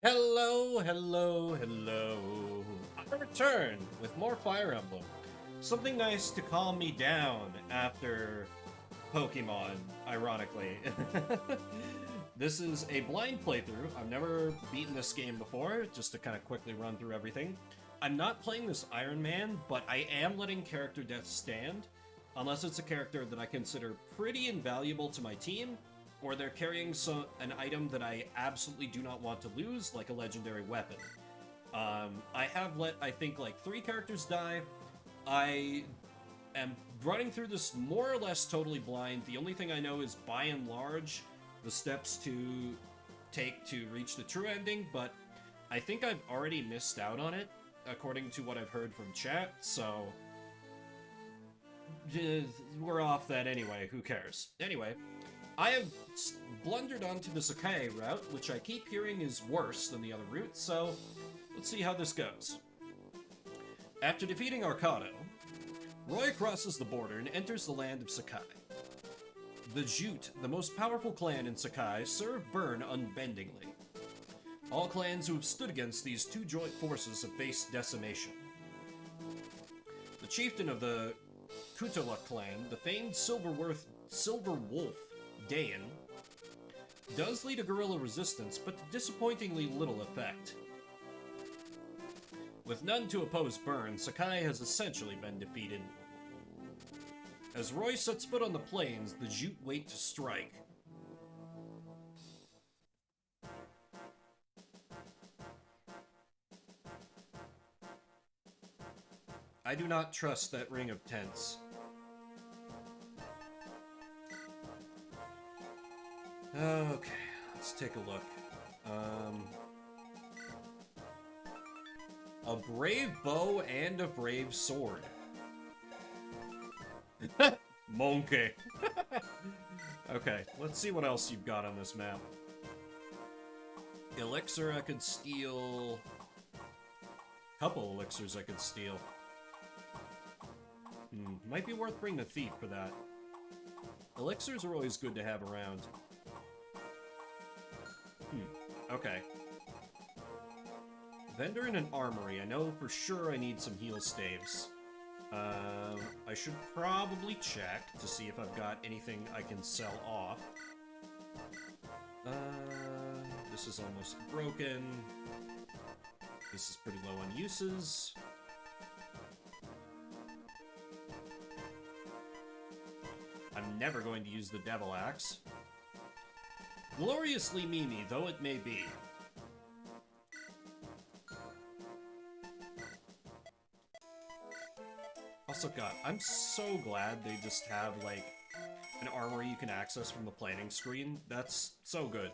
Hello, hello, hello. I return with more Fire Emblem. Something nice to calm me down after Pokemon, ironically. This is a blind playthrough. I've never beaten this game before, just to kind of quickly run through everything. I'm not playing this Iron Man, but I am letting character deaths stand, unless it's a character that I consider pretty invaluable to my team, or they're carrying an item that I absolutely do not want to lose, like a legendary weapon. I have let, I think, like 3 characters die. I am running through this more or less totally blind. The only thing I know is, by and large, the steps to take to reach the true ending, but I think I've already missed out on it, according to what I've heard from chat, so we're off that anyway, who cares? Anyway, I have blundered onto the Sakai route, which I keep hearing is worse than the other route, so let's see how this goes. After defeating Arcado, Roy crosses the border and enters the land of Sakai. The Jute, the most powerful clan in Sakai, serve Burn unbendingly. All clans who have stood against these two joint forces have faced decimation. The chieftain of the Kutala clan, the famed Silver Wolf Dayan, does lead a guerrilla resistance, but to disappointingly little effect. With none to oppose Burn, Sakai has essentially been defeated. As Roy sets foot on the plains, the Jute wait to strike. I do not trust that ring of tents. Okay, let's take a look. A brave bow and a brave sword. Monkey. Okay, let's see what else you've got on this map. Elixir I could steal. Couple elixirs I could steal. Might be worth bringing a thief for that. Elixirs are always good to have around. Okay. Vendor in an armory. I know for sure I need some heal staves. I should probably check to see if I've got anything I can sell off. This is almost broken. This is pretty low on uses. I'm never going to use the Devil Axe. Gloriously Mimi, though it may be. Also, God, I'm so glad they just have, like, an armory you can access from the planning screen. That's so good.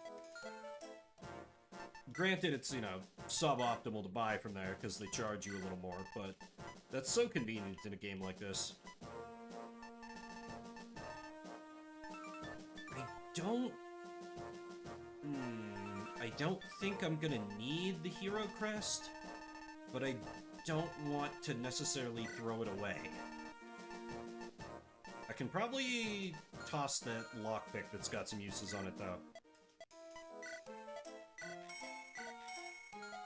Granted, it's, you know, suboptimal to buy from there because they charge you a little more, but that's so convenient in a game like this. I don't think I'm gonna need the Hero Crest, but I don't want to necessarily throw it away. I can probably toss that lockpick that's got some uses on it, though.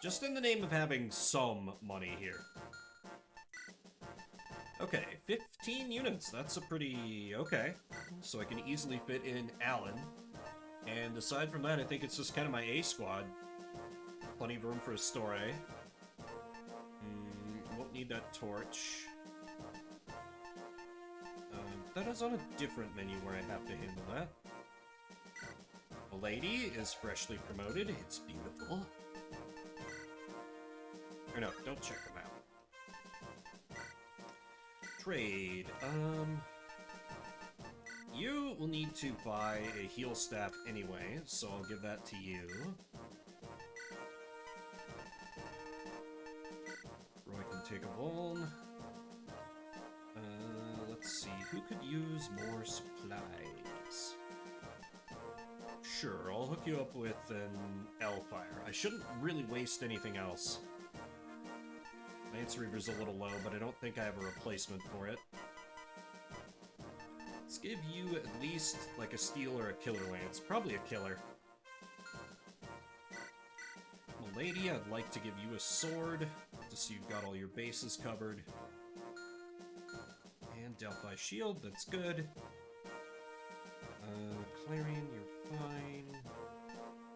Just in the name of having some money here. Okay, 15 units, that's a pretty... okay. So I can easily fit in Alan. And aside from that, I think it's just kind of my A squad. Plenty of room for a Story. Won't need that torch. That is on a different menu where I have to handle that. A lady is freshly promoted. It's beautiful. Or no, don't check them out. Trade. You will need to buy a heal staff anyway, so I'll give that to you. Roy can take a Vuln. Let's see, who could use more supplies? Sure, I'll hook you up with an L-Fire. I shouldn't really waste anything else. Lance Reaver's a little low, but I don't think I have a replacement for it. Let's give you at least, like, a Steel or a Killer Lance. Probably a Killer. Lady, I'd like to give you a sword, just so you've got all your bases covered. And Delphi Shield, that's good. Clarion, you're fine.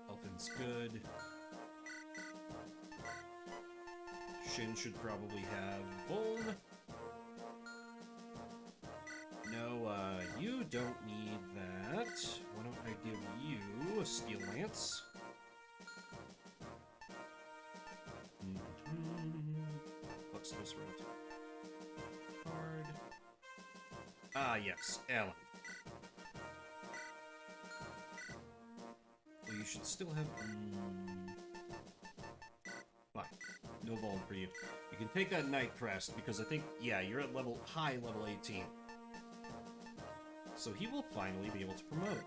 Elfin's good. Shin should probably have Bone. No, you don't need that. Why don't I give you a Steel Lance? What's this route? Card. Ah, yes, Alan. Well, you should still have... Fine. No Vuln for you. You can take that Night Crest, because I think, yeah, you're at high level 18. So he will finally be able to promote.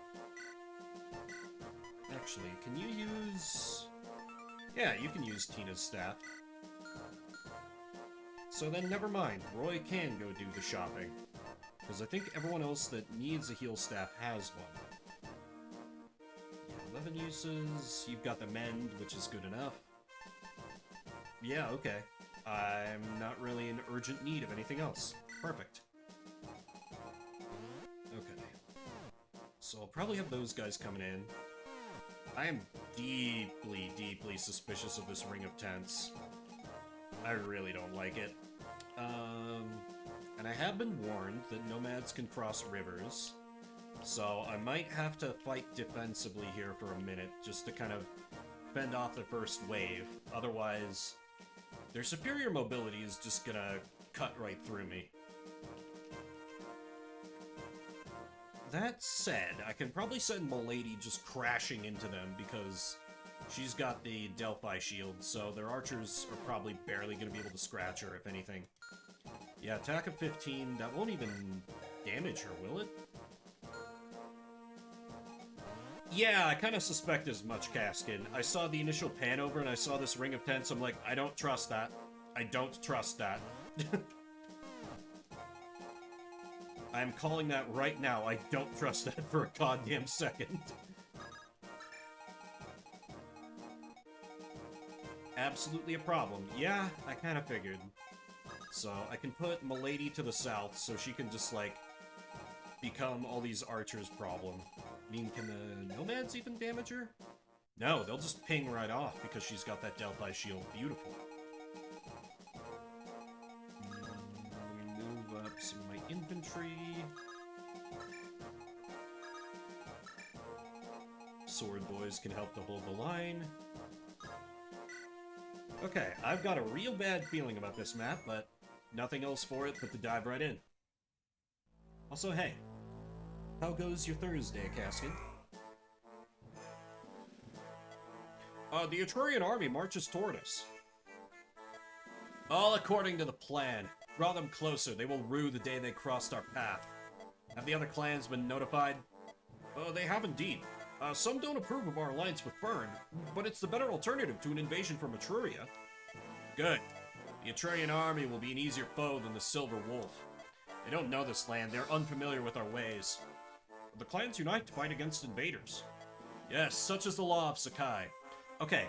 Actually, can you use... Yeah, you can use Tina's staff. So then never mind, Roy can go do the shopping. Because I think everyone else that needs a heal staff has one. Yeah, 11 uses, you've got the Mend, which is good enough. Yeah, okay. I'm not really in urgent need of anything else. Perfect. Okay. So I'll probably have those guys coming in. I am deeply, deeply suspicious of this Ring of Tents. I really don't like it. And I have been warned that nomads can cross rivers, so I might have to fight defensively here for a minute, just to kind of fend off the first wave. Otherwise, their superior mobility is just gonna cut right through me. That said, I can probably send Milady just crashing into them because she's got the Delphi shield, so their archers are probably barely going to be able to scratch her, if anything. Yeah, attack of 15, that won't even damage her, will it? Yeah, I kind of suspect as much, Caskin. I saw the initial pan over and I saw this Ring of Tents, I'm like, I don't trust that. I don't trust that. I'm calling that right now. I don't trust that for a goddamn second. Absolutely a problem. Yeah, I kind of figured. So I can put Milady to the south so she can just, like, become all these archers' problem. I mean, can the nomads even damage her? No, they'll just ping right off because she's got that Delphi shield. Beautiful. Let me move up some of my infantry. Sword boys can help to hold the line. Okay, I've got a real bad feeling about this map, but nothing else for it but to dive right in. Also, hey, how goes your Thursday, Caskin? The Etrurian army marches toward us. All according to the plan. Draw them closer, they will rue the day they crossed our path. Have the other clans been notified? They have indeed. Some don't approve of our alliance with Byrne, but it's the better alternative to an invasion from Etruria. Good. The Etrurian army will be an easier foe than the Silver Wolf. They don't know this land, they're unfamiliar with our ways. The clans unite to fight against invaders. Yes, such is the law of Sakai. Okay,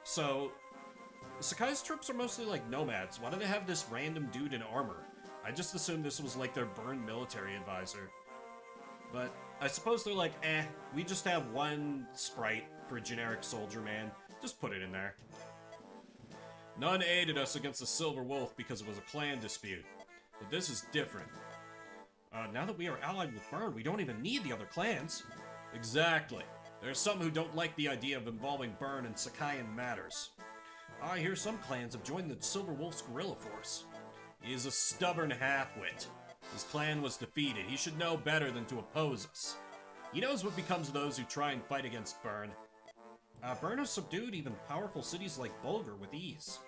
so Sakai's troops are mostly like nomads. Why do they have this random dude in armor? I just assumed this was like their Byrne military advisor. But I suppose they're like, we just have one sprite for a generic soldier man. Just put it in there. None aided us against the Silver Wolf because it was a clan dispute. But this is different. Now that we are allied with Byrne, we don't even need the other clans. Exactly. There are some who don't like the idea of involving Byrne in Sakaian matters. I hear some clans have joined the Silver Wolf's guerrilla force. He is a stubborn half-wit. His clan was defeated. He should know better than to oppose us. He knows what becomes of those who try and fight against Byrne. Byrne has subdued even powerful cities like Bulgur with ease.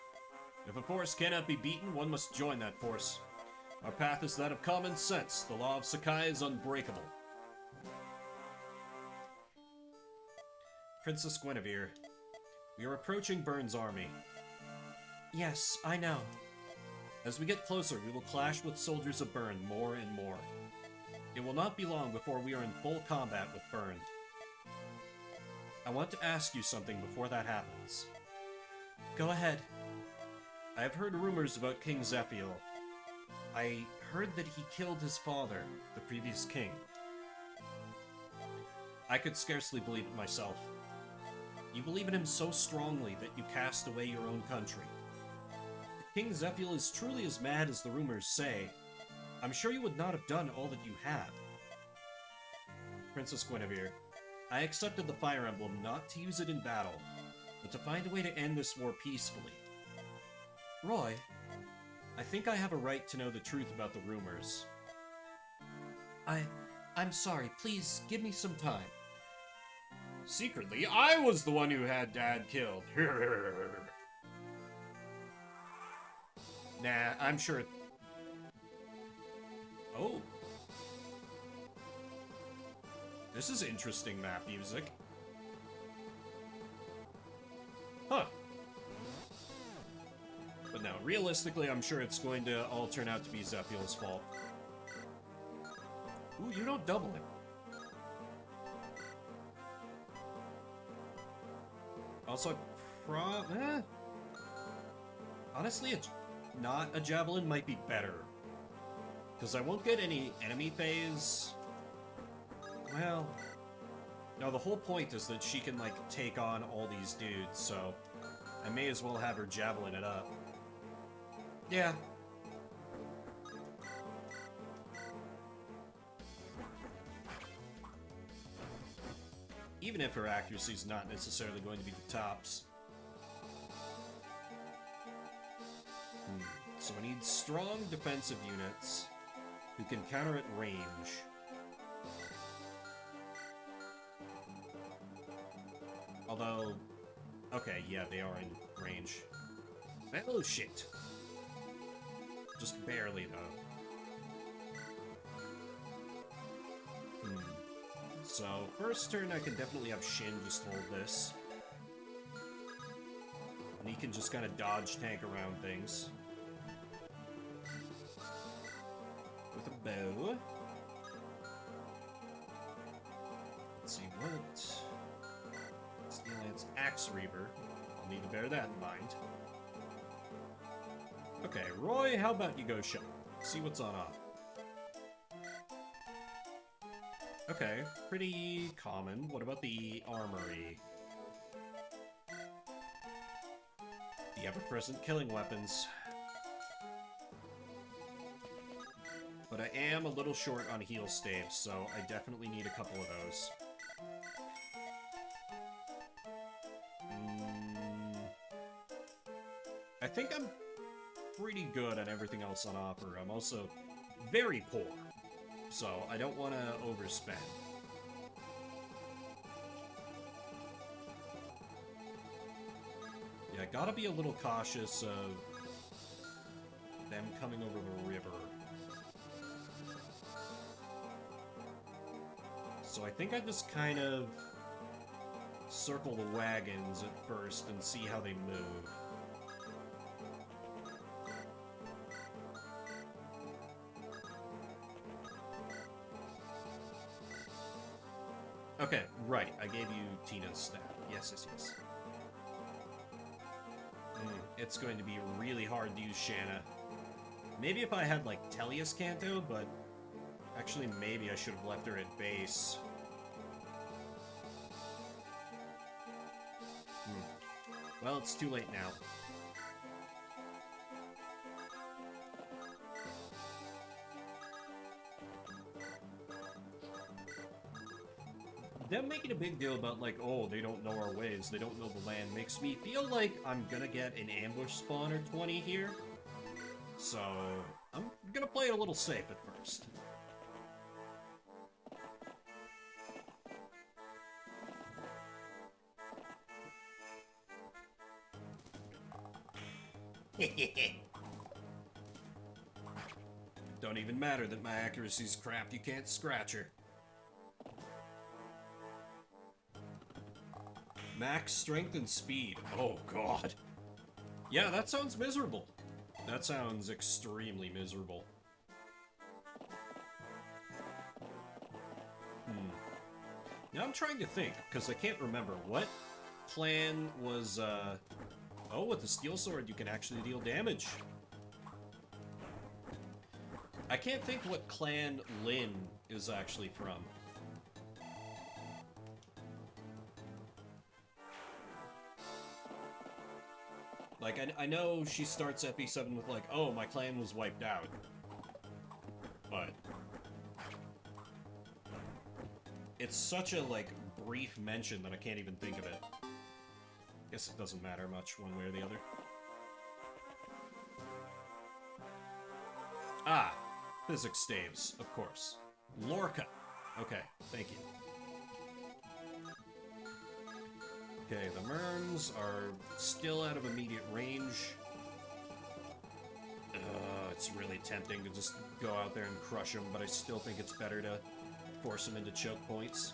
If a force cannot be beaten, one must join that force. Our path is that of common sense. The law of Sakai is unbreakable. Princess Guinevere, we are approaching Byrne's army. Yes, I know. As we get closer, we will clash with soldiers of Byrne more and more. It will not be long before we are in full combat with Byrne. I want to ask you something before that happens. Go ahead. I have heard rumors about King Zephiel. I heard that he killed his father, the previous king. I could scarcely believe it myself. You believe in him so strongly that you cast away your own country. If King Zephiel is truly as mad as the rumors say, I'm sure you would not have done all that you have. Princess Guinevere, I accepted the Fire Emblem not to use it in battle, but to find a way to end this war peacefully. Roy, I think I have a right to know the truth about the rumors. I'm sorry, please give me some time. Secretly, I was the one who had Dad killed. Nah, I'm sure... Oh. This is interesting map music. Huh. But no, realistically, I'm sure it's going to all turn out to be Zephiel's fault. Ooh, you don't double him. Also, honestly, not a javelin might be better. Because I won't get any enemy phase. Well, no, the whole point is that she can, like, take on all these dudes, so I may as well have her javelin it up. Yeah. Even if her accuracy is not necessarily going to be the tops. So I need strong defensive units who can counter at range. Although, okay, yeah, they are in range. Oh, shit. Just barely, though. So, first turn I can definitely have Shin just hold this. And he can just kind of dodge tank around things. With a bow. Let's see, what... Steel Lance Axe Reaver. I'll need to bear that in mind. Okay, Roy, how about you go shop? See what's on offer. Okay, pretty common. What about the armory? The ever-present killing weapons. But I am a little short on heal staves, so I definitely need a couple of those. I think I'm pretty good at everything else on offer. I'm also very poor. So, I don't want to overspend. Yeah, I gotta be a little cautious of them coming over the river. So I think I just kind of circle the wagons at first and see how they move. Okay, right. I gave you Tina's staff. Yes, yes, yes. It's going to be really hard to use Shanna. Maybe if I had, like, Tellius Canto, but... Actually, maybe I should have left her at base. Well, it's too late now. Them making a big deal about, like, oh, they don't know our ways, they don't know the land, makes me feel like I'm gonna get an ambush spawn or 20 here. So, I'm gonna play it a little safe at first. Don't even matter that my accuracy's crap, you can't scratch her. Max strength and speed. Oh, God. Yeah, that sounds miserable. That sounds extremely miserable. Now I'm trying to think, because I can't remember. What clan was, Oh, with the steel sword, you can actually deal damage. I can't think what clan Lin is actually from. Like, I know she starts FE7 with like, oh, my clan was wiped out. But it's such a, like, brief mention that I can't even think of it. Guess it doesn't matter much one way or the other. Ah, physics staves, of course. Lorca. Okay, thank you. Okay, the Merns are still out of immediate range. It's really tempting to just go out there and crush them, but I still think it's better to force them into choke points.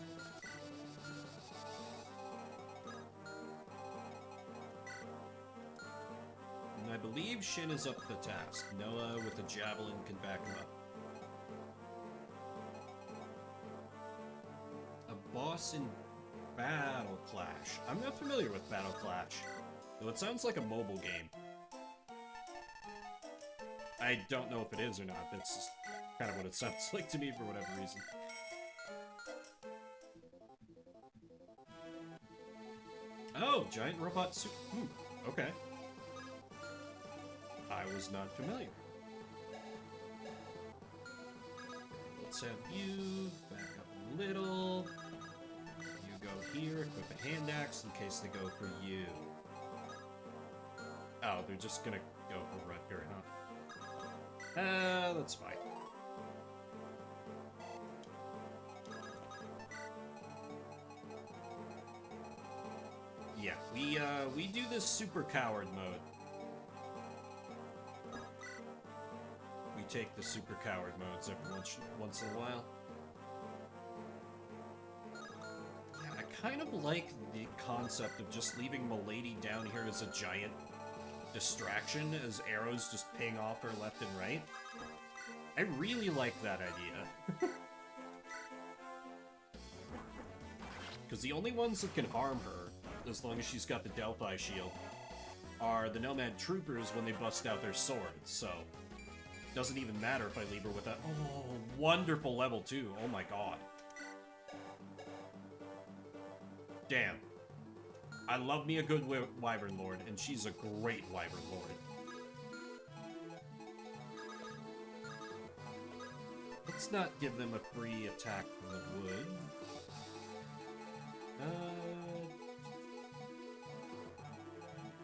And I believe Shin is up to the task. Noah with a javelin can back him up. A boss in Battle Clash. I'm not familiar with Battle Clash, though it sounds like a mobile game. I don't know if it is or not. That's just kind of what it sounds like to me for whatever reason. Oh, giant robot suit. Okay. I was not familiar. Let's have you back up a little. You go here, equip a hand axe in case they go for you. Oh, they're just gonna go for Rutger, huh? That's fine. Yeah, we do this super coward mode. We take the super coward modes every once in a while. Yeah, I kind of like the concept of just leaving Milady down here as a giant distraction as arrows just ping off her left and right. I really like that idea. Because the only ones that can harm her, as long as she's got the Delphi shield, are the Nomad Troopers when they bust out their swords, so it doesn't even matter if I leave her with a... Oh, wonderful level 2, oh my god. Damn. I love me a good Wyvern Lord, and she's a great Wyvern Lord. Let's not give them a free attack from the wood.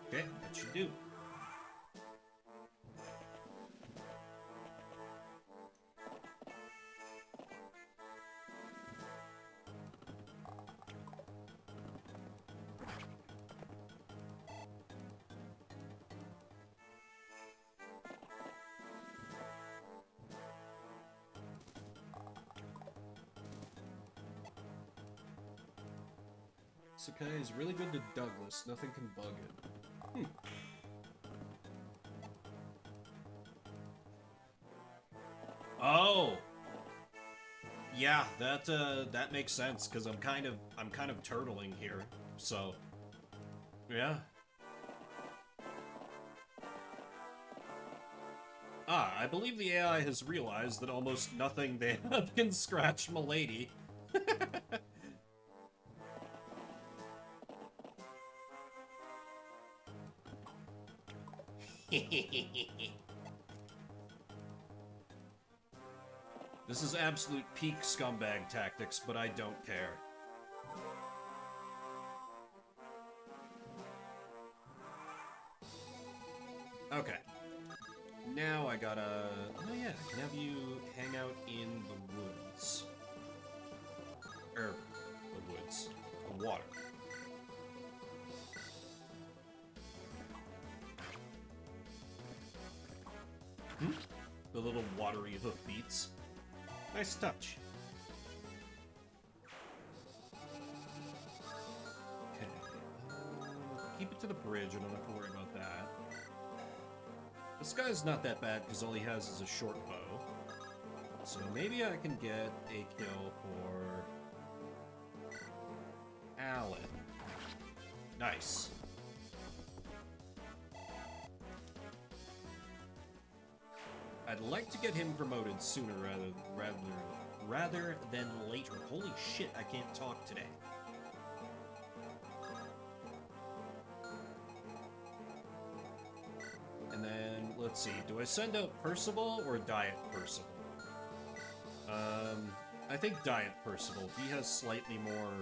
Okay, that should do. Sakai is really good to Douglas. Nothing can bug it. Oh, yeah, that makes sense because I'm kind of turtling here. So, yeah. Ah, I believe the AI has realized that almost nothing they have can scratch Milady. This is absolute peak scumbag tactics, but I don't care. Okay. Now I gotta... Oh yeah, I can have you hang out in the woods. The woods. The water. The little watery hoofbeats. Nice touch. Okay. Keep it to the bridge, I don't have to worry about that. This guy's not that bad because all he has is a short bow. So maybe I can get a kill for Alan. Nice. I'd like to get him promoted sooner rather than later. Holy shit, I can't talk today. And then, let's see, do I send out Percival or Diet Percival? I think Diet Percival. He has slightly more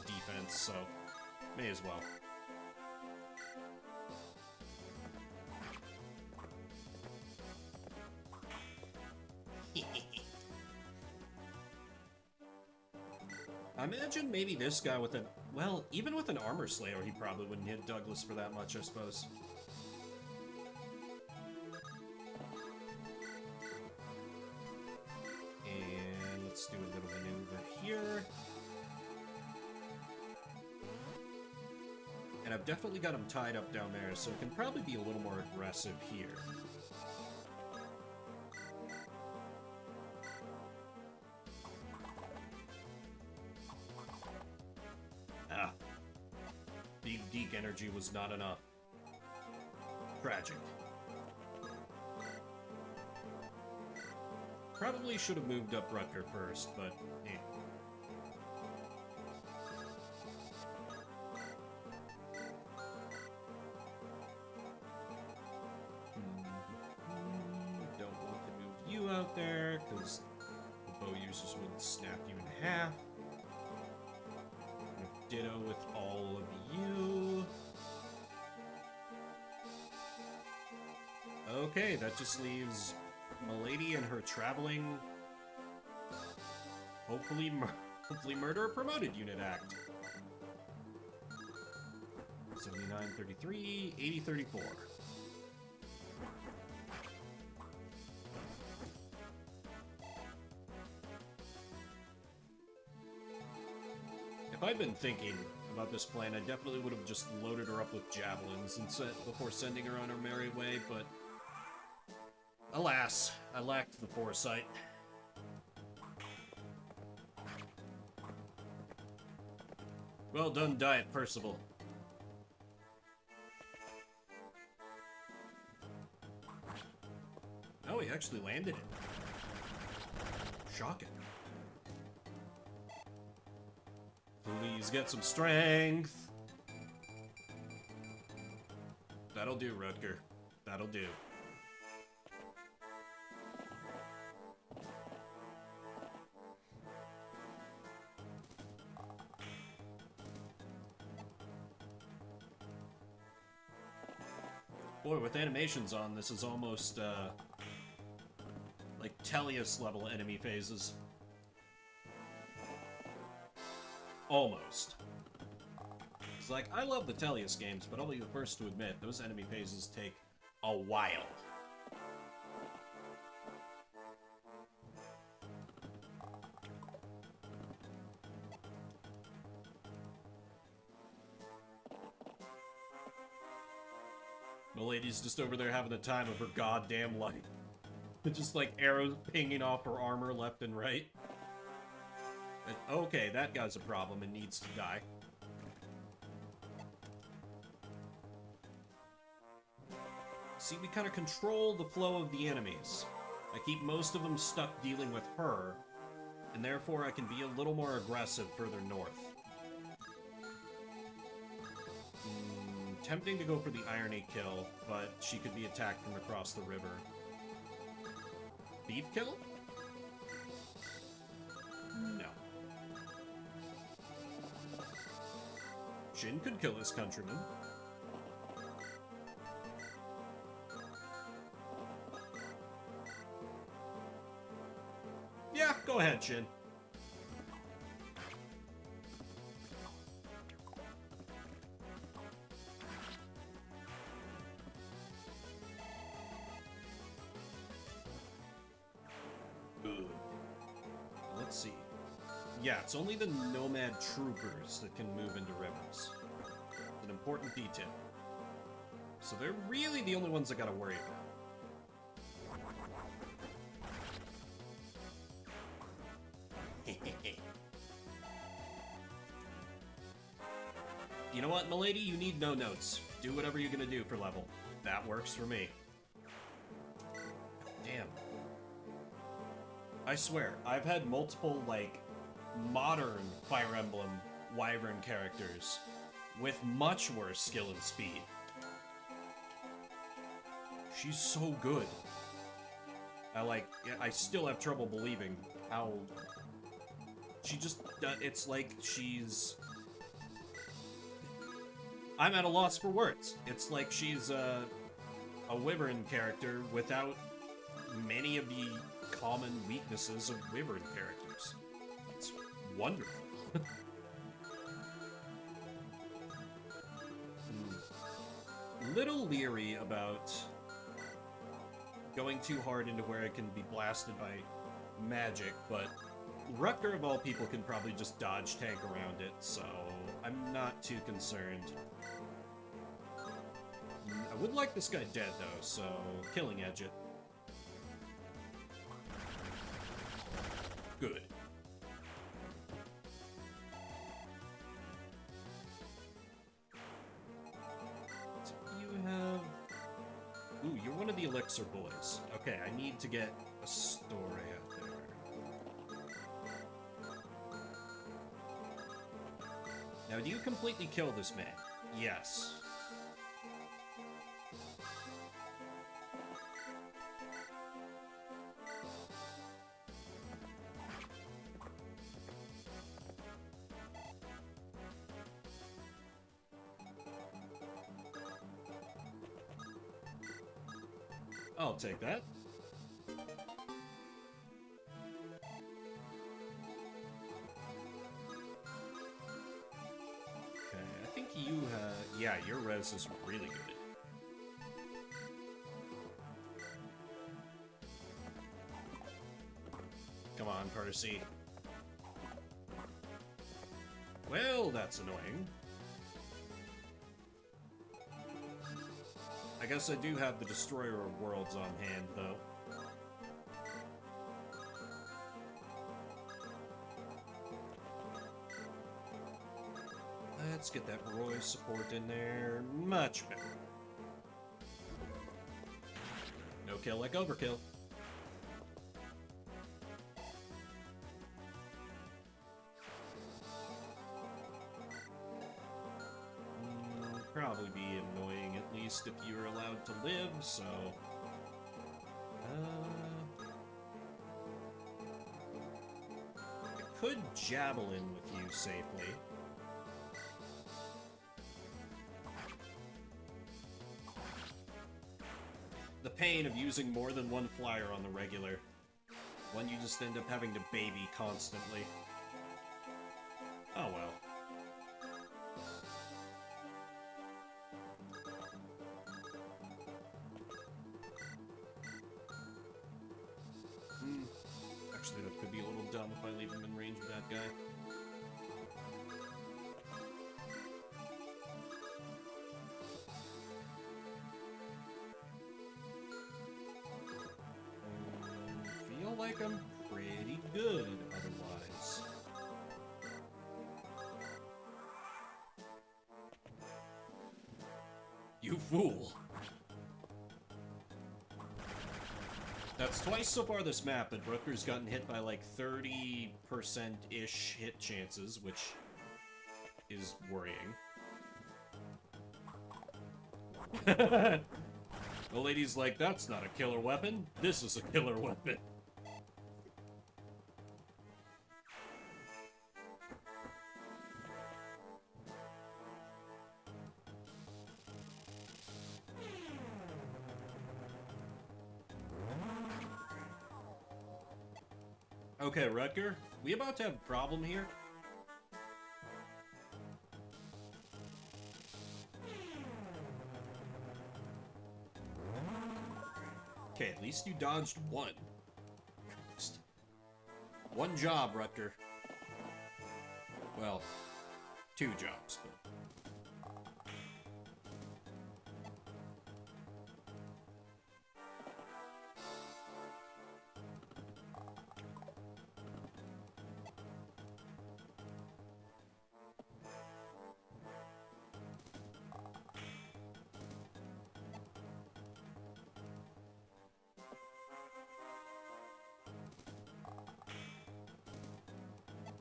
defense, so may as well. I imagine maybe this guy with an... Well, even with an Armor Slayer, he probably wouldn't hit Douglas for that much, I suppose. And let's do a little maneuver here. And I've definitely got him tied up down there, so it can probably be a little more aggressive here. Deek energy was not enough. Tragic. Probably should have moved up Rutger first, but eh. Don't want to move you out there, because the bow users would snap you in half. Ditto with all of you. Okay, that just leaves Milady and her traveling, hopefully murder a promoted unit act. 79-33, 80-34. If I'd been thinking about this plan, I definitely would have just loaded her up with javelins and before sending her on her merry way, but alas, I lacked the foresight. Well done, Diet Percival. Oh, he actually landed it. Shocking. Please get some strength. That'll do, Rutger. That'll do. Boy, with animations on, this is almost, like Tellius level enemy phases. Almost. It's like, I love the Tellius games, but I'll be the first to admit, those enemy phases take a while. Milady's just over there having the time of her goddamn life. Just like arrows pinging off her armor left and right. And, okay, that guy's a problem and needs to die. See, we kind of control the flow of the enemies. I keep most of them stuck dealing with her, and therefore I can be a little more aggressive further north. Tempting to go for the irony kill, but she could be attacked from across the river. Beef kill? No. Jin could kill his countryman. Yeah, go ahead, Jin. Let's see. Yeah, it's only the nomad troopers that can move into rivers. An important detail. So they're really the only ones I gotta worry about. You know what, Milady? You need no notes. Do whatever you're gonna do for level. That works for me. Damn. I swear, I've had multiple, like, modern Fire Emblem Wyvern characters with much worse skill and speed. She's so good. I still have trouble believing how... She just, it's like she's... I'm at a loss for words. It's like she's a Wyvern character without many of the common weaknesses of Wyvern characters. It's wonderful. Little leery about going too hard into where it can be blasted by magic, but Rutger of all people can probably just dodge tank around it, so I'm not too concerned. I would like this guy dead though, so killing edge it. Good. So you have... Ooh, you're one of the Elixir boys. Okay, I need to get a story out there. Now, do you completely kill this man? Yes. I'll take that. Okay, I think you, yeah, your res is really good. Come on, Percy. Well, that's annoying. I guess I do have the Destroyer of Worlds on hand, though. Let's get that Roy support in there. Much better. No kill like overkill. Probably be annoying, at least if you're allowed to live, so... I could Javelin with you safely. The pain of using more than one flyer on the regular. One you just end up having to baby constantly. Oh well. Actually, that could be a little dumb if I leave him in range of that guy. Feel like I'm pretty good otherwise. You fool! That's twice so far this map that Rutger's gotten hit by like 30%-ish hit chances, which is worrying. The lady's like, that's not a killer weapon. This is a killer weapon. Okay, Rutger, we about to have a problem here? Okay, at least you dodged one. One job, Rutger. Well, two jobs, but...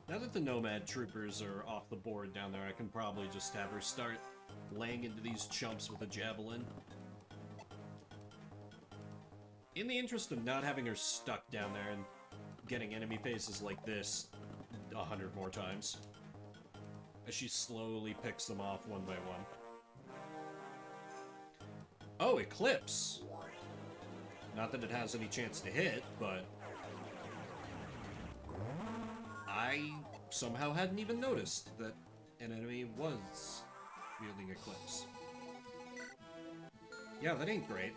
Now that the Nomad troopers are off the board down there, I can probably just have her start laying into these chumps with a javelin. In the interest of not having her stuck down there and getting enemy faces like this 100 more times, as she slowly picks them off one by one. Oh, Eclipse! Not that it has any chance to hit, but I somehow hadn't even noticed that an enemy was wielding Eclipse. Yeah, that ain't great.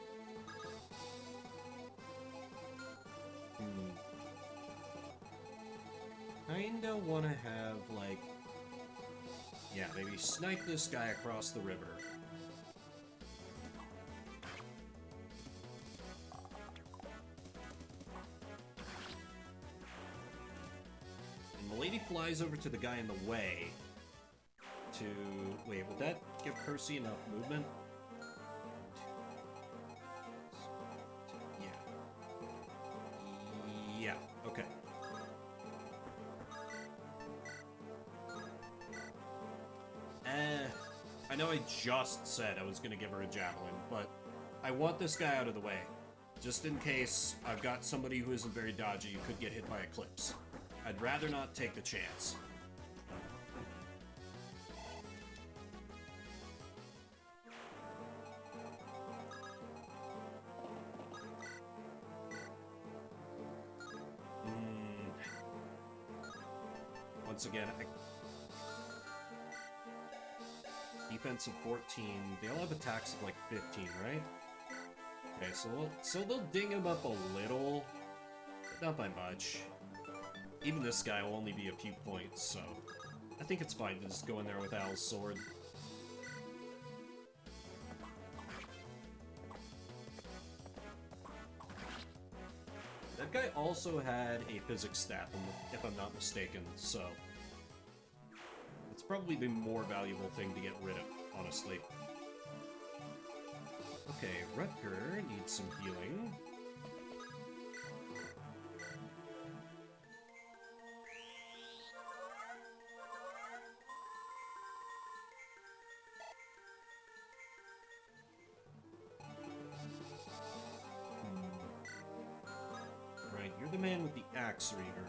Kinda wanna have, like... yeah, maybe snipe this guy across the river. And Milady flies over to the guy in the way to... wait, would that give Percy enough movement? Yeah, okay. I know I just said I was gonna give her a javelin, but I want this guy out of the way. Just in case I've got somebody who isn't very dodgy who could get hit by Eclipse. I'd rather not take the chance. Once again, defense of 14. They all have attacks of like 15, right? Okay, so they'll ding him up a little, but not by much. Even this guy will only be a few points, so I think it's fine to just go in there with Al's sword. That guy also had a physics stat, if I'm not mistaken, so it's probably the more valuable thing to get rid of, honestly. Okay, Rutger needs some healing. Right, you're the man with the Axe Reaver.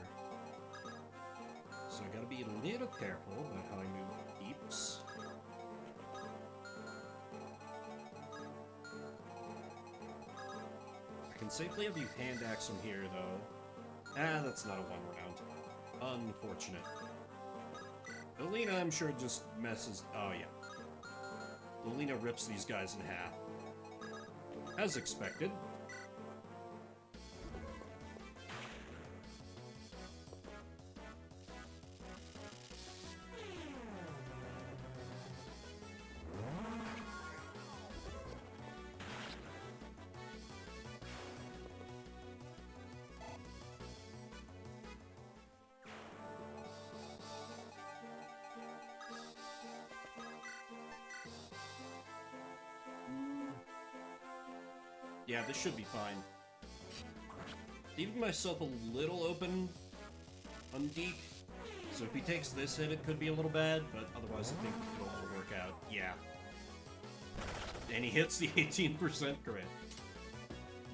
So I gotta be a little careful about how I move peeps. I can safely have you hand axe from here, though. Ah, that's not a one round. Unfortunate. Alina, I'm sure, just messes... oh, yeah. Alina rips these guys in half. As expected. Yeah, this should be fine. Leaving myself a little open on Deke, so if he takes this hit, it could be a little bad, but otherwise I think it'll all work out. Yeah. And he hits the 18% crit.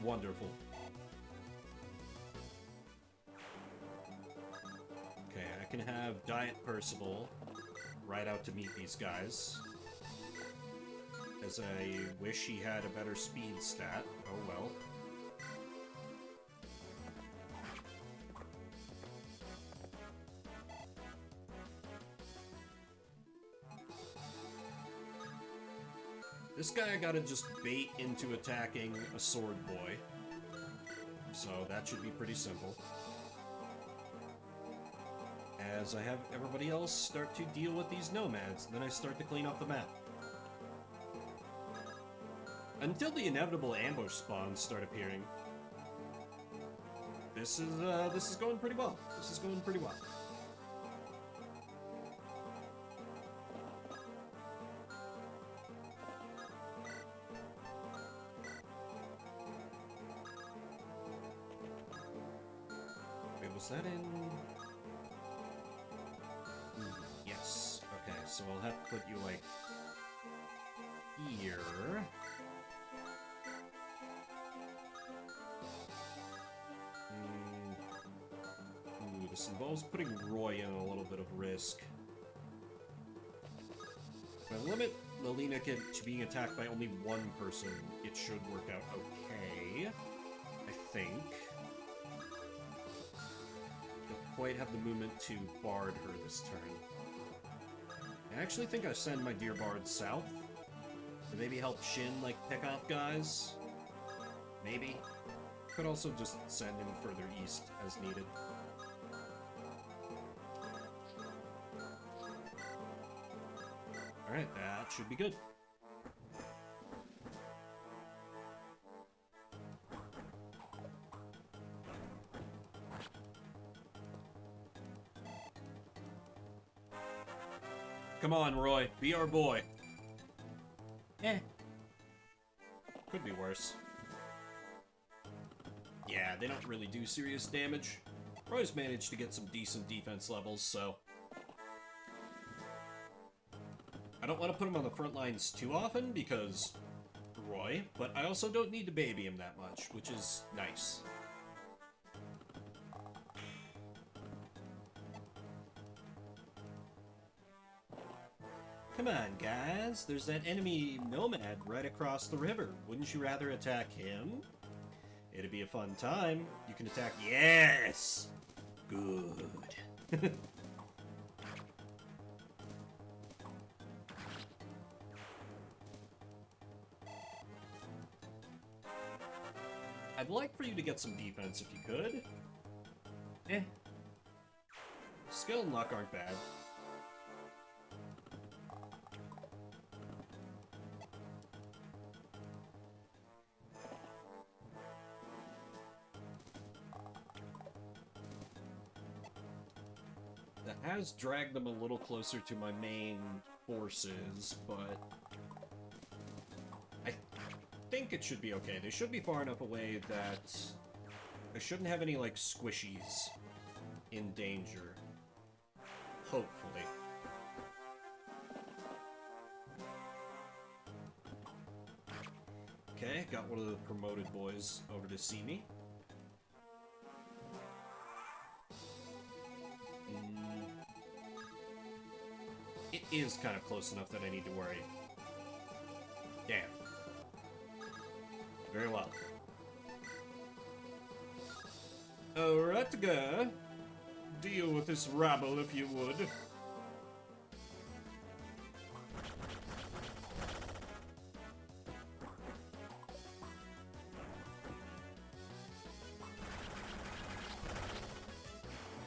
Wonderful. Okay, I can have Diet Percival ride out to meet these guys. As I wish he had a better speed stat. Oh well. This guy I gotta just bait into attacking a sword boy. So that should be pretty simple. As I have everybody else start to deal with these nomads, then I start to clean up the map. Until the inevitable ambush spawns start appearing. This is going pretty well. This is going pretty well. Wait, was that in... so I'll have to put you, like, here. Ooh, this involves putting Roy in a little bit of risk. If I limit Lelina to being attacked by only one person, it should work out okay. I think. Don't quite have the movement to bard her this turn. I actually think I send my dear bard south to maybe help Shin, like, pick off guys. Maybe. Could also just send him further east as needed. Alright, that should be good. Come on, Roy. Be our boy. Could be worse. Yeah, they don't really do serious damage. Roy's managed to get some decent defense levels, so... I don't want to put him on the front lines too often, because... Roy, but I also don't need to baby him that much, which is nice. Come on, guys. There's that enemy nomad right across the river. Wouldn't you rather attack him? It'd be a fun time. You can attack... Yes! Good. I'd like for you to get some defense if you could. Skill and luck aren't bad. That has dragged them a little closer to my main forces, but I think it should be okay. They should be far enough away that I shouldn't have any, like, squishies in danger. Hopefully. Okay, got one of the promoted boys over to see me. It is kind of close enough that I need to worry. Damn. Very well. Alright, deal with this rabble if you would.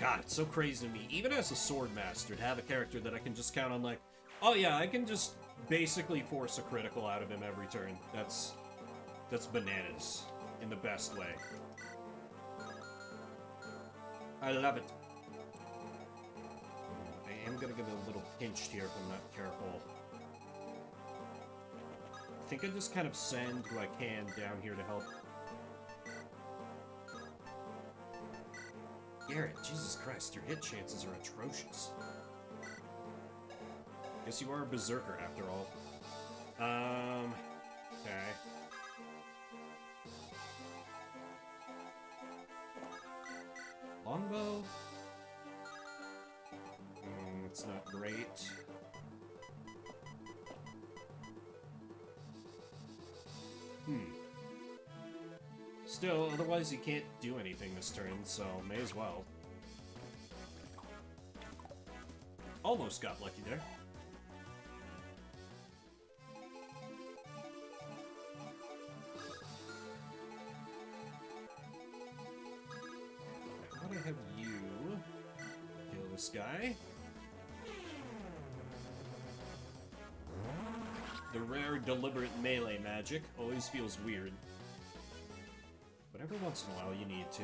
God, it's so crazy to me, even as a sword master, to have a character that I can just count on, like, oh yeah, I can just basically force a critical out of him every turn. That's bananas, in the best way. I love it. I am gonna get a little pinched here if I'm not careful. I think I just kind of send who I can down here to help. Garrett, Jesus Christ, your hit chances are atrocious. Guess you are a berserker after all. Okay. Longbow? It's not great. Still, otherwise you can't do anything this turn, so may as well. Almost got lucky there. How do I have you kill this guy? The rare, deliberate melee magic always feels weird. But every once in a while you need to.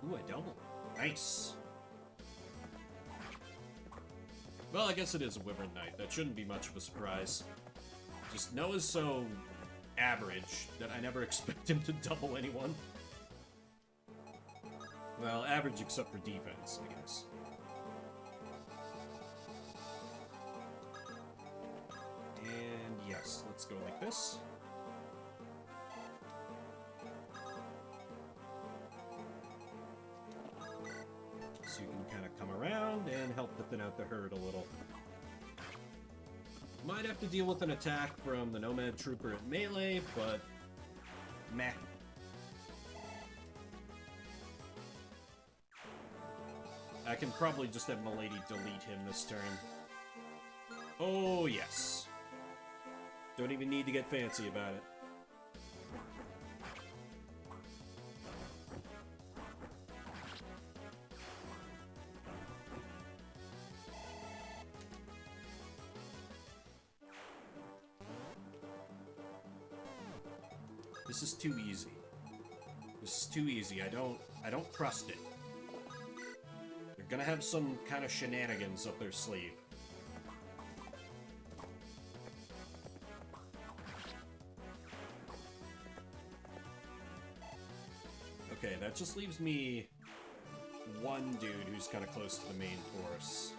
Ooh, I double. Nice. Well, I guess it is a Wyvern Knight. That shouldn't be much of a surprise. Just Noah's so average that I never expect him to double anyone. Well, average except for defense, I guess. And yes, let's go like this. So you can kind of come around and help to thin out the herd a little. Might have to deal with an attack from the Nomad Trooper at melee, but meh. I can probably just have Milady delete him this turn. Oh, yes. Don't even need to get fancy about it. This is too easy. This is too easy. I don't trust it. They're gonna have some kind of shenanigans up their sleeve. Okay, that just leaves me one dude who's kind of close to the main force.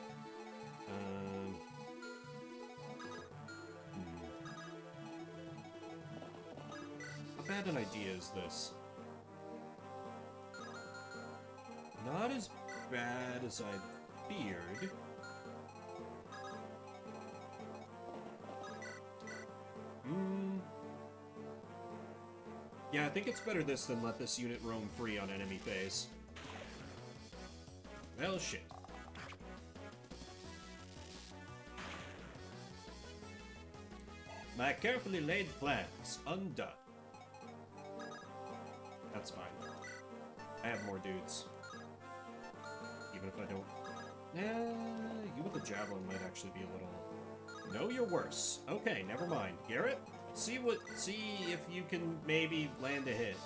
How bad an idea is this? Not as bad as I feared. Yeah, I think it's better this than let this unit roam free on enemy phase. Well, shit. My carefully laid plans undone. That's fine. I have more dudes. Even if I don't... you with the javelin might actually be a little... No, you're worse. Okay, never mind. Garrett, see if you can maybe land a hit.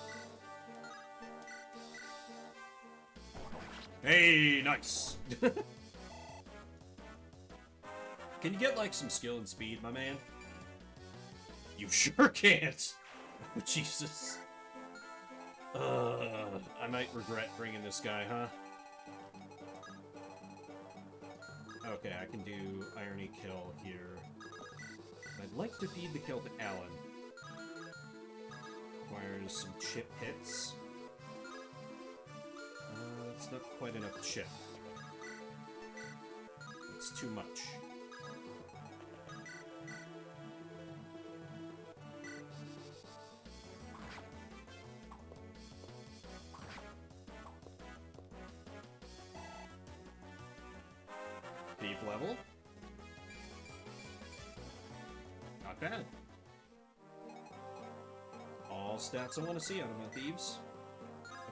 Hey, nice! Can you get, like, some skill and speed, my man? You sure can't! Oh, Jesus. I might regret bringing this guy, huh? Okay, I can do Irony Kill here. I'd like to feed the kill to Alan. Requires some chip hits. It's not quite enough chip. It's too much. Thief level. Not bad. All stats I want to see out of my thieves.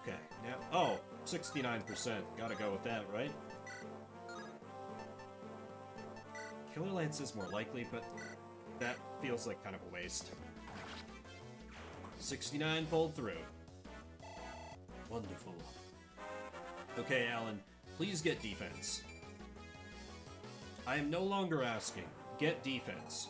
Okay, now... Oh, 69%. Gotta go with that, right? Killer Lance is more likely, but that feels like kind of a waste. 69 pulled through. Wonderful. Okay, Alan, please get defense. I am no longer asking. Get defense.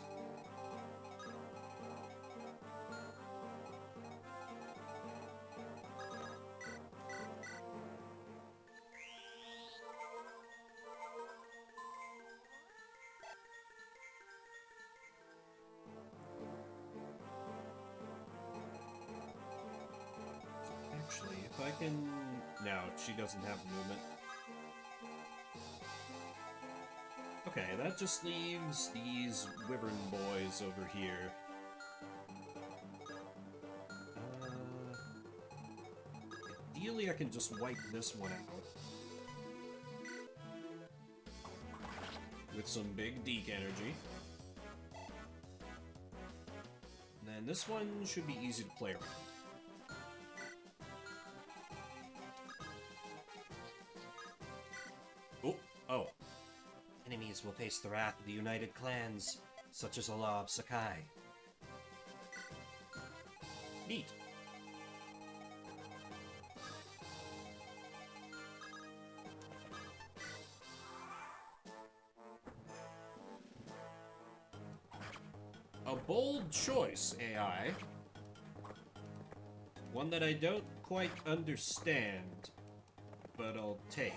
Actually, if I can... No, she doesn't have movement. Okay, that just leaves these wyvern boys over here. Ideally, I can just wipe this one out. With some big Deke energy. And then this one should be easy to play around. Oh. Enemies will face the wrath of the united clans, such as the Law of Sakai. Neat. A bold choice, AI. One that I don't quite understand. but I'll take.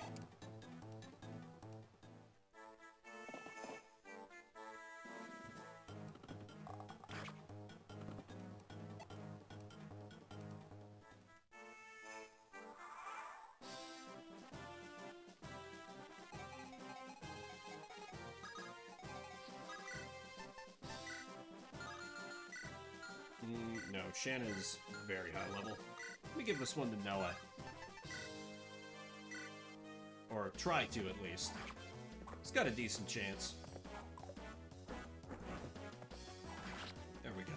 No, Shanna's very high level. Let me give this one to Noah. Or try to, at least. He's got a decent chance. There we go.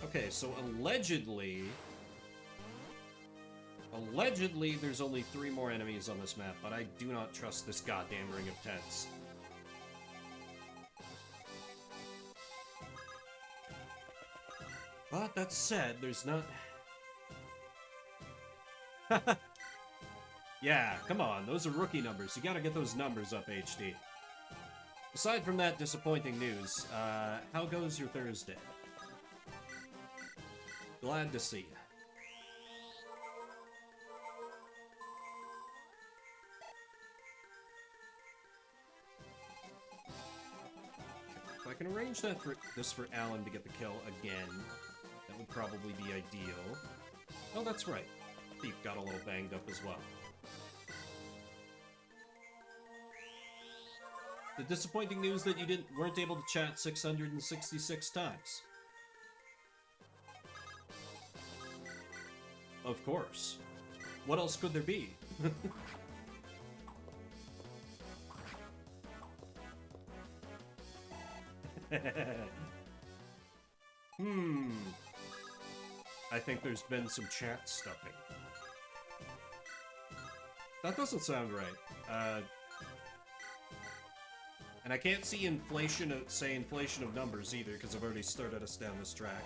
Okay, so allegedly... Allegedly, there's only 3 more enemies on this map, but I do not trust this goddamn ring of tents. But that said, there's not... Yeah, come on, those are rookie numbers. You gotta get those numbers up, HD. Aside from that disappointing news, how goes your Thursday? Glad to see you. If I can arrange that for Alan to get the kill again, that would probably be ideal. Oh, that's right. Thief got a little banged up as well. The disappointing news that you weren't able to chat 666 times. Of course. What else could there be? I think there's been some chat stuffing. That doesn't sound right. And I can't see inflation of numbers either, because I've already started us down this track.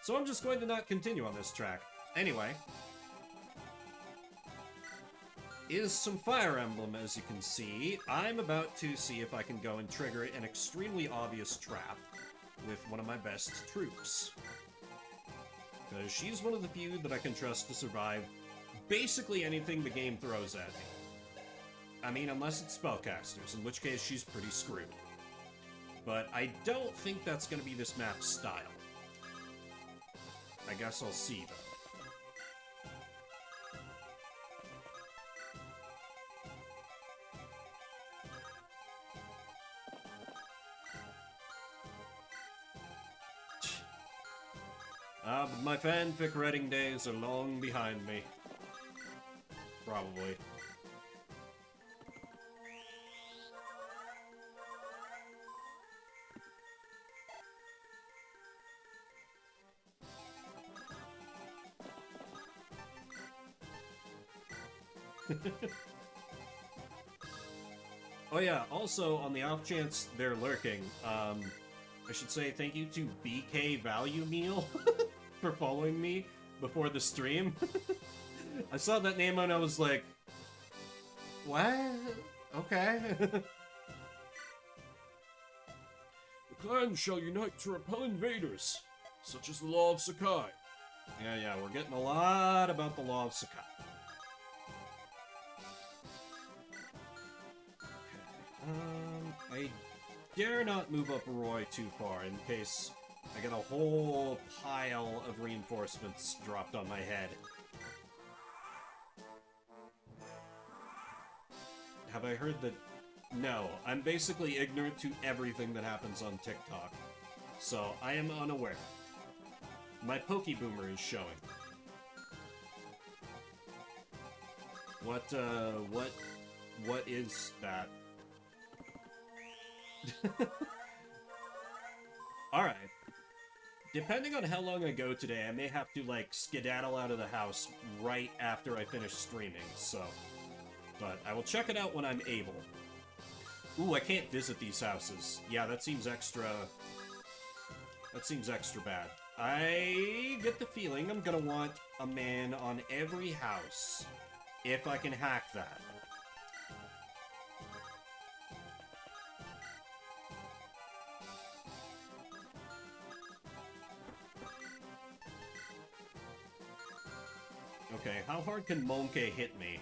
So I'm just going to not continue on this track. Anyway. Is some Fire Emblem, as you can see. I'm about to see if I can go and trigger an extremely obvious trap with one of my best troops. Because she's one of the few that I can trust to survive basically anything the game throws at me. I mean, unless it's spellcasters, in which case she's pretty screwed. But I don't think that's going to be this map's style. I guess I'll see, though. But my fanfic writing days are long behind me. Probably. Oh yeah, also, on the off chance they're lurking, I should say thank you to BK Value Meal for following me before the stream. I saw that name and I was like, what? Okay. The clans shall unite to repel invaders, such as the Law of Sakai. Yeah, we're getting a lot about the Law of Sakai. I dare not move up Roy too far in case I get a whole pile of reinforcements dropped on my head. Have I heard that? No, I'm basically ignorant to everything that happens on TikTok, so I am unaware. My Pokeboomer is showing. What is that? Alright. Depending on how long I go today, I may have to, like, skedaddle out of the house right after I finish streaming, so... But I will check it out when I'm able. Ooh, I can't visit these houses. Yeah, that seems extra... That seems extra bad. I get the feeling I'm gonna want a man on every house, if I can hack that. Okay, how hard can Monkey hit me?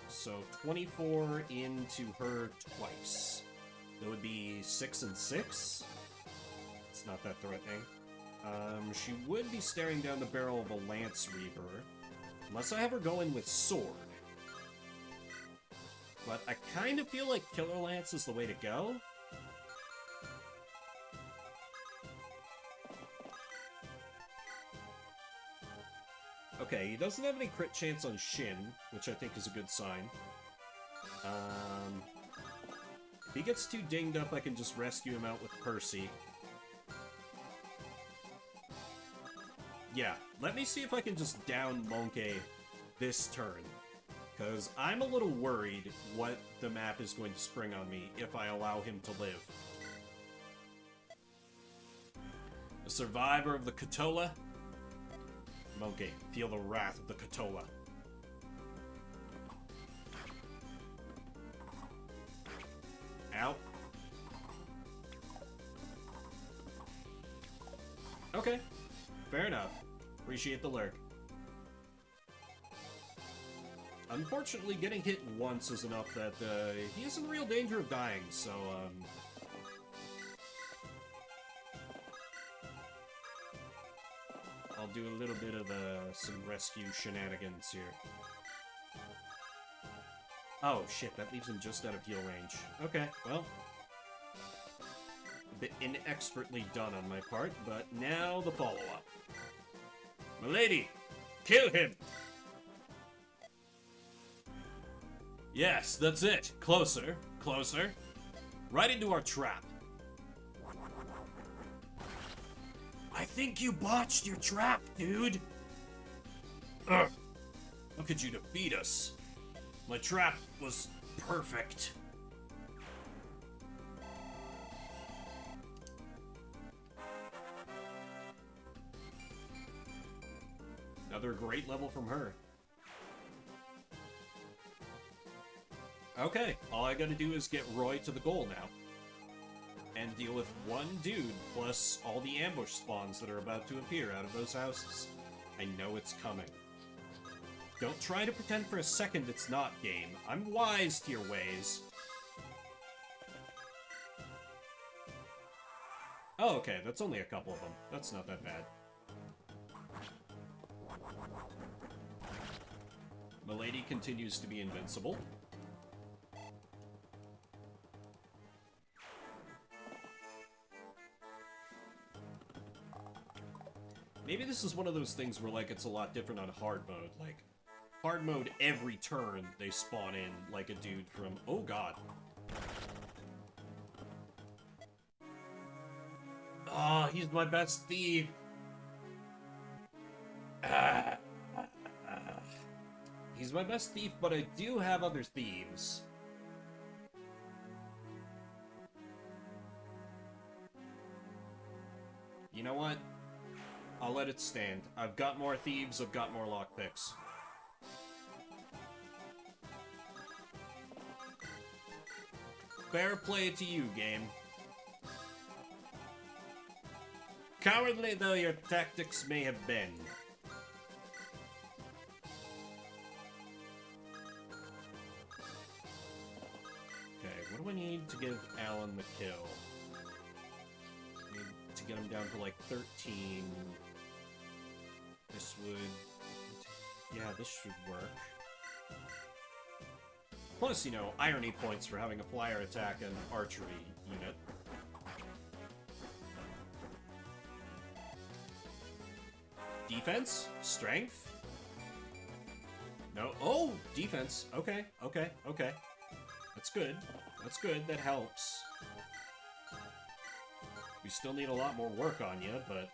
So 24 into her twice. That would be 6 and 6. It's not that threatening. She would be staring down the barrel of a Lance Reaver. Unless I have her go in with sword. But I kind of feel like Killer Lance is the way to go. Okay, he doesn't have any crit chance on Shin, which I think is a good sign. If he gets too dinged up, I can just rescue him out with Percy. Yeah, let me see if I can just down Monkey this turn. Because I'm a little worried what the map is going to spring on me if I allow him to live. A survivor of the Katola? Monkey, feel the wrath of the Katola. Out. Okay, fair enough. Appreciate the lurk. Unfortunately, getting hit once is enough that he is in real danger of dying, so, I'll do a little bit of some rescue shenanigans here. Oh, shit, that leaves him just out of heal range. Okay, well. A bit inexpertly done on my part, but now the follow-up. Milady, kill him! Yes, that's it. Closer, closer. Right into our trap. I think you botched your trap, dude. Ugh. How could you defeat us? My trap was perfect. Another great level from her. Okay, all I gotta do is get Roy to the goal now. And deal with one dude, plus all the ambush spawns that are about to appear out of those houses. I know it's coming. Don't try to pretend for a second it's not, game. I'm wise to your ways. Oh, okay, that's only a couple of them. That's not that bad. Milady continues to be invincible. Maybe this is one of those things where, like, it's a lot different on hard mode. Like, hard mode, every turn, they spawn in, like, a dude from... Oh, God. Oh, he's my best thief. He's my best thief, but I do have other thieves. You know what? I'll let it stand. I've got more thieves, I've got more lockpicks. Fair play to you, game. Cowardly though your tactics may have been. Okay, what do I need to give Alan the kill? I need to get him down to like 13. This would... Yeah, this should work. Plus, you know, irony points for having a flyer attack and archery unit. Defense? Strength? No. Oh! Defense. Okay, okay, okay. That's good. That's good. That helps. We still need a lot more work on you, but...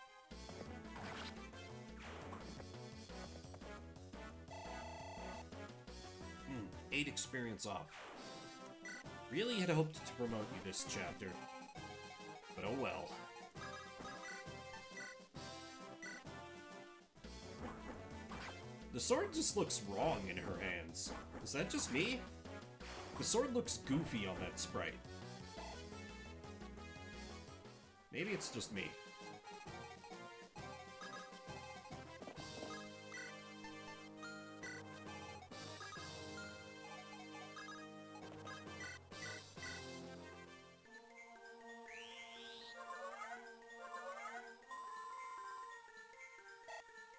8 experience off. Really had hoped to promote you this chapter. But oh well. The sword just looks wrong in her hands. Is that just me? The sword looks goofy on that sprite. Maybe it's just me.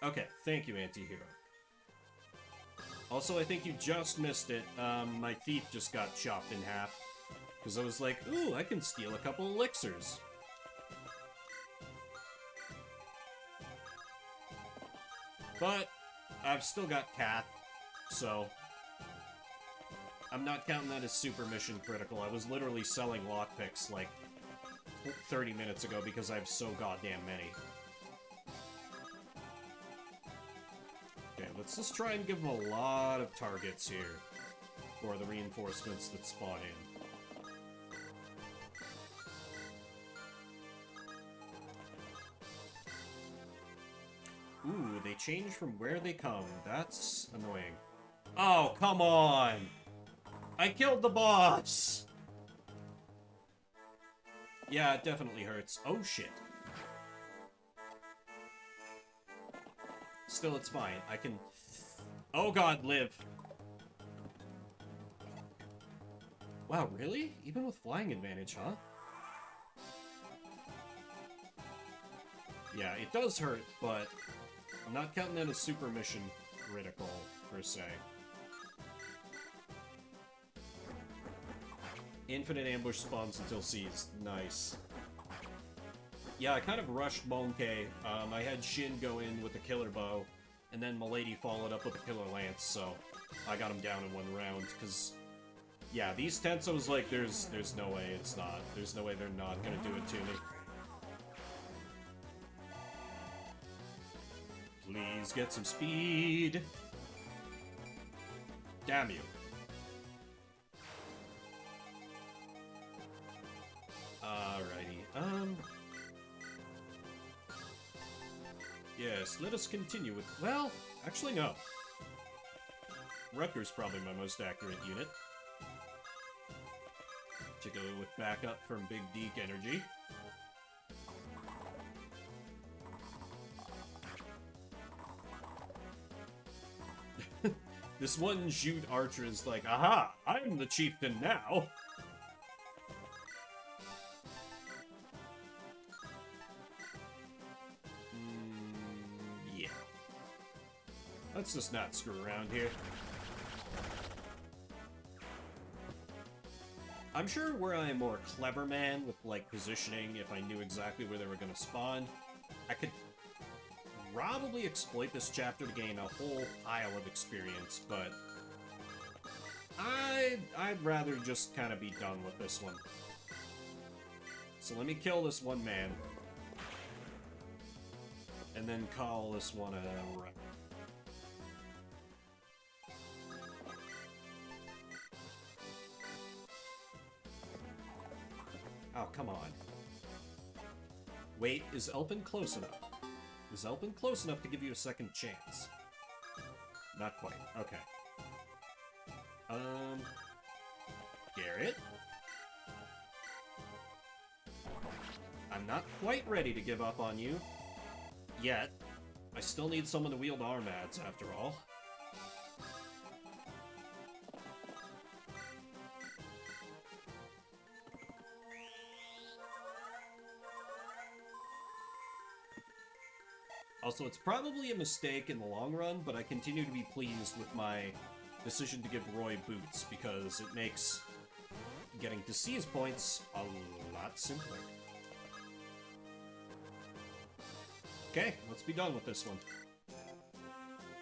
Okay, thank you, anti-hero. Also, I think you just missed it. My thief just got chopped in half. Because I was like, ooh, I can steal a couple elixirs. But I've still got Kath, so I'm not counting that as super mission critical. I was literally selling lockpicks like 30 minutes ago because I have so goddamn many. Okay, let's just try and give them a lot of targets here for the reinforcements that spawn in. Ooh, they change from where they come. That's annoying. Oh, come on! I killed the boss! Yeah, it definitely hurts. Oh, shit. Still, it's fine. I can... Oh god, live. Wow, really? Even with flying advantage, huh? Yeah, it does hurt, but I'm not counting that as super mission critical, per se. Infinite ambush spawns until seized. Nice. Yeah, I kind of rushed Monkey. I had Shin go in with a killer bow, and then Milady followed up with a killer lance, so I got him down in one round, because... Yeah, these Tensos, like, there's no way it's not. There's no way they're not gonna do it to me. Please get some speed. Damn you. Alrighty, yes, let us continue with... Well, actually, no. Rutger's probably my most accurate unit. Particularly with backup from Big Deke energy. This one Jute archer is like, aha! I'm the chieftain now! Yeah. Let's just not screw around here. I'm sure were I a more clever man with, like, positioning, if I knew exactly where they were gonna spawn, I could probably exploit this chapter to gain a whole pile of experience, but I'd rather just kind of be done with this one. So let me kill this one man, and then call this one a wreck. Oh, come on. Wait, is Elpin close enough? Is Elpin close enough to give you a second chance? Not quite. Okay. Garrett? I'm not quite ready to give up on you. Yet. I still need someone to wield armads, after all. Also, it's probably a mistake in the long run, but I continue to be pleased with my decision to give Roy boots, because it makes getting to seize points a lot simpler. Okay, let's be done with this one.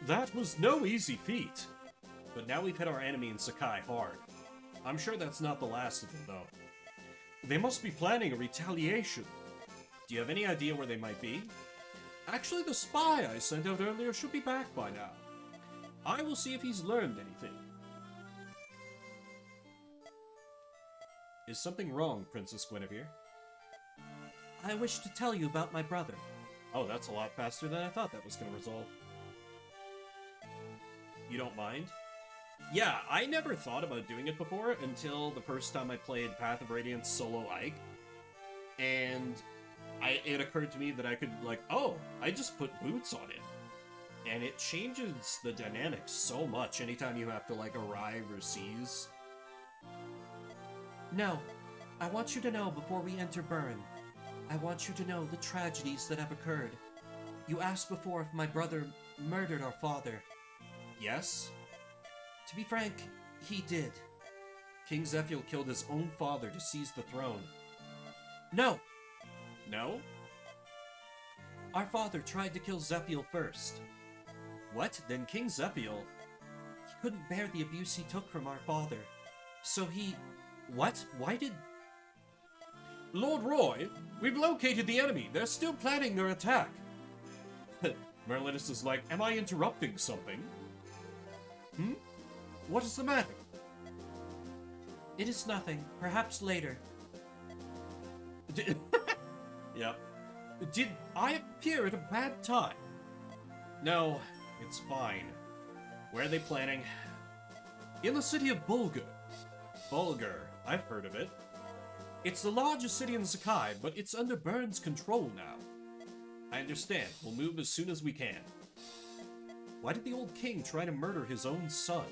That was no easy feat. But now we've hit our enemy in Sakai hard. I'm sure that's not the last of them, though. They must be planning a retaliation. Do you have any idea where they might be? Actually, the spy I sent out earlier should be back by now. I will see if he's learned anything. Is something wrong, Princess Guinevere? I wish to tell you about my brother. Oh, that's a lot faster than I thought that was going to resolve. You don't mind? Yeah, I never thought about doing it before until the first time I played Path of Radiance solo Ike. And it occurred to me that I could, like, oh, I just put boots on it. And it changes the dynamics so much anytime you have to, like, arrive or seize. No, I want you to know before we enter Burn. I want you to know the tragedies that have occurred. You asked before if my brother murdered our father. Yes? To be frank, he did. King Zephiel killed his own father to seize the throne. No! No? Our father tried to kill Zephiel first. What? Then King Zephiel... He couldn't bear the abuse he took from our father. So he... What? Why did... Lord Roy, we've located the enemy. They're still planning their attack. Merlinus is like, am I interrupting something? What is the matter? It is nothing. Perhaps later. Yep. Did I appear at a bad time? No, it's fine. Where are they planning? In the city of Bulgur. Bulgur, I've heard of it. It's the largest city in Sakai, but it's under Byrne's control now. I understand. We'll move as soon as we can. Why did the old king try to murder his own son?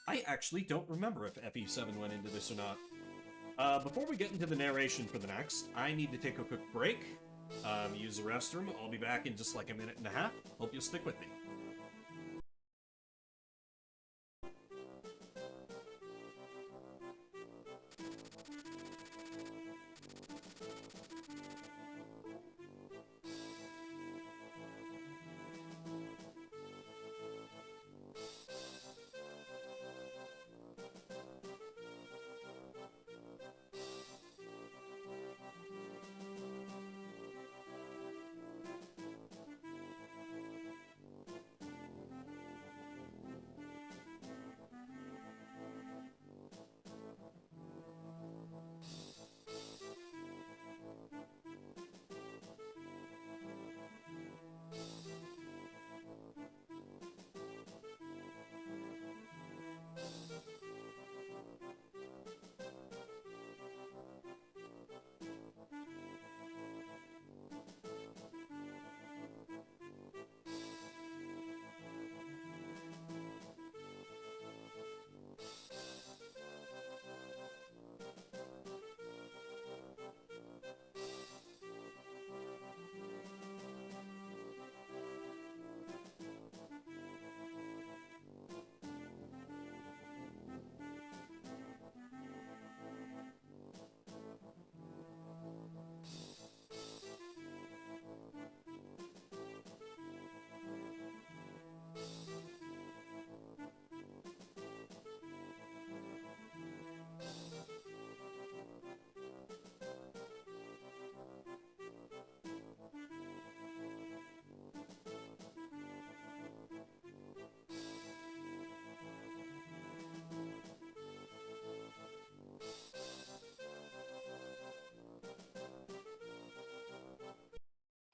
I actually don't remember if FE7 went into this or not. Before we get into the narration for the next, I need to take a quick break, use the restroom. I'll be back in just like a minute and a half. Hope you'll stick with me.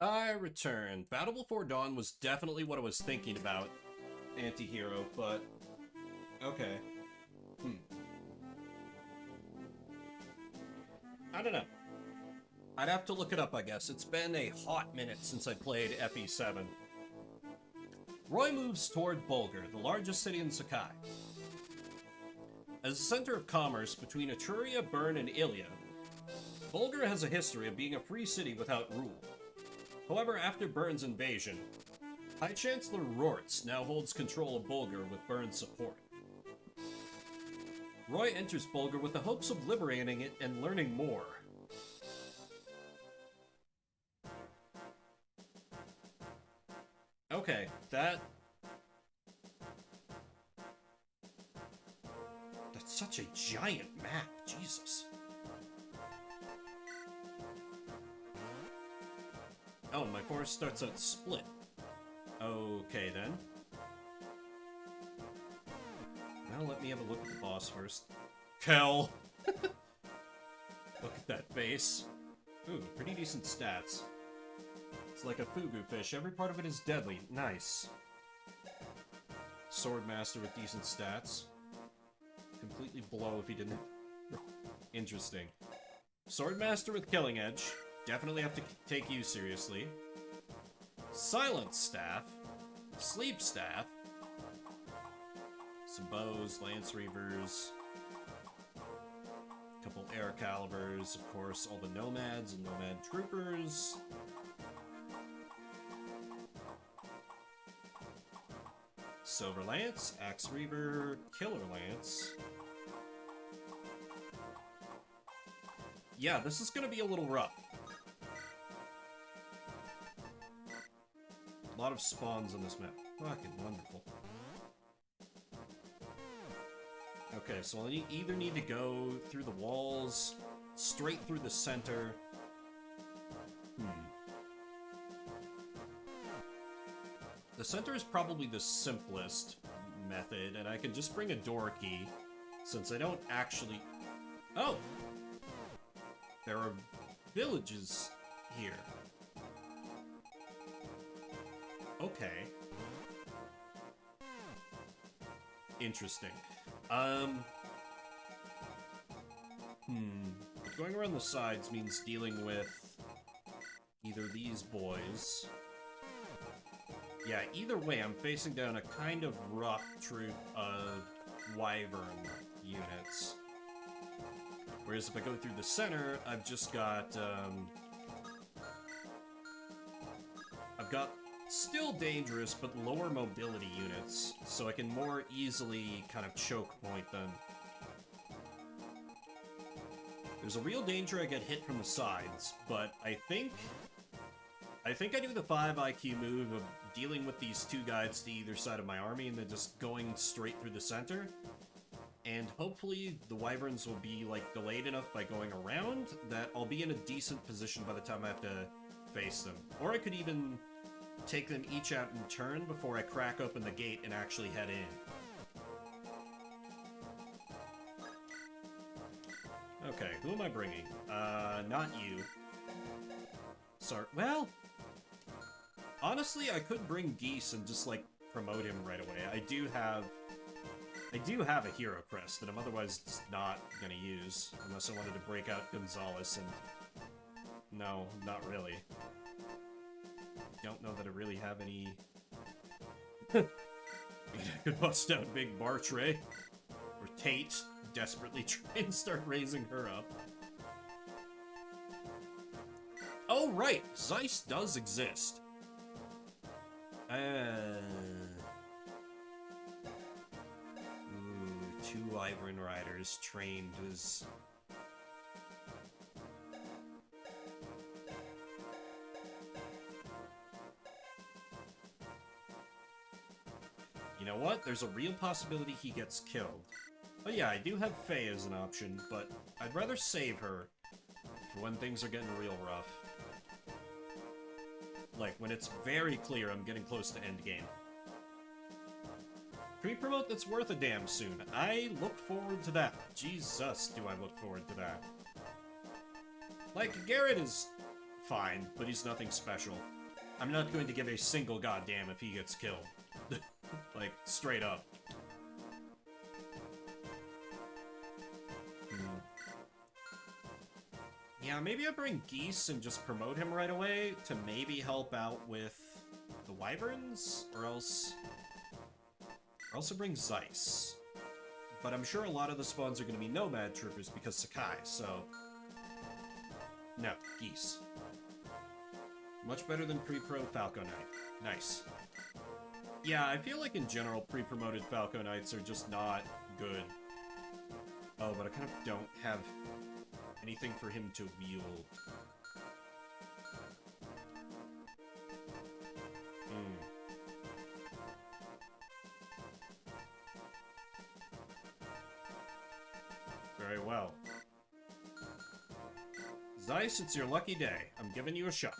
I return. Battle Before Dawn was definitely what I was thinking about. Anti-hero, but... okay. I don't know. I'd have to look it up, I guess. It's been a hot minute since I played FE7. Roy moves toward Bulgur, the largest city in Sakai. As a center of commerce between Etruria, Byrne, and Ilia, Bulgur has a history of being a free city without rule. However, after Byrne's invasion, High Chancellor Rortz now holds control of Bulgur with Byrne's support. Roy enters Bulgur with the hopes of liberating it and learning more. Okay, that's such a giant map, Jesus. Oh, my forest starts out split. Okay, then. Now let me have a look at the boss first. Kel! Look at that face. Ooh, pretty decent stats. It's like a fugu fish. Every part of it is deadly. Nice. Swordmaster with decent stats. Completely blow if he didn't... Interesting. Swordmaster with killing edge. Definitely have to take you seriously. Silence Staff. Sleep Staff. Some bows, Lance Reavers. Couple air calibers, of course, all the nomads and nomad troopers. Silver Lance, Axe Reaver, Killer Lance. Yeah, this is gonna be a little rough. A lot of spawns on this map. Fucking wonderful. Okay, so I'll either need to go through the walls, straight through the center. The center is probably the simplest method, and I can just bring a door key, since I don't actually... Oh! There are villages here. Okay. Interesting. Going around the sides means dealing with either these boys. Yeah, either way, I'm facing down a kind of rough troop of wyvern units. Whereas if I go through the center, I've just got, I've got still dangerous, but lower mobility units, so I can more easily kind of choke point them. There's a real danger I get hit from the sides, but I think I do the 5 IQ move of dealing with these two guys to either side of my army and then just going straight through the center. And hopefully the wyverns will be, like, delayed enough by going around that I'll be in a decent position by the time I have to face them. Or I could even take them each out in turn before I crack open the gate and actually head in. Okay, who am I bringing? Not you. Sorry. Well, honestly, I could bring Geese and just, like, promote him right away. I do have a hero crest that I'm otherwise just not gonna use, unless I wanted to break out Gonzalez, and no, not really. I don't know that I really have any... I could bust out Big Bartray, or Tate, desperately try and start raising her up. Oh, right! Zeiss does exist. Two wyvern riders trained as... You know what? There's a real possibility he gets killed. Oh yeah, I do have Faye as an option, but I'd rather save her for when things are getting real rough. Like, when it's very clear I'm getting close to endgame. Pre-promote that's worth a damn soon. I look forward to that. Jesus, do I look forward to that. Like, Garrett is fine, but he's nothing special. I'm not going to give a single goddamn if he gets killed. Like, straight up. Yeah, maybe I'll bring Geese and just promote him right away to maybe help out with the wyverns, or else I'll bring Zeiss. But I'm sure a lot of the spawns are going to be nomad troopers because Sakai, so... No, Geese. Much better than pre-pro Falco Knight. Nice. Yeah, I feel like in general pre-promoted Falco Knights are just not good. Oh, but I kind of don't have anything for him to wield. Very well. Zeiss, it's your lucky day. I'm giving you a shot.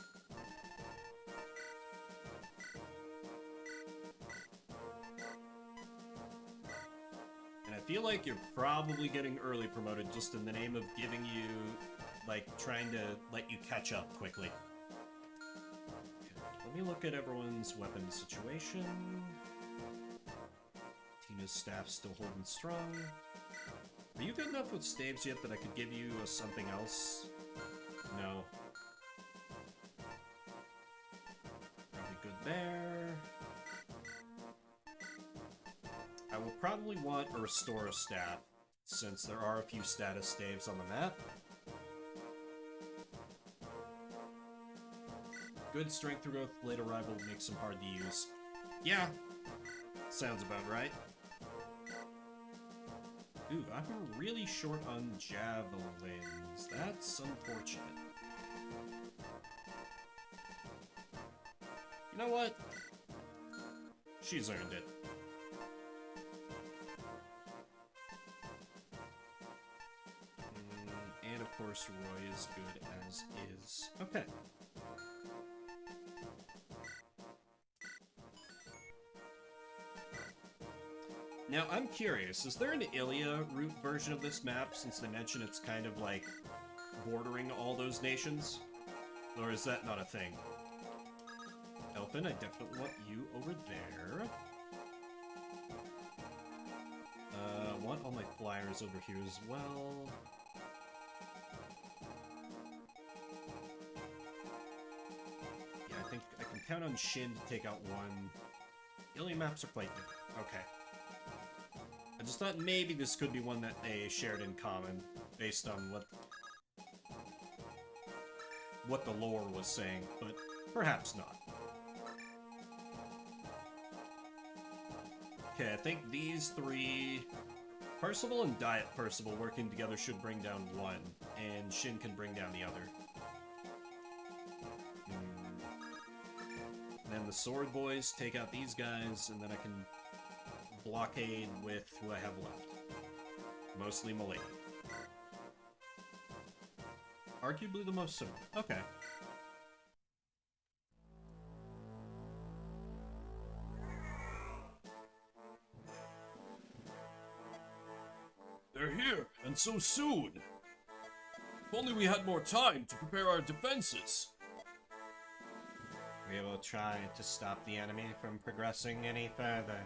And I feel like you're probably getting early promoted just in the name of giving you, like, trying to let you catch up quickly. Okay, let me look at everyone's weapon situation. Tina's staff's still holding strong. Are you good enough with staves yet that I could give you something else? No. Probably good there. I will probably want a Restore staff at since there are a few status staves on the map. Good strength growth, late arrival makes them hard to use. Yeah, sounds about right. Ooh, I'm really short on javelins. That's unfortunate. You know what? She's earned it. And of course, Roy is good as is. Okay. Now, I'm curious, is there an Ilia route version of this map, since they mention it's kind of like bordering all those nations? Or is that not a thing? Elfin, I definitely want you over there. I want all my flyers over here as well. Yeah, I think I can count on Shin to take out one. Ilia maps are quite different. Okay. I just thought maybe this could be one that they shared in common, based on what the lore was saying, but perhaps not. Okay, I think these three, Percival and Diet Percival working together should bring down one, and Shin can bring down the other. Then the Sword Boys take out these guys, and then I can blockade with who I have left. Mostly Malay. Arguably the most similar. Okay. They're here, and so soon. If only we had more time to prepare our defenses. We will try to stop the enemy from progressing any further.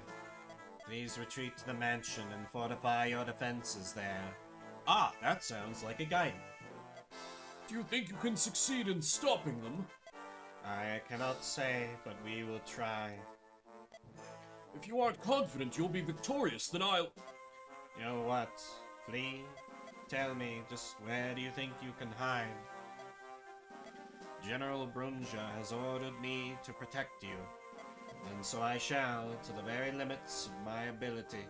Please retreat to the mansion and fortify your defenses there. Ah, that sounds like a guidance. Do you think you can succeed in stopping them? I cannot say, but we will try. If you aren't confident you'll be victorious, then I'll... You know what? Flee? Tell me, just where do you think you can hide? General Brunja has ordered me to protect you, and so I shall, to the very limits of my ability.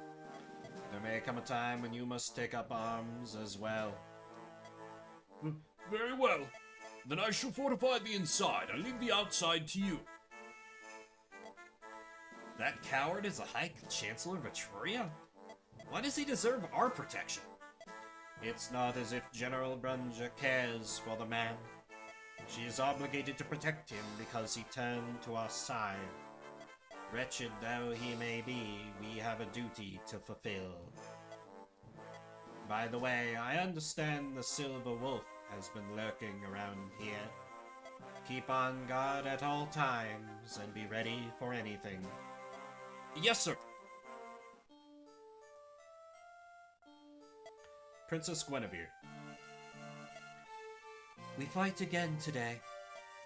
There may come a time when you must take up arms as well. Very well. Then I shall fortify the inside. I leave the outside to you. That coward is the High Chancellor of Etruria? Why does he deserve our protection? It's not as if General Brunja cares for the man. She is obligated to protect him because he turned to our side. Wretched though he may be, we have a duty to fulfill. By the way, I understand the Silver Wolf has been lurking around here. Keep on guard at all times and be ready for anything. Yes, sir. Princess Guinevere. We fight again today.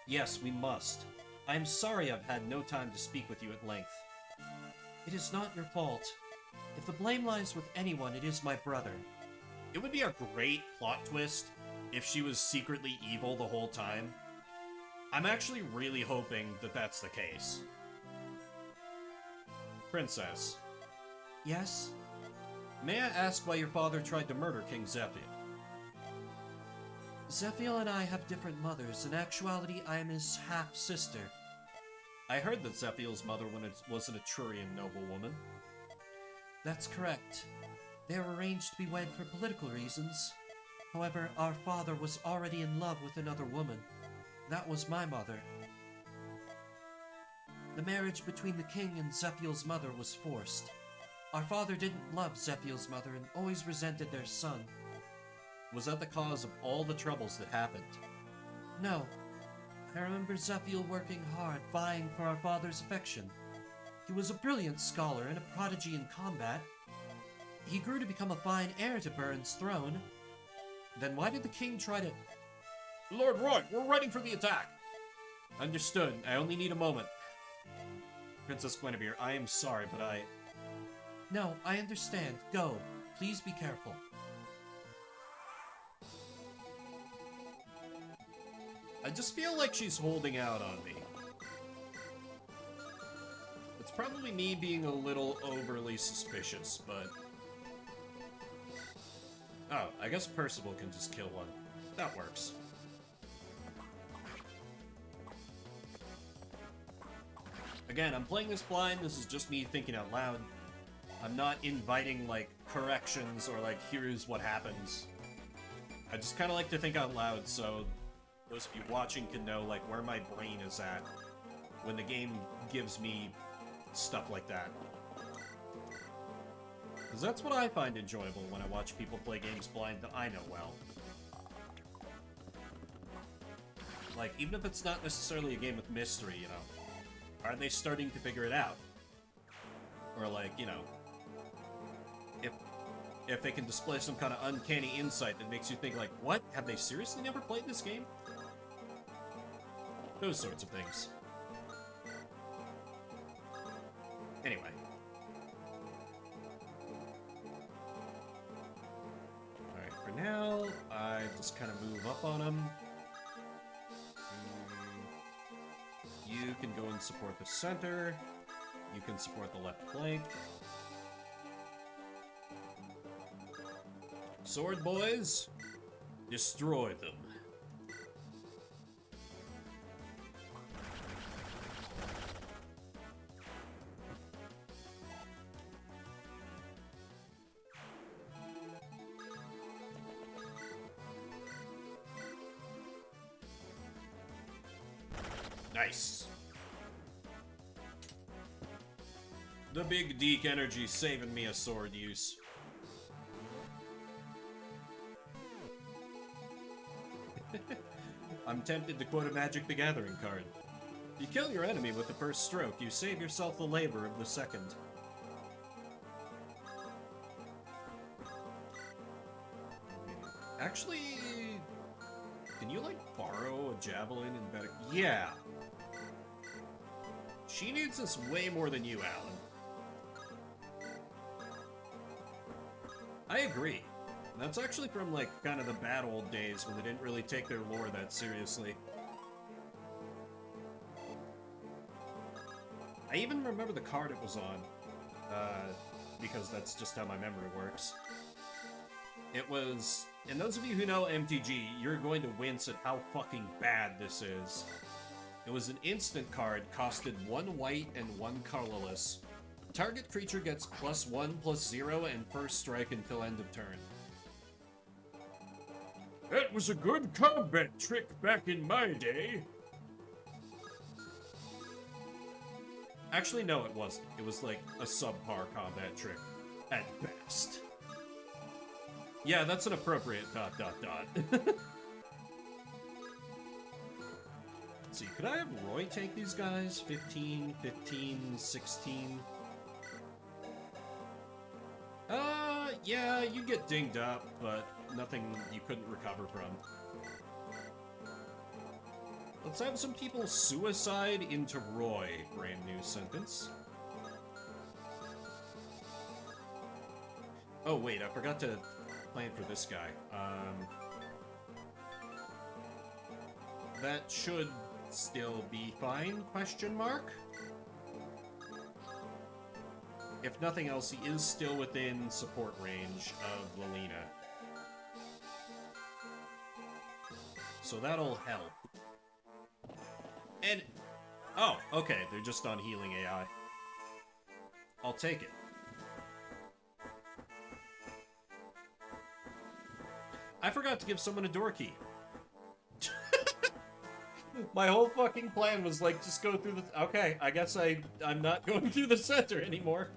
Yes, we must. I am sorry I've had no time to speak with you at length. It is not your fault. If the blame lies with anyone, it is my brother. It would be a great plot twist if she was secretly evil the whole time. I'm actually really hoping that that's the case. Princess. Yes? May I ask why your father tried to murder King Zephyr? Zephyr and I have different mothers. In actuality, I am his half-sister. I heard that Zephyr's mother was an Etrurian noblewoman. That's correct. They were arranged to be wed for political reasons. However, our father was already in love with another woman. That was my mother. The marriage between the king and Zephyr's mother was forced. Our father didn't love Zephyr's mother and always resented their son. Was that the cause of all the troubles that happened? No. I remember Zephyr working hard, vying for our father's affection. He was a brilliant scholar and a prodigy in combat. He grew to become a fine heir to Burn's throne. Then why did the king try to... Lord Roy, we're ready for the attack! Understood. I only need a moment. Princess Guinevere, I am sorry, but No, I understand. Go. Please be careful. I just feel like she's holding out on me. It's probably me being a little overly suspicious, but... Oh, I guess Percival can just kill one. That works. Again, I'm playing this blind, this is just me thinking out loud. I'm not inviting, like, corrections or, like, here's what happens. I just kind of like to think out loud, so those of you watching can know, like, where my brain is at when the game gives me stuff like that. Because that's what I find enjoyable when I watch people play games blind that I know well. Like, even if it's not necessarily a game with mystery, you know, are they starting to figure it out? Or, like, you know, if they can display some kind of uncanny insight that makes you think, like, what? Have they seriously never played this game? Those sorts of things. Anyway. Alright, for now, I just kind of move up on them. You can go and support the center. You can support the left flank. Sword boys, destroy them. Nice. The big Deke energy saving me a sword use. I'm tempted to quote a Magic the Gathering card. You kill your enemy with the first stroke, you save yourself the labor of the second. Actually, can you, like, borrow a javelin and better... Yeah. She needs this way more than you, Alan. I agree. That's actually from, like, kind of the bad old days when they didn't really take their lore that seriously. I even remember the card it was on, because that's just how my memory works. It was... And those of you who know MTG, you're going to wince at how fucking bad this is. It was an instant card, costed 1 white and 1 colorless. Target creature gets +1/+0 and first strike until end of turn. That was a good combat trick back in my day. Actually, no, it wasn't. It was like a subpar combat trick, at best. Yeah, that's an appropriate ... Let's see, could I have Roy take these guys? 15, 15, 16... yeah, you get dinged up, but nothing you couldn't recover from. Let's have some people suicide into Roy. Brand new sentence. Oh, wait, I forgot to plan for this guy. That should still be fine, question mark? If nothing else, he is still within support range of Lelina. So that'll help. And... oh, okay, they're just on healing AI. I'll take it. I forgot to give someone a door key. My whole fucking plan was like, just go through the... okay, I guess I'm not going through the center anymore.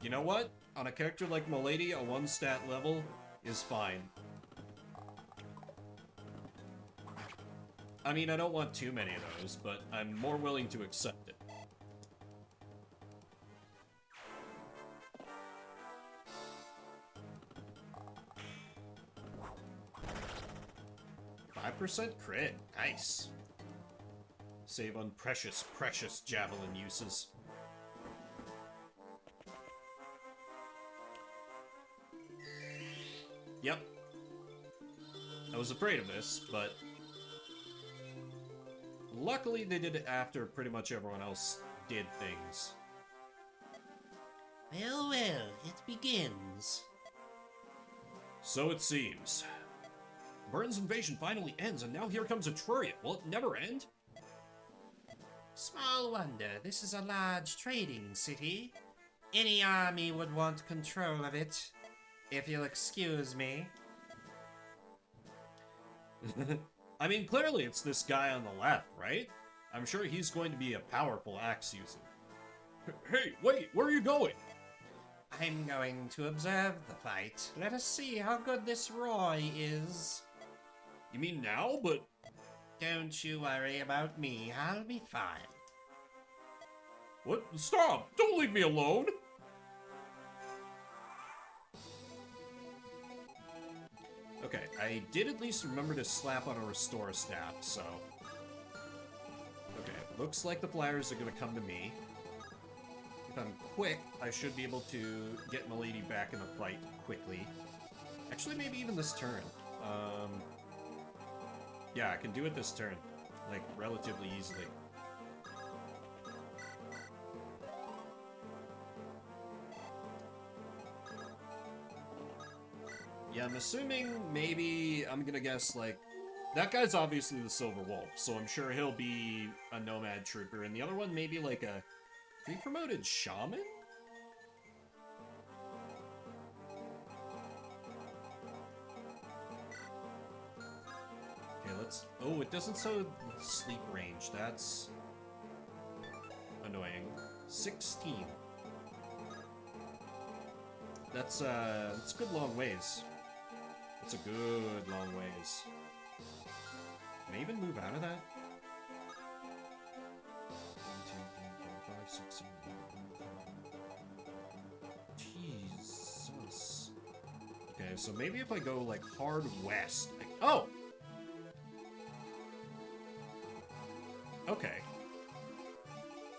You know what? On a character like Milady, a 1-stat level is fine. I mean, I don't want too many of those, but I'm more willing to accept it. 5% crit. Nice. Save on precious, precious javelin uses. Yep. I was afraid of this, but luckily they did it after pretty much everyone else did things. Well, well, it begins. So it seems. Burton's invasion finally ends, and now here comes Etruria. Will it never end? Small wonder, this is a large trading city. Any army would want control of it, if you'll excuse me. I mean, clearly it's this guy on the left, right? I'm sure he's going to be a powerful axe user. Hey, wait, where are you going? I'm going to observe the fight. Let us see how good this Roy is. You mean now? But Don't you worry about me, I'll be fine. What? Stop! Don't leave me alone! okay, I did at least remember to slap on a restore staff, so... Okay, looks like the flyers are gonna come to me. If I'm quick, I should be able to get Milady back in the fight quickly. Actually, maybe even this turn. Yeah, I can do it this turn. Like, relatively easily. Yeah, I'm assuming maybe, I'm gonna guess, like, that guy's obviously the Silver Wolf, so I'm sure he'll be a Nomad Trooper, and the other one maybe like a pre-promoted Shaman? Okay, let's... Oh, it doesn't show sleep range. That's annoying. 16. That's a good long ways. That's a good long ways. Can I even move out of that? 1, 2, 3, 4, 5, 6, 7, 8, 9, 10. Jesus. Okay, so maybe if I go like hard west. Like, oh! Okay.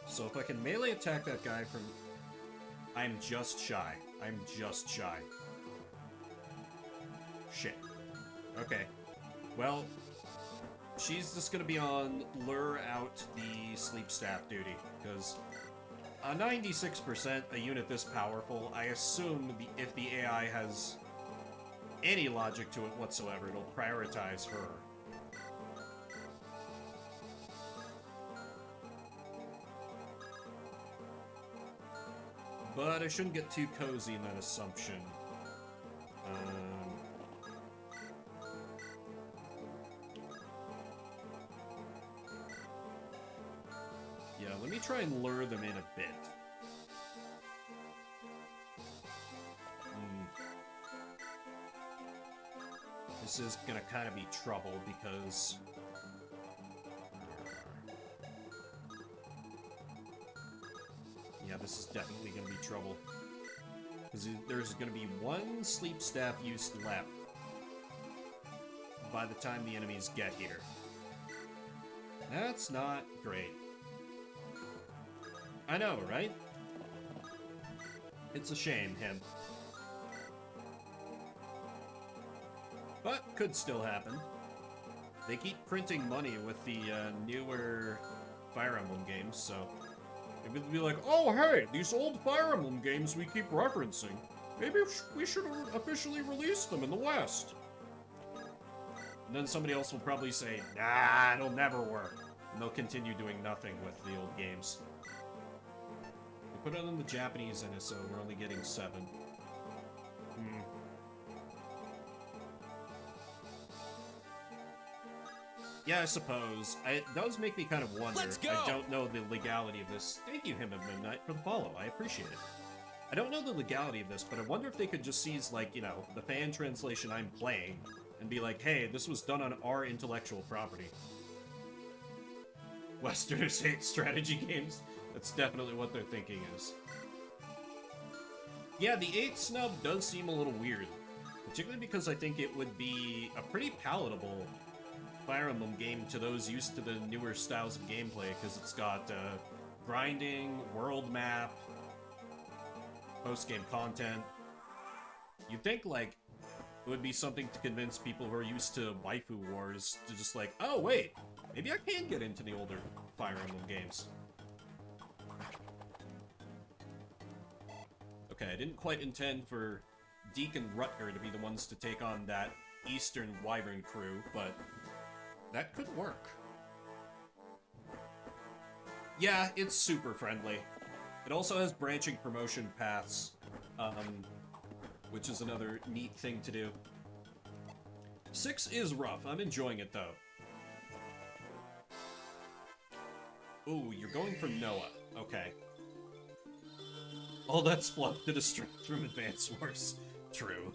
So if I can melee attack that guy from... I'm just shy. I'm just shy. Shit. Okay. Well, she's just gonna be on lure out the sleep staff duty, because a 96%, a unit this powerful, I assume if the AI has any logic to it whatsoever, it'll prioritize her. But I shouldn't get too cozy in that assumption. Yeah, let me try and lure them in a bit. This is gonna kind of be trouble because... Yeah, this is definitely gonna be trouble. Because there's gonna be one sleep staff use left by the time the enemies get here. That's not great. I know, right? It's a shame, him. But could still happen. They keep printing money with the newer Fire Emblem games, so it would be like, oh hey, these old Fire Emblem games we keep referencing. Maybe we should officially release them in the West. And then somebody else will probably say, nah, it'll never work. And they'll continue doing nothing with the old games. They put it on the Japanese NSO, we're only getting 7. Yeah, I suppose. It does make me kind of wonder. Let's go! I don't know the legality of this. Thank you, Hymn of Midnight, for the follow. I appreciate it. I don't know the legality of this, but I wonder if they could just seize, like, you know, the fan translation I'm playing and be like, hey, this was done on our intellectual property. Westerners hate strategy games. That's definitely what they're thinking is. Yeah, the 8 snub does seem a little weird. Particularly because I think it would be a pretty palatable Fire Emblem game to those used to the newer styles of gameplay, because it's got grinding, world map, post-game content. You'd think, like, It would be something to convince people who are used to waifu wars to just like, oh wait, maybe I can get into the older Fire Emblem games. Okay, I didn't quite intend for Deke and Rutger to be the ones to take on that Eastern Wyvern crew, but that could work. Yeah, it's super friendly. It also has branching promotion paths, which is another neat thing to do. 6 is rough. I'm enjoying it, though. Ooh, you're going for Noah. Okay. All that's fluff to distract from Advance Wars. True.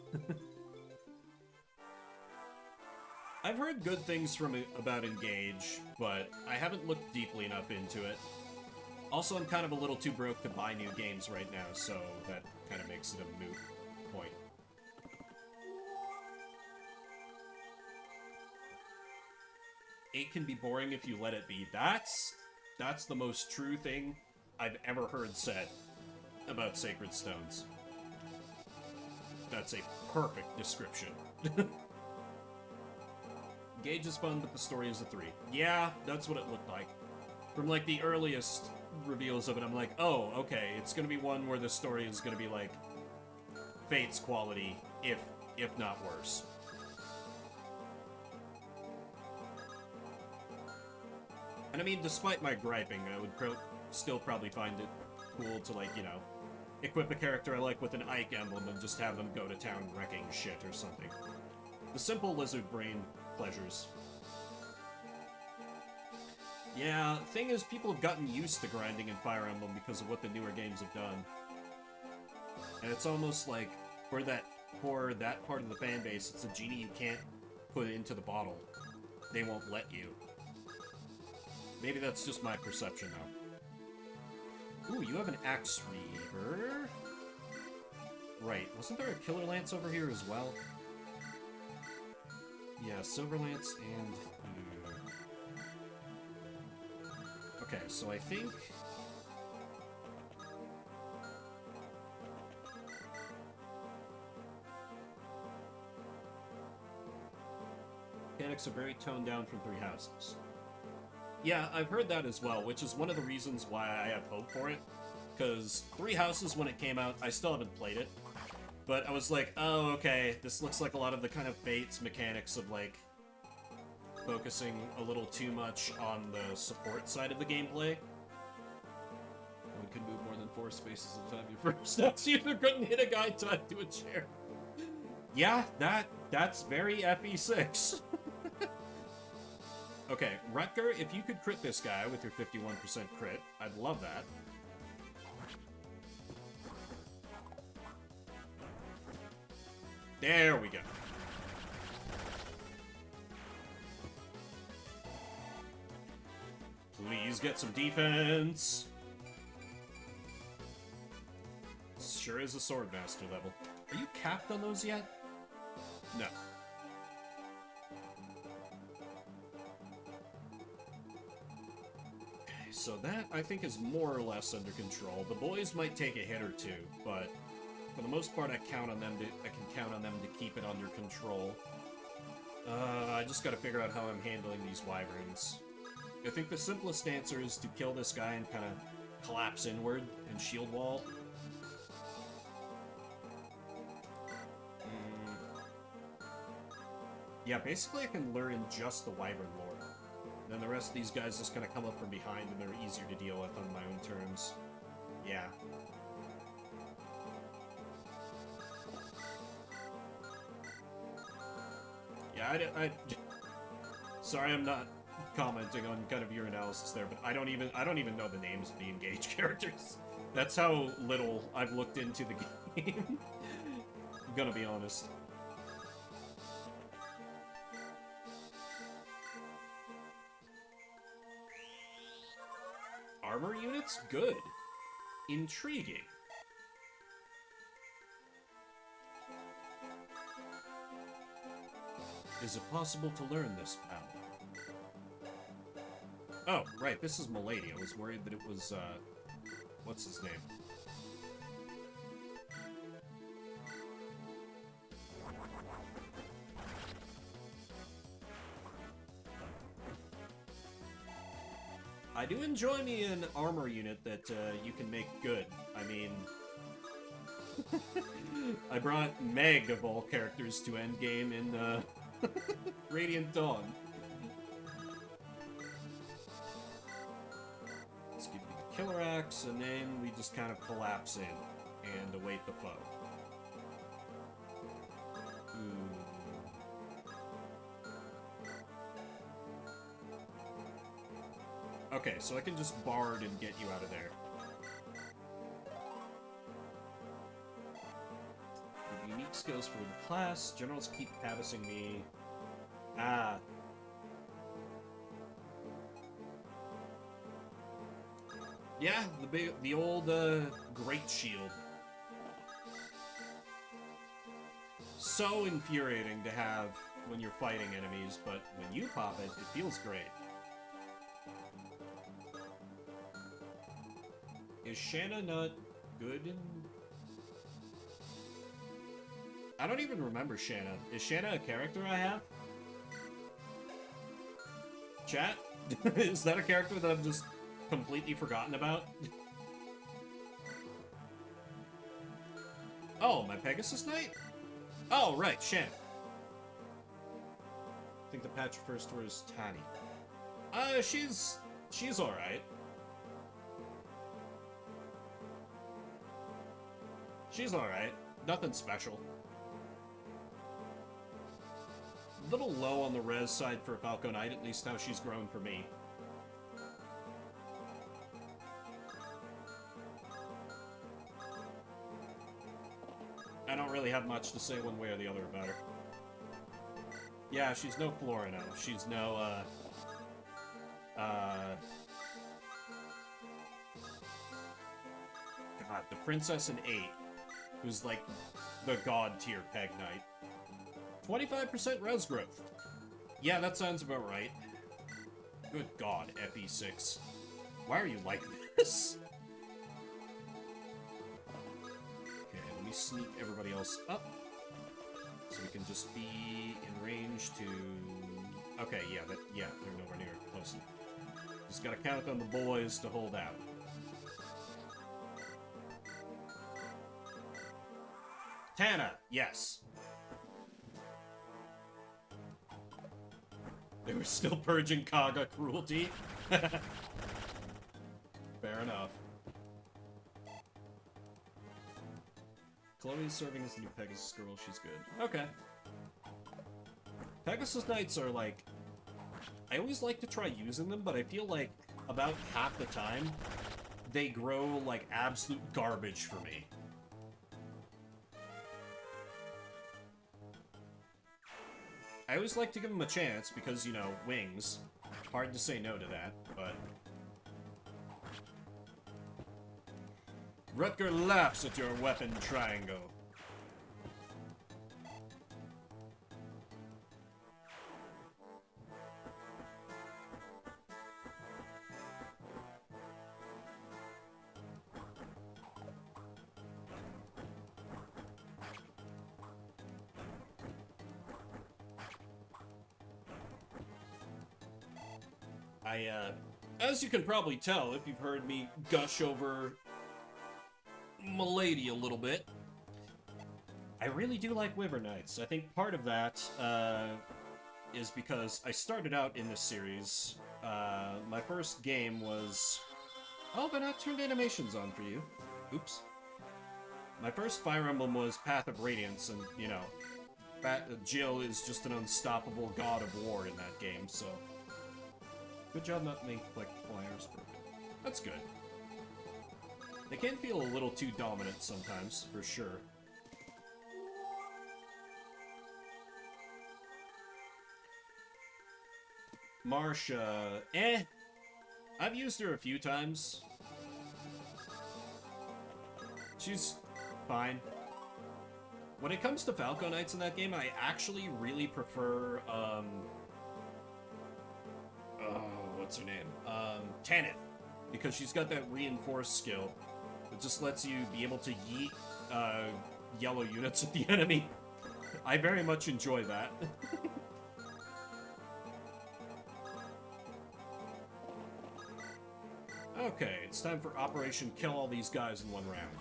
I've heard good things about Engage, but I haven't looked deeply enough into it. Also, I'm kind of a little too broke to buy new games right now, so that kind of makes it a moot point. It can be boring if you let it be. That's the most true thing I've ever heard said about Sacred Stones. That's a perfect description. Engage is fun, but the story is a 3. Yeah, that's what it looked like. From, like, the earliest reveals of it, I'm like, oh, okay, it's gonna be one where the story is gonna be, like, Fate's quality, if not worse. And I mean, despite my griping, I would still probably find it cool to, like, you know, equip a character I like with an Ike emblem and just have them go to town wrecking shit or something. The simple lizard brain pleasures. Yeah, thing is, people have gotten used to grinding in Fire Emblem because of what the newer games have done. And it's almost like, for that part of the fan base, it's a genie you can't put into the bottle. They won't let you. Maybe that's just my perception, though. Ooh, you have an Axe Reaver. Right, wasn't there a Killer Lance over here as well? Yeah, Silver Lance and... Okay, so I think... Mechanics are very toned down from 3 houses. Yeah, I've heard that as well, which is one of the reasons why I have hope for it. Because 3 Houses, when it came out, I still haven't played it. But I was like, oh, okay, this looks like a lot of the kind of Fates mechanics of, like, focusing a little too much on the support side of the gameplay. One can move more than 4 spaces at a time. Your first steps either couldn't hit a guy tied to a chair. Yeah, that's very FE6. Okay, Rutger, if you could crit this guy with your 51% crit, I'd love that. There we go. Please get some defense. Sure is a Swordmaster level. Are you capped on those yet? No. Okay, so that, I think, is more or less under control. The boys might take a hit or two, but for the most part, I can count on them to keep it under control. I just gotta figure out how I'm handling these wyverns. I think the simplest answer is to kill this guy and kind of collapse inward and shield wall. Yeah, basically I can learn just the wyvern lore. And then the rest of these guys just kind of come up from behind and they're easier to deal with on my own terms. Yeah. Yeah, sorry, I'm not commenting on kind of your analysis there, but I don't even know the names of the Engage characters. That's how little I've looked into the game. I'm gonna be honest. Armor units? Good. Intriguing. Is it possible to learn this, pal? Oh, right, this is Milady. I was worried that it was, what's his name? I do enjoy me an armor unit that you can make good. I mean, I brought Meg of all characters to endgame in Radiant Dawn. Let's give you the Killer Axe, and then we just kind of collapse in and await the foe. Ooh. Okay, so I can just bard and get you out of there. With unique skills for the class, generals keep harassing me. Ah. Yeah, the old Great Shield. So infuriating to have when you're fighting enemies, but when you pop it, it feels great. Is Shanna not good in... I don't even remember Shanna. Is Shanna a character I have? Chat? Is that a character that I've just completely forgotten about? Oh, my Pegasus Knight? Oh, right, Shanna. I think the patch refers to her as Tani. She's alright. She's alright. Nothing special. A little low on the res side for Falco Knight, at least how she's grown for me. I don't really have much to say one way or the other about her. Yeah, she's no Florino. She's no, God, the Princess in 8. Who's like the god tier Peg Knight. 25% res growth. Yeah, that sounds about right. Good god, FE6. Why are you like this? Okay, let me sneak everybody else up. So we can just be in range to... Okay, yeah, they're nowhere near close enough. Just gotta count on the boys to hold out. Tana, yes. They were still purging Kaga cruelty. Fair enough. Chloe's serving as the new Pegasus girl. She's good. Okay. Pegasus Knights are like... I always like to try using them, but I feel like about half the time, they grow like absolute garbage for me. I always like to give them a chance because, you know, wings. Hard to say no to that, but... Rutger laughs at your weapon triangle. As you can probably tell if you've heard me gush over Milady a little bit, I really do like Wyvern Knights. I think part of that is because I started out in this series. My first game was... Oh, but I turned animations on for you. Oops. My first Fire Emblem was Path of Radiance, and, you know, Jill is just an unstoppable god of war in that game, so... Good job not making, like, flyers broken. That's good. They can feel a little too dominant sometimes, for sure. Marsha, I've used her a few times. She's fine. When it comes to Falco Knights in that game, I actually really prefer, what's her name? Tanith. Because she's got that reinforced skill. It just lets you be able to yeet, yellow units at the enemy. I very much enjoy that. Okay, it's time for Operation Kill All These Guys in one round.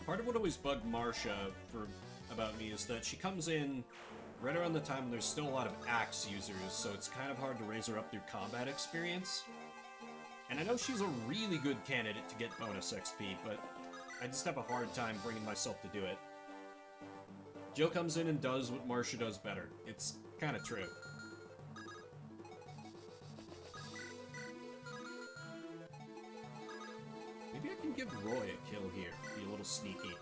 Part of what always bugged Marcia about me is that she comes in right around the time when there's still a lot of axe users, so it's kind of hard to raise her up through combat experience. And I know she's a really good candidate to get bonus XP, but I just have a hard time bringing myself to do it. Jill comes in and does what Marcia does better. It's kind of true. Maybe I can give Roy a kill here. Be a little sneaky.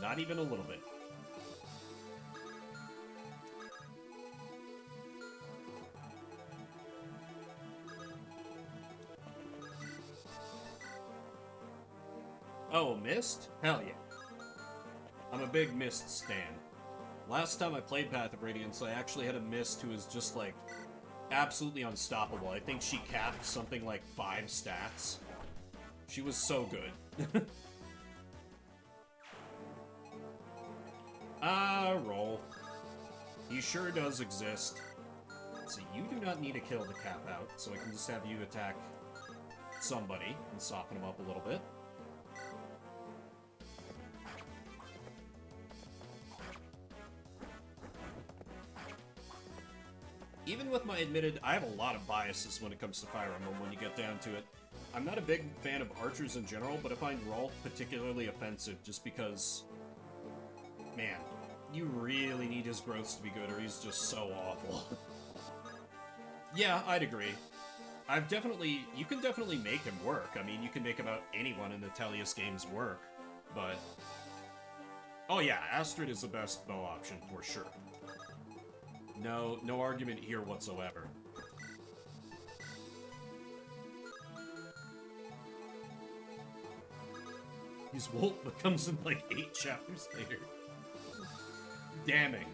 Not even a little bit. Oh, Mist? Hell yeah. I'm a big Mist stan. Last time I played Path of Radiance, I actually had a Mist who was just, like, absolutely unstoppable. I think she capped something like 5 stats. She was so good. Roll. He sure does exist. So you do not need to kill the cap out, so I can just have you attack somebody and soften him up a little bit. Even with my admitted, I have a lot of biases when it comes to Fire Emblem when you get down to it. I'm not a big fan of archers in general, but I find Rolf particularly offensive just because, man, you really need his growths to be good or he's just so awful. Yeah, I'd agree. You can definitely make him work. I mean, you can make about anyone in the Tellius games work, but... Oh yeah, Astrid is the best bow option for sure. No argument here whatsoever. His Wolt becomes in like 8 chapters later. Damning.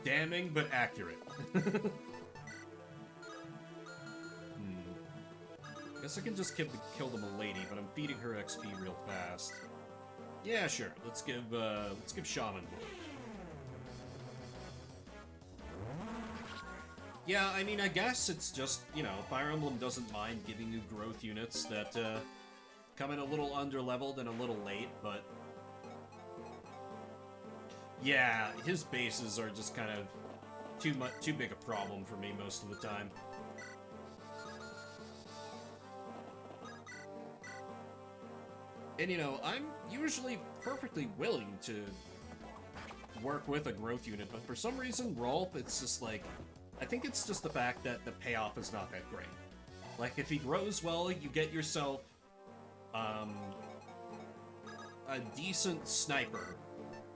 Damning, but accurate. Guess I can just kill them a lady, but I'm feeding her XP real fast. Yeah, sure. Let's give Shaman. Yeah, I mean, I guess it's just, you know, Fire Emblem doesn't mind giving you growth units that come in a little underleveled and a little late, but... Yeah, his bases are just kind of too big a problem for me most of the time. And, you know, I'm usually perfectly willing to work with a growth unit, but for some reason, Rolf, it's just like... I think it's just the fact that the payoff is not that great. Like, if he grows well, you get yourself, a decent sniper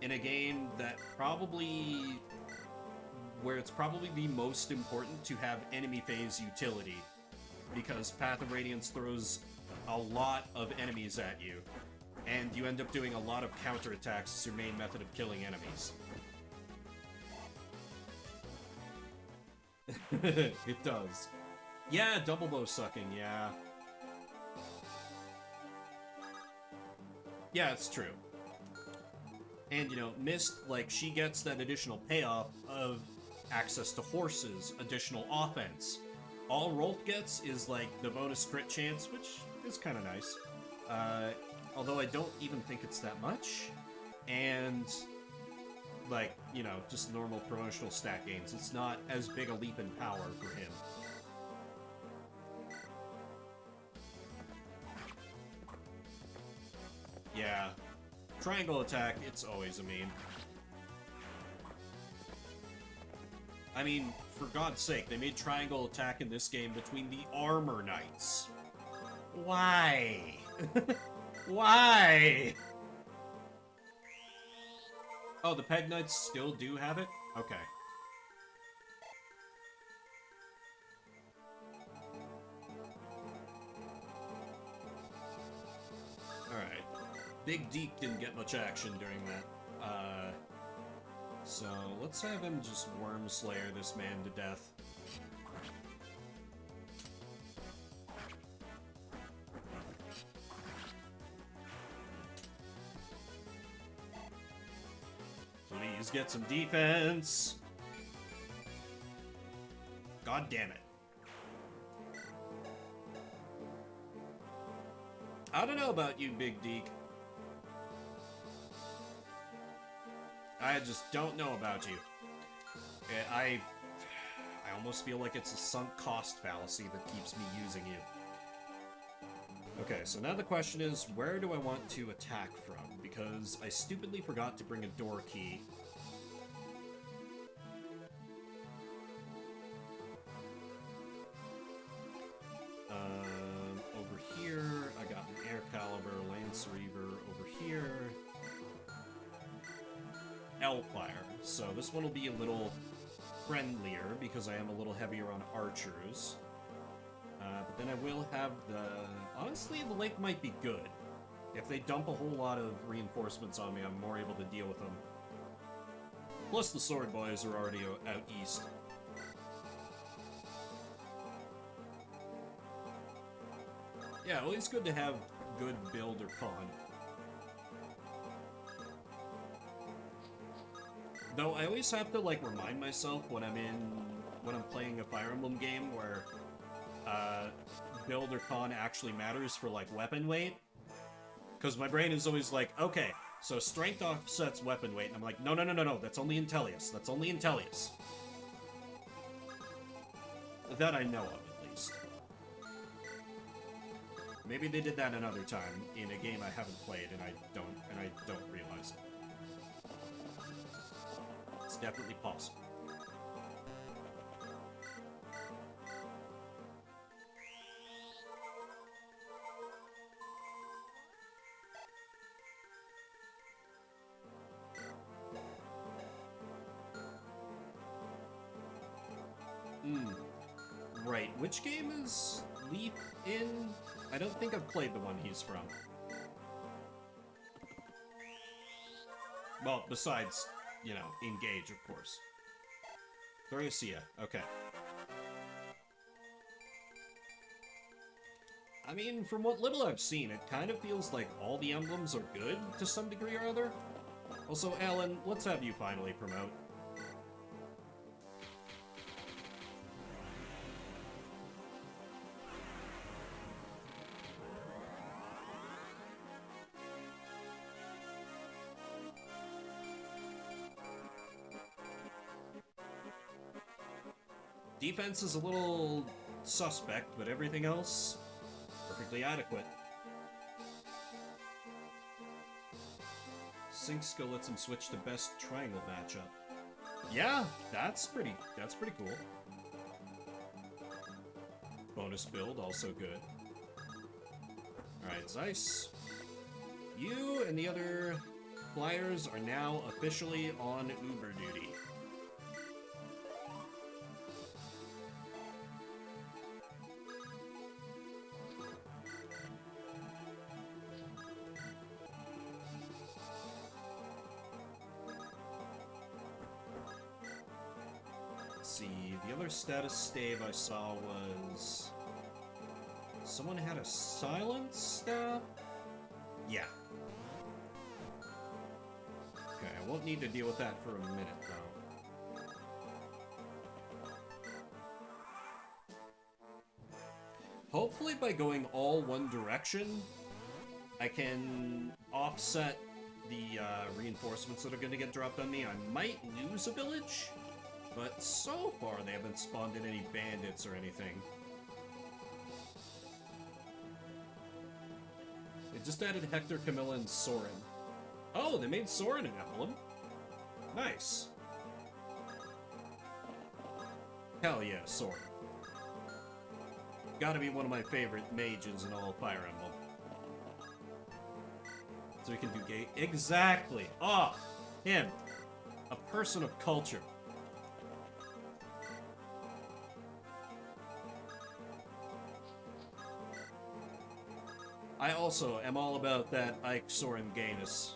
in a game that probably... where it's probably the most important to have enemy phase utility. Because Path of Radiance throws a lot of enemies at you, and you end up doing a lot of counterattacks as your main method of killing enemies. It does. Yeah, double bow sucking, yeah. Yeah, it's true. And, you know, Mist, like, she gets that additional payoff of access to horses, additional offense. All Rolf gets is, like, the bonus crit chance, which is kind of nice. Although I don't even think it's that much. And... like, you know, just normal promotional stat gains. It's not as big a leap in power for him. Yeah. Triangle attack, it's always a meme. I mean, for God's sake, they made triangle attack in this game between the Armor Knights. Why? Why? Oh, the Peg Knights still do have it? Okay. Alright. Big Deke didn't get much action during that. So let's have him just Worm Slayer this man to death. Please get some defense. God damn it. I don't know about you, Big Deke. I just don't know about you. I almost feel like it's a sunk cost fallacy that keeps me using you. Okay, so now the question is, where do I want to attack from? Because I stupidly forgot to bring a door key. Over here, I got an Air Caliber, Lance Reaver over here. Hellfire. So this one will be a little friendlier because I am a little heavier on archers. But then I will have the... Honestly, the lake might be good. If they dump a whole lot of reinforcements on me, I'm more able to deal with them. Plus the sword boys are already out east. Yeah, always good to have good build or con. Though I always have to, like, remind myself when I'm playing a Fire Emblem game where, build or con actually matters for, like, weapon weight. Because my brain is always like, okay, so strength offsets weapon weight, and I'm like, no, that's only in Tellius. That's only in Tellius. That I know of, at least. Maybe they did that another time in a game I haven't played, and I don't realize it. It's definitely possible. Right, which game is Leaf in? I don't think I've played the one he's from. Well, besides, you know, Engage, of course. Thracia, okay. I mean, from what little I've seen, it kind of feels like all the emblems are good to some degree or other. Also, Alan, let's have you finally promote. Defense is a little suspect, but everything else, perfectly adequate. Sync skill lets him switch to best triangle matchup. Yeah, that's pretty cool. Bonus build, also good. Alright, Zeiss. You and the other flyers are now officially on Uber duty. See, the other status stave I saw was... someone had a silence staff? Yeah. Okay, I won't need to deal with that for a minute, though. Hopefully by going all one direction, I can offset the reinforcements that are going to get dropped on me. I might lose a village, but so far they haven't spawned in any bandits or anything. They just added Hector, Camilla, and Soren. Oh, they made Soren an emblem. Nice. Hell yeah, Soren. Gotta be one of my favorite mages in all Fire Emblem. So we can do gate. Exactly! Ah! Him! A person of culture. I also am all about that Ike Soren Gayness.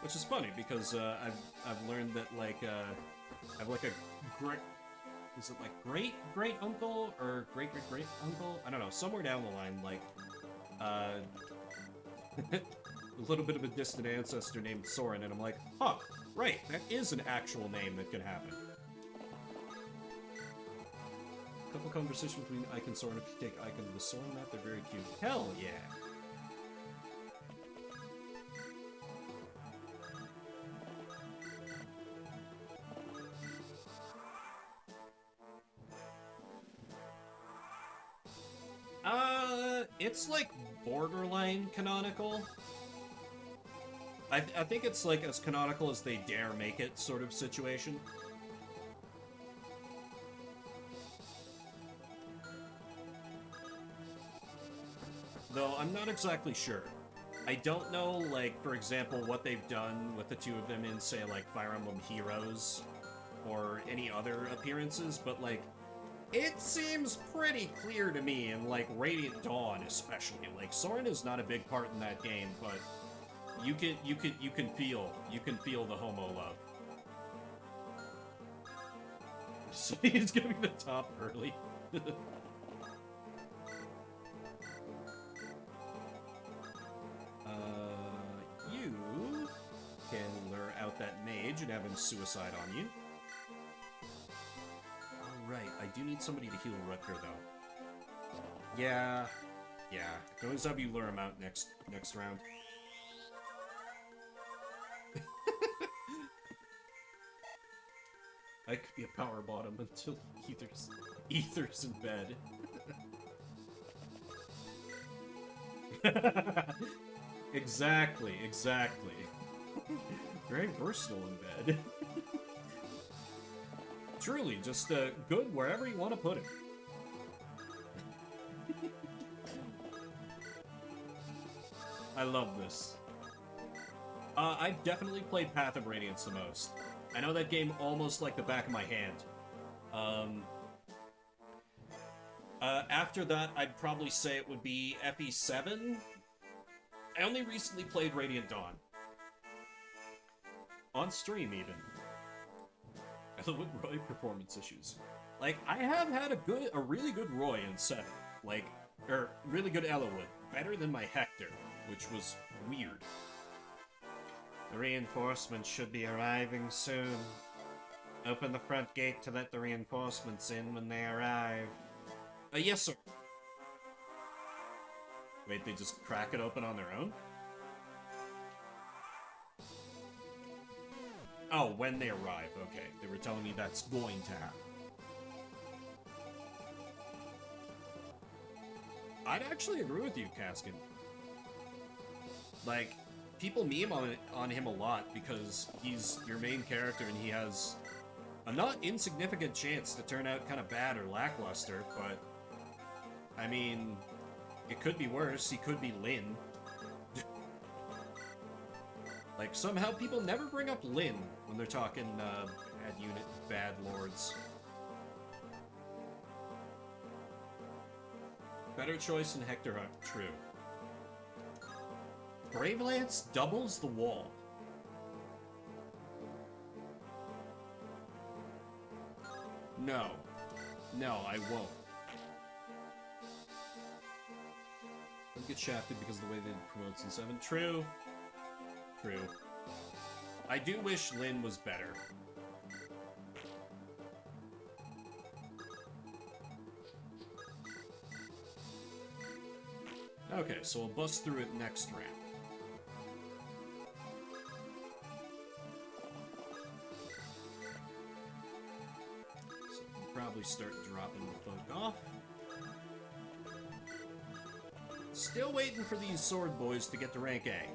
Which is funny because I've learned that like I have like a great, is it like great uncle or great uncle? I don't know. Somewhere down the line, like little bit of a distant ancestor named Soren, and I'm like, huh, right, that is an actual name that could happen. Couple conversation between Ike and Soren. If you take Ike into the Soren map, they're very cute. Hell yeah! It's like borderline canonical. I think it's like as canonical as they dare make it sort of situation. Though I'm not exactly sure. I don't know, like, for example, what they've done with the two of them in, say, like, Fire Emblem Heroes or any other appearances, but, like, it seems pretty clear to me in, like, Radiant Dawn especially. Like, Soren is not a big part in that game, but you can feel the homo love. So he's gonna be the top early. You can lure out that mage and have him suicide on you. Alright, I do need somebody to heal Rutger, though. Yeah. Can always have you lure him out next round. I could be a power bottom until Ether's in bed. Exactly. Very versatile in bed. Truly, just good wherever you want to put it. I love this. I've definitely played Path of Radiance the most. I know that game almost like the back of my hand. After that, I'd probably say it would be FE7. I only recently played Radiant Dawn. On stream, even. Elowood Roy performance issues. Like, I have had a really good Roy in 7. Like, really good Elowood. Better than my Hector, which was weird. The reinforcements should be arriving soon. Open the front gate to let the reinforcements in when they arrive. Yes, sir. Wait, they just crack it open on their own? Oh, when they arrive. Okay, they were telling me that's going to happen. I'd actually agree with you, Caskin. Like, people meme on him a lot because he's your main character and he has a not insignificant chance to turn out kind of bad or lackluster, but I mean, it could be worse. He could be Lyn. Like, somehow people never bring up Lyn when they're talking bad unit, bad lords. Better choice than Hector Hunt, true. Brave Lance doubles the wall. No. No, I won't. Don't get shafted because of the way they promotes in 7. True. True. I do wish Lyn was better. Okay, so we'll bust through it next round. So we can probably start dropping the folk off. Still waiting for these sword boys to get to rank A.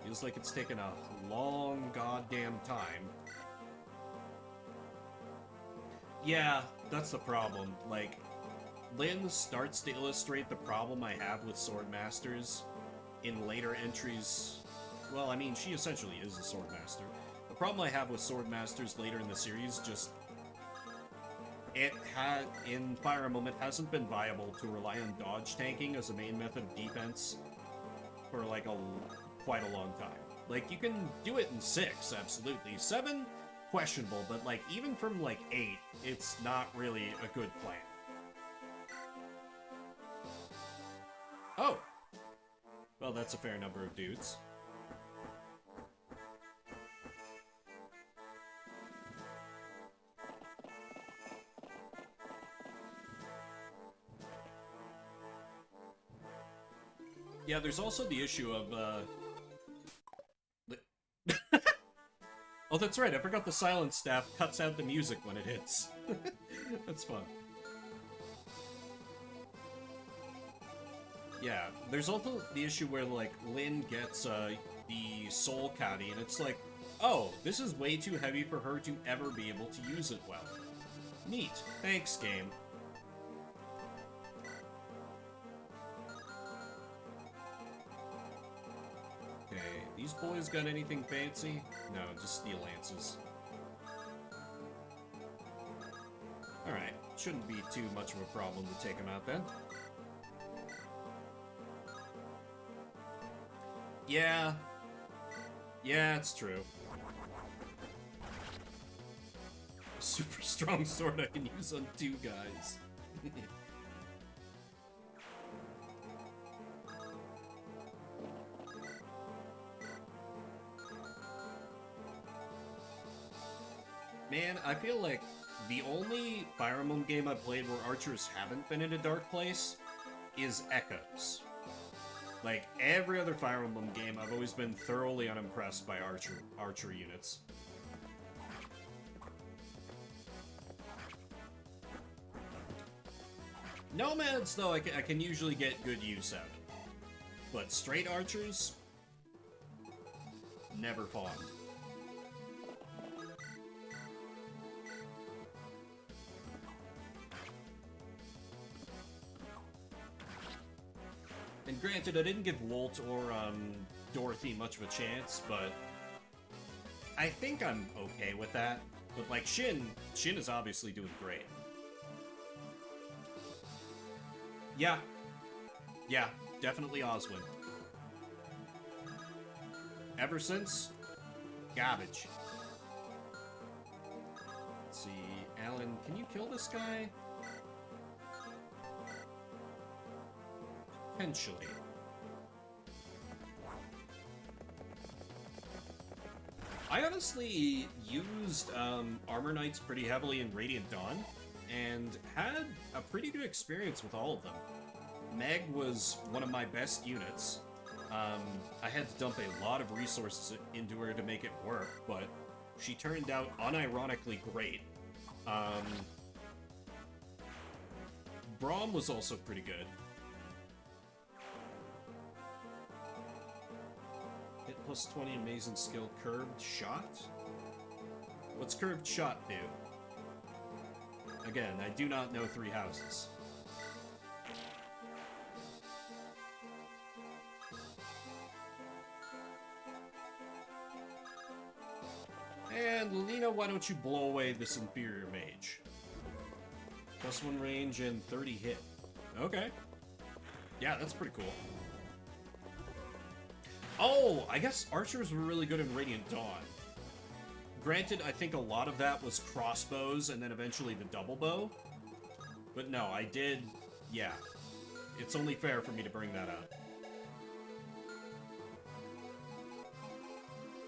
Feels like it's taken a long goddamn time. Yeah, that's the problem. Like, Lyn starts to illustrate the problem I have with Swordmasters in later entries. Well, I mean, she essentially is a Swordmaster. The problem I have with Swordmasters later in the series, just... in Fire Emblem, it hasn't been viable to rely on dodge tanking as a main method of defense for, like, quite a long time. Like, you can do it in 6, absolutely. 7, questionable, but, like, even from, like, 8, it's not really a good plan. Oh! Well, that's a fair number of dudes. Yeah, there's also the issue of, oh, that's right, I forgot the silence staff cuts out the music when it hits. That's fun. Yeah, there's also the issue where, like, Lynn gets, the soul caddy, and it's like, oh, this is way too heavy for her to ever be able to use it well. Neat. Thanks, game. Okay, these boys got anything fancy? No, just steel lances. Alright, shouldn't be too much of a problem to take them out then. Yeah. Yeah, it's true. A super strong sword I can use on 2 guys. Man, I feel like the only Fire Emblem game I've played where archers haven't been in a dark place is Echoes. Like, every other Fire Emblem game, I've always been thoroughly unimpressed by archer units. Nomads, though, I can usually get good use out of. But straight archers? Never fond. And granted, I didn't give Wolt or Dorothy much of a chance, but I think I'm okay with that. But like Shin is obviously doing great. Yeah, definitely Oswin. Ever since, garbage. Let's see, Alan, can you kill this guy? Potentially. I honestly used Armor Knights pretty heavily in Radiant Dawn, and had a pretty good experience with all of them. Meg was one of my best units. I had to dump a lot of resources into her to make it work, but she turned out unironically great. Braum was also pretty good. Hit plus 20, amazing skill, curved shot? What's curved shot do? Again, I do not know 3 houses. And Lena, why don't you blow away this inferior mage? Plus 1 range and 30 hit. Okay. Yeah, that's pretty cool. Oh, I guess archers were really good in Radiant Dawn. Granted, I think a lot of that was crossbows and then eventually the double bow. But no, I did... Yeah. It's only fair for me to bring that up.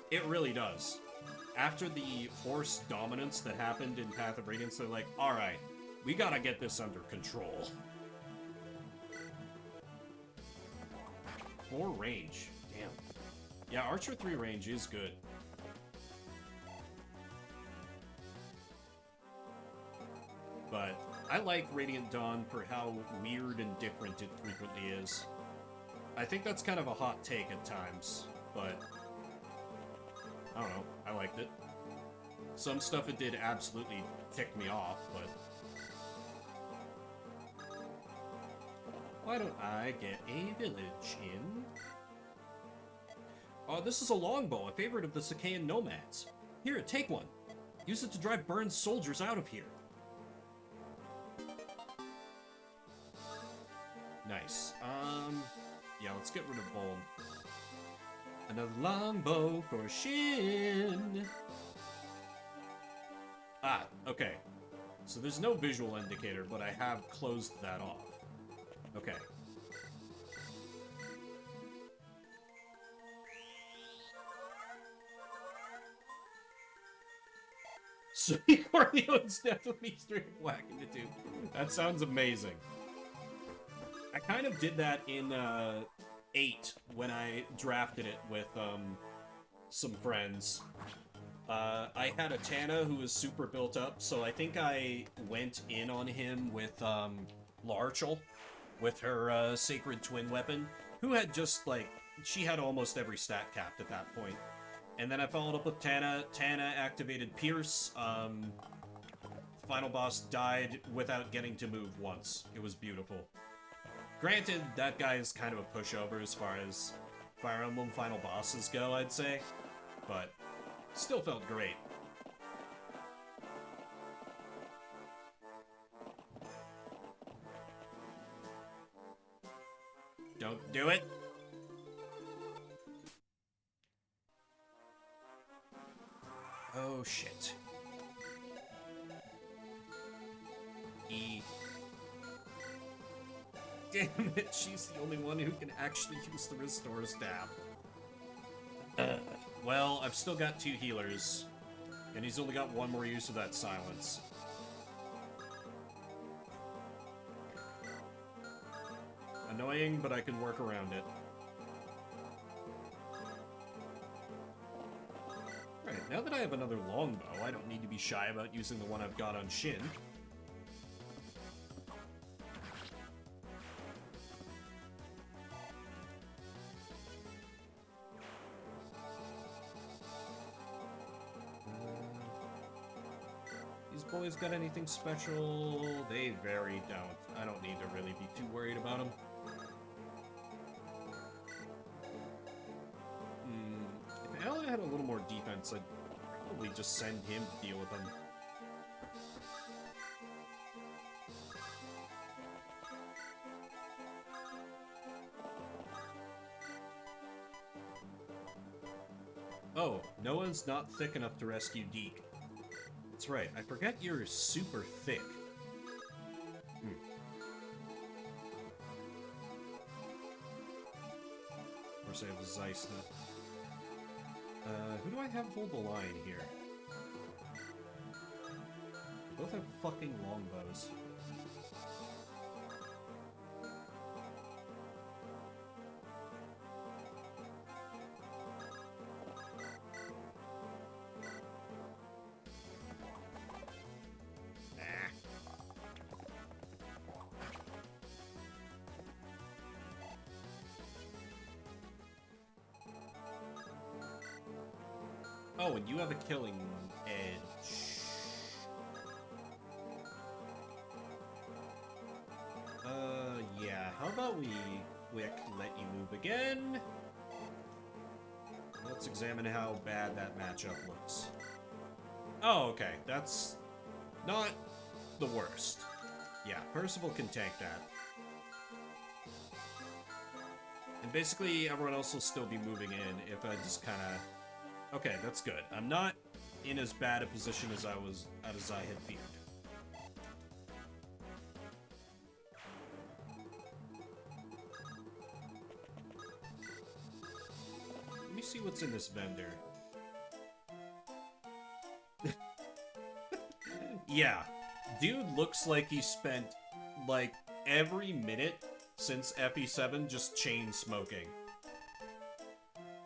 It really does. After the horse dominance that happened in Path of Radiance, they're like, alright, we gotta get this under control. 4 range. Damn. Yeah, Archer 3 range is good. But I like Radiant Dawn for how weird and different it frequently is. I think that's kind of a hot take at times, but I don't know, I liked it. Some stuff it did absolutely tick me off, but why don't I get a village in? Oh, this is a longbow, a favorite of the Sakaean nomads. Here, take one. Use it to drive burned soldiers out of here. Nice. Yeah, let's get rid of Bulb. Another longbow for Shin. Ah, okay. So there's no visual indicator, but I have closed that off. Okay. So Corleone's definitely straight whacking the dude. That sounds amazing. I kind of did that in 8 when I drafted it with some friends. I had a Tana who was super built up, so I think I went in on him with Larchel, with her Sacred Twin Weapon, who had just, like, she had almost every stat capped at that point. And then I followed up with Tana. Tana activated Pierce. Final boss died without getting to move once. It was beautiful. Granted, that guy is kind of a pushover as far as Fire Emblem final bosses go, I'd say. But still felt great. Don't do it. Oh, shit. E. Damn it, she's the only one who can actually use the Restore Staff. Well, I've still got 2 healers, and he's only got 1 more use of that silence. Annoying, but I can work around it. Alright, now that I have another longbow, I don't need to be shy about using the one I've got on Shin. These boys got anything special? They very don't. I don't need to really be too worried about them. If Ally had a little more defense, I'd probably just send him to deal with them. Oh, Noah's not thick enough to rescue Deke. That's right, I forget you're super thick. Of course I have Zeiss. Who do I have hold the line here? Both have fucking longbows. Oh, and you have a killing edge. Yeah, how about we quick let you move again? Let's examine how bad that matchup looks. Oh, okay, that's not the worst. Yeah, Percival can tank that. And basically, everyone else will still be moving in if I just kind of... Okay, that's good. I'm not in as bad a position as I had feared. Let me see what's in this vendor. Yeah, dude looks like he spent, like, every minute since FE7 just chain smoking.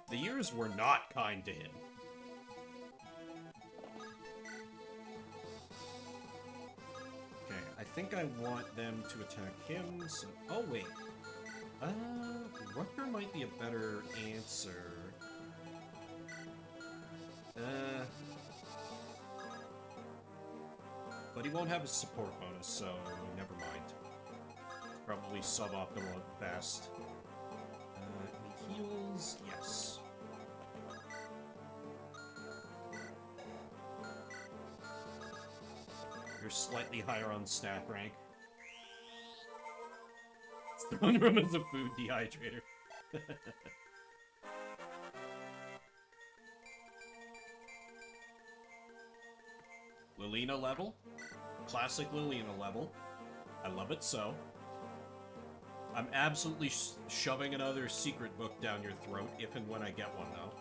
The years were not kind to him. Okay, I think I want them to attack him, so... Oh, wait. Rutger might be a better answer. But he won't have his support bonus, so never mind. It's probably suboptimal at best. He heals, yes. You're slightly higher on staff rank. It's throwing room as a food dehydrator. Lilina level. Classic Lilina level. I love it so. I'm absolutely shoving another secret book down your throat if and when I get one, though.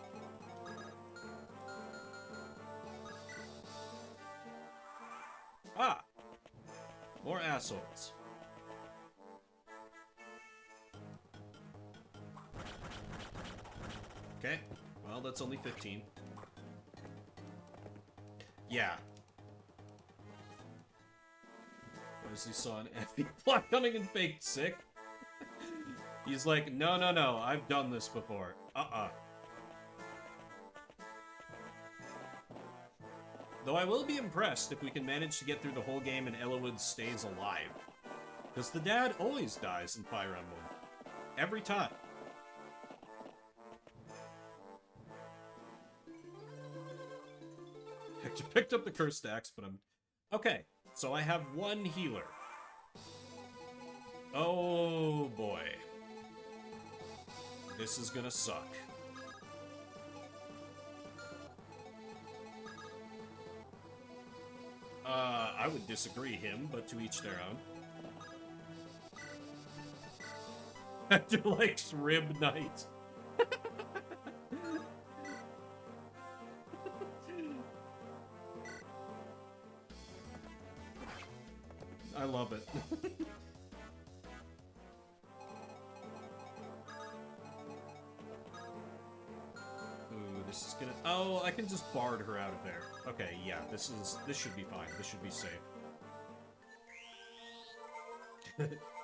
Ah! More assholes. Okay, well, that's only 15. Yeah. As he saw an FE plot coming and faked sick. He's like, no, no, no, I've done this before. Though I will be impressed if we can manage to get through the whole game and Ellawood stays alive. Because the dad always dies in Fire Emblem. Every time. Hector picked up the cursed axe, but I'm... Okay, so I have one healer. Oh boy. This is gonna suck. I would disagree him, but to each their own. Hector likes Rib Knight. I love it. Ooh, this is gonna... Oh, I can just bard her out of there. Okay, yeah, this should be fine. This should be safe.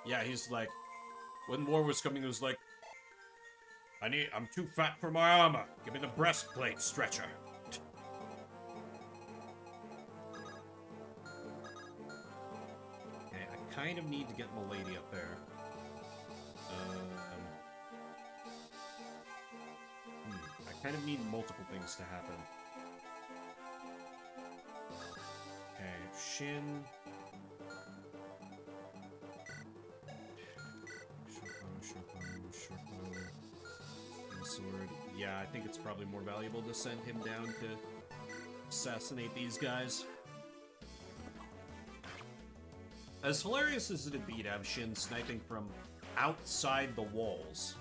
Yeah, he's like... When war was coming, he was like... I'm too fat for my armor. Give me the breastplate, stretcher. Okay, I kind of need to get Milady up there. I kind of need multiple things to happen. Okay, Shin. Short bow. And sword. Yeah, I think it's probably more valuable to send him down to assassinate these guys. As hilarious as it'd be to have Shin sniping from outside the walls,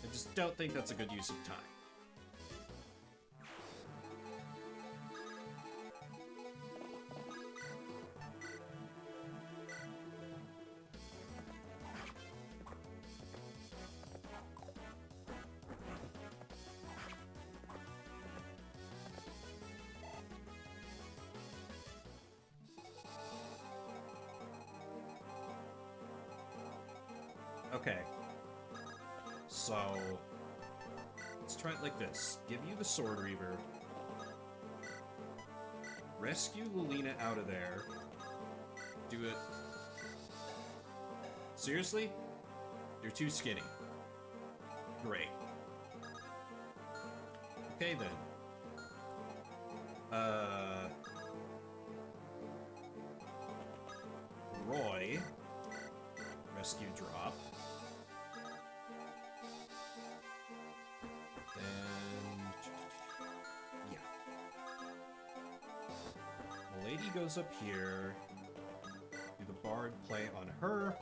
I just don't think that's a good use of time. Okay. So, let's try it like this. Give you the Sword Reaver. Rescue Lilina out of there. Do it. Seriously? You're too skinny. Great. Okay then. Roy. Rescue drop. Milady goes up here. Do the bard play on her.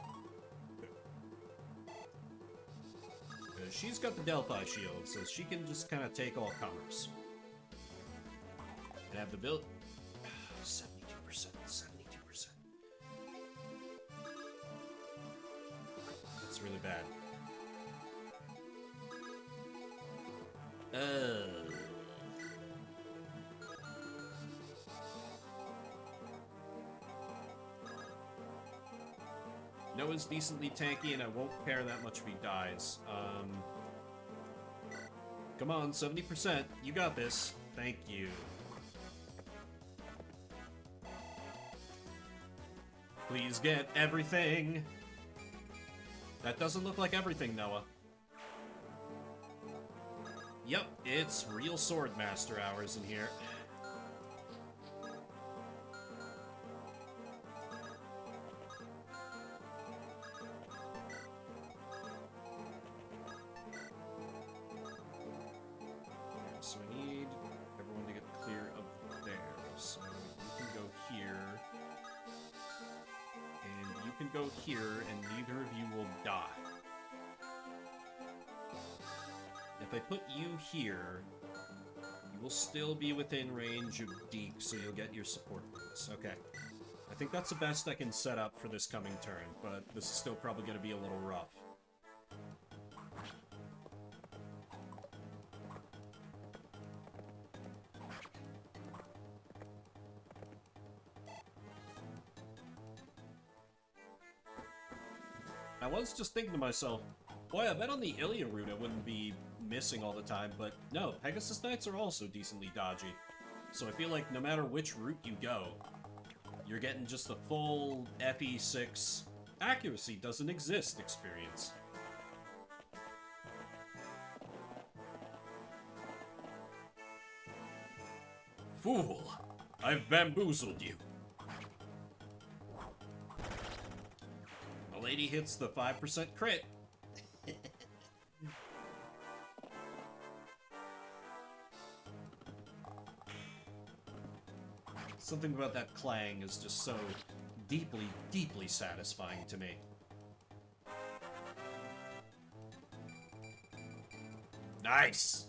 Because she's got the Delphi shield, so she can just kind of take all comers. And have the build. 72%, 72%. That's really bad. Noah's decently tanky, and I won't care that much if he dies. Come on, 70%. You got this. Thank you. Please get everything. That doesn't look like everything, Noah. Yep, it's real Swordmaster hours in here. So I need everyone to get clear of there. So you can go here. And you can go here, and neither of you will die. If I put you here, you will still be within range of Deke, so you'll get your support bonus. Okay. I think that's the best I can set up for this coming turn, but this is still probably going to be a little rough. I was just thinking to myself, boy, I bet on the Ilia route I wouldn't be missing all the time, but no, Pegasus Knights are also decently dodgy. So I feel like no matter which route you go, you're getting just the full FE6 accuracy doesn't exist experience. Fool! I've bamboozled you. The lady hits the 5% crit. Something about that clang is just so deeply, deeply satisfying to me. Nice!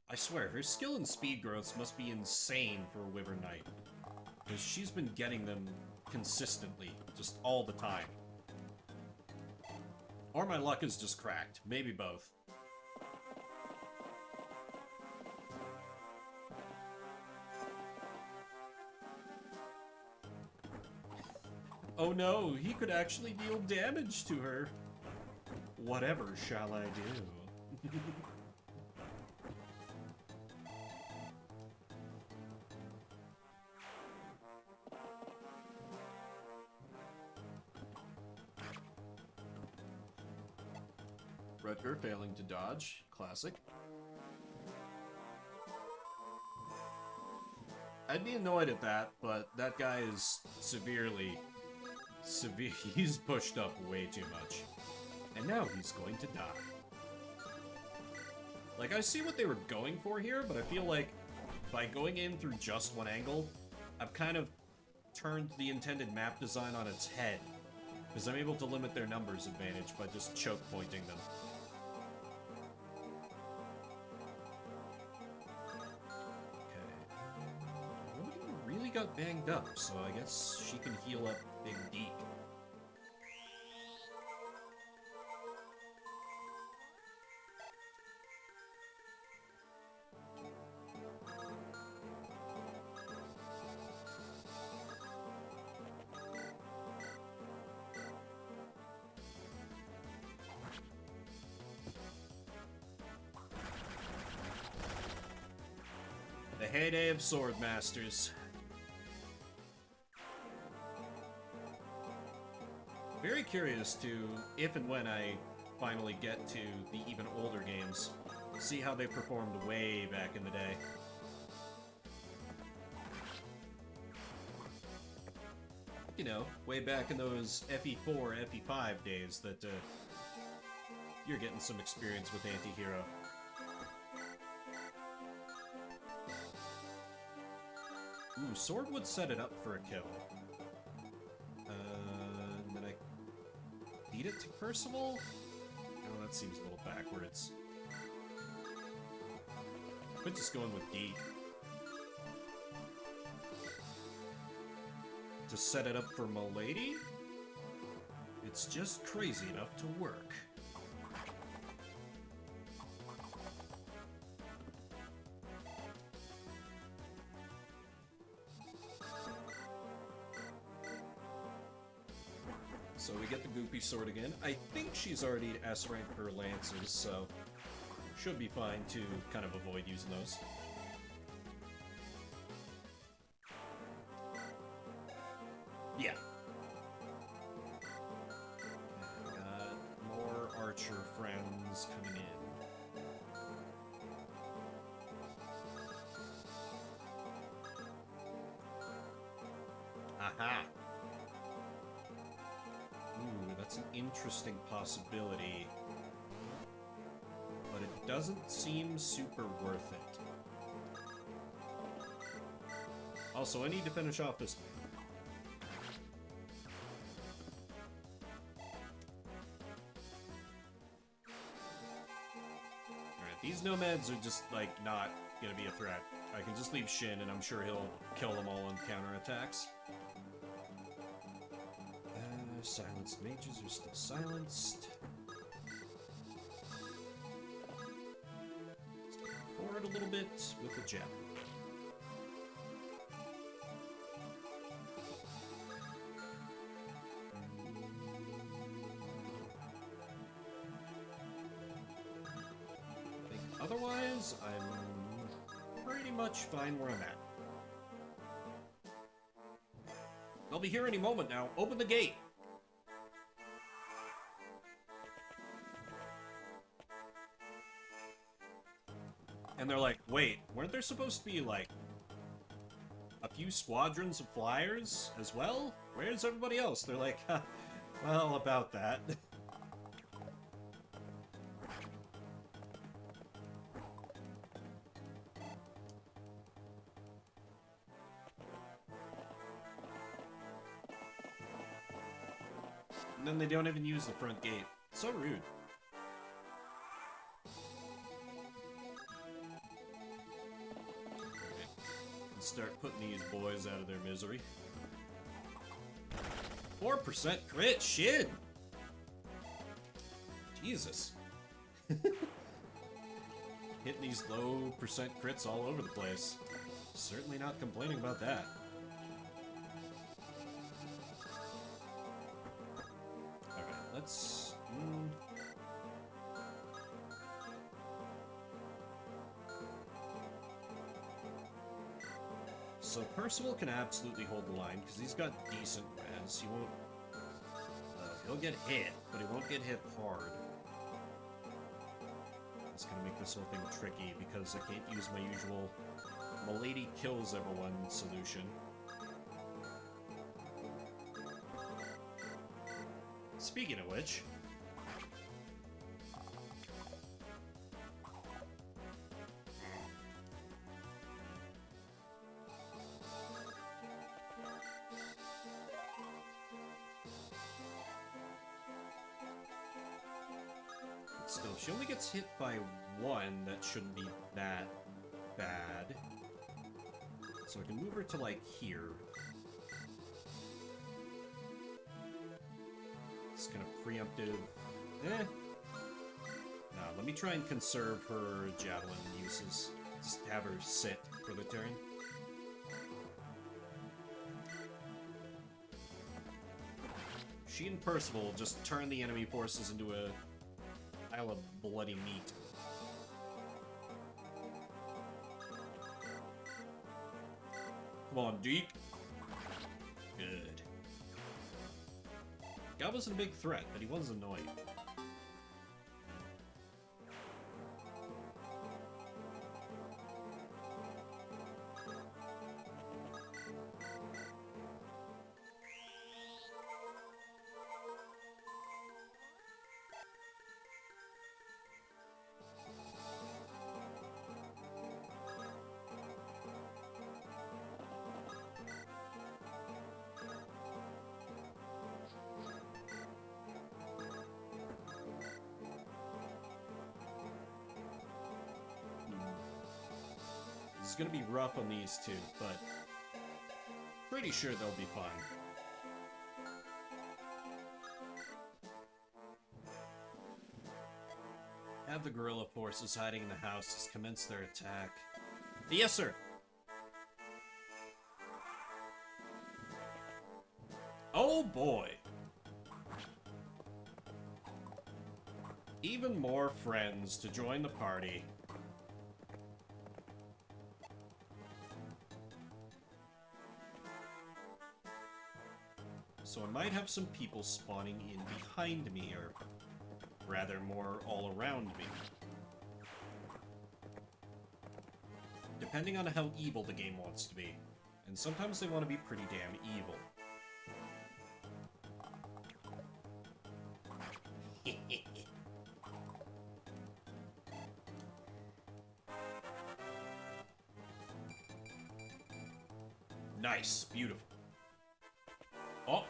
I swear, her skill and speed growths must be insane for a Wyvern Knight. Because she's been getting them consistently, just all the time. Or my luck is just cracked. Maybe both. Oh no, he could actually deal damage to her. Whatever shall I do? Rutger failing to dodge. Classic. I'd be annoyed at that, but that guy is severely... he's pushed up way too much. And now he's going to die. Like, I see what they were going for here, but I feel like by going in through just one angle, I've kind of turned the intended map design on its head. Because I'm able to limit their numbers advantage by just choke pointing them. Got banged up, so I guess she can heal up Big Deke. The heyday of sword masters. Very curious to, if and when I finally get to the even older games, see how they performed way back in the day. You know, way back in those FE4, FE5 days that you're getting some experience with anti-hero. Ooh, sword would set it up for a kill. Feed it to Percival? Oh, that seems a little backwards. Quit just going with Deke. To set it up for Milady? It's just crazy enough to work. So we get the Goopy Sword again. I think she's already S rank for Lancers, so should be fine to kind of avoid using those. Yeah. Okay, got more archer friends coming in. Aha! That's an interesting possibility, but it doesn't seem super worth it. Also, I need to finish off this. Alright, these nomads are just, like, not gonna be a threat. I can just leave Shin, and I'm sure he'll kill them all on counterattacks. Silenced mages are still silenced. Let's go forward a little bit with the javelin. Otherwise, I'm pretty much fine where I'm at. They'll be here any moment now. Open the gate! And they're like, wait, weren't there supposed to be, like, a few squadrons of flyers as well? Where's everybody else? They're like, huh, well, about that. And then they don't even use the front gate. So rude. Start putting these boys out of their misery. 4% crit, shit! Jesus. Hitting these low percent crits all over the place. Certainly not complaining about that. Alright, let's... So Percival can absolutely hold the line, because he's got decent res. He won't... he'll get hit, but he won't get hit hard. That's gonna make this whole thing tricky, because I can't use my usual Milady kills everyone solution. Speaking of which... Still, if she only gets hit by one, that shouldn't be that bad. So I can move her to, like, here. It's kind of preemptive. No, let me try and conserve her javelin uses. Just have her sit for the turn. She and Percival just turn the enemy forces into a pile of bloody meat. Come on, Deke. Good. God wasn't a big threat, but he was annoying. It's gonna be rough on these two, but pretty sure they'll be fine. Have the guerrilla forces hiding in the houses commence their attack. Yes, sir! Oh boy! Even more friends to join the party. So I might have some people spawning in behind me, or rather more all around me. Depending on how evil the game wants to be. And sometimes they want to be pretty damn evil. Nice, beautiful. Oh!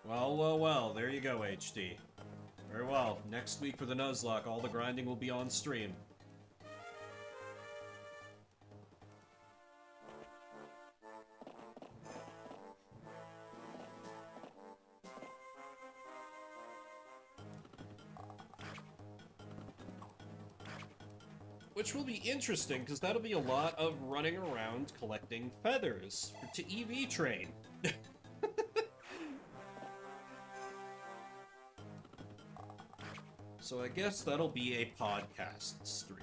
Well, well, well, there you go, HD. Very well, next week for the Nuzlocke, all the grinding will be on stream. Which will be interesting, because that'll be a lot of running around collecting feathers to EV train. So I guess that'll be a podcast stream.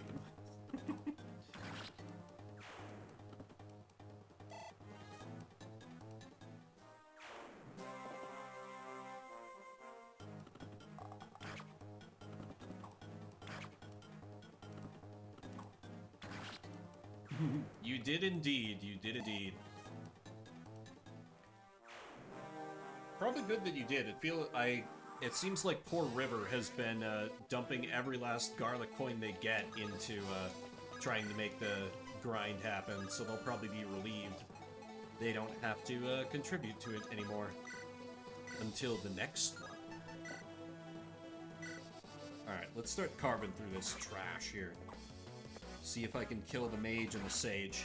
You did indeed, you did indeed. Probably good that you did. It seems like poor River has been dumping every last garlic coin they get into trying to make the grind happen, so they'll probably be relieved. They don't have to contribute to it anymore until the next one. Alright, let's start carving through this trash here. See if I can kill the mage and the sage.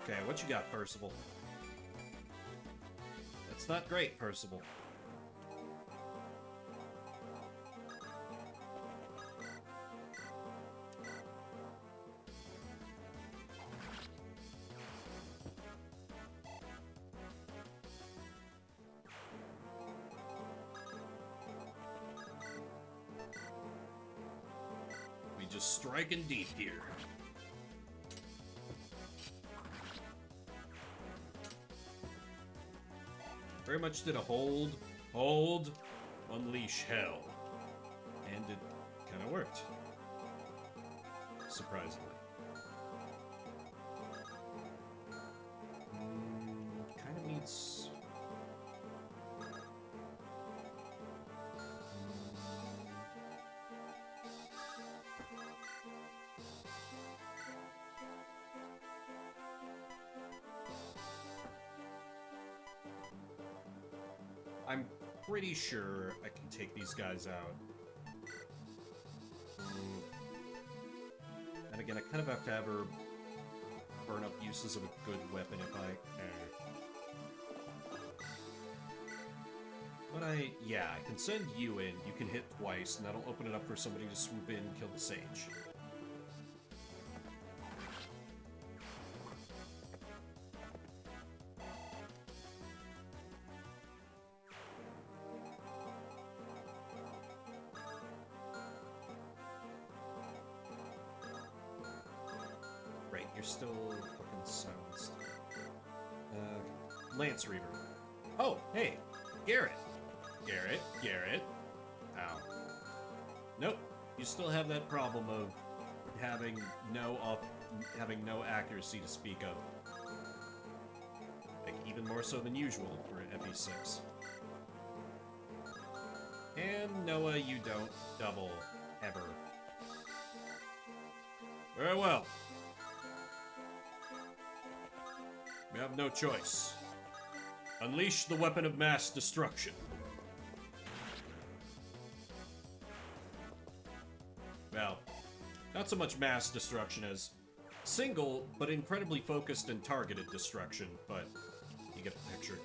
Okay, what you got, Percival? That's not great, Percival. We just striking deep here. Very much did a hold, unleash hell. And it kind of worked. Surprisingly. Kind of needs... I'm pretty sure I can take these guys out. And again, I kind of have to have her burn up uses of a good weapon if I... Yeah, I can send you in, you can hit twice, and that'll open it up for somebody to swoop in and kill the sage. Right, you're still fucking silenced. Lance Reaver. Oh, hey, Garrett. Garrett. Ow. Nope, you still have that problem of having no accuracy to speak of. Like, even more so than usual for FE6. And Noah, you don't double, ever. Very well. We have no choice. Unleash the weapon of mass destruction. Well, not so much mass destruction as single, but incredibly focused and targeted destruction, but you get the picture.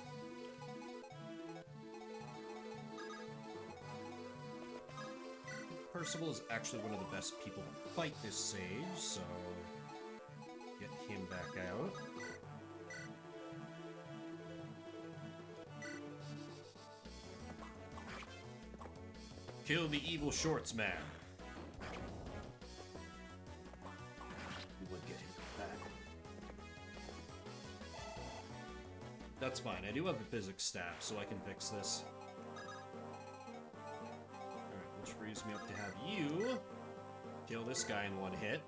Percival is actually one of the best people to fight this sage, so get him back out. Kill the evil shorts man. We would get him back. That's fine. I do have a physics staff, so I can fix this. Alright, which frees me up to have you kill this guy in one hit.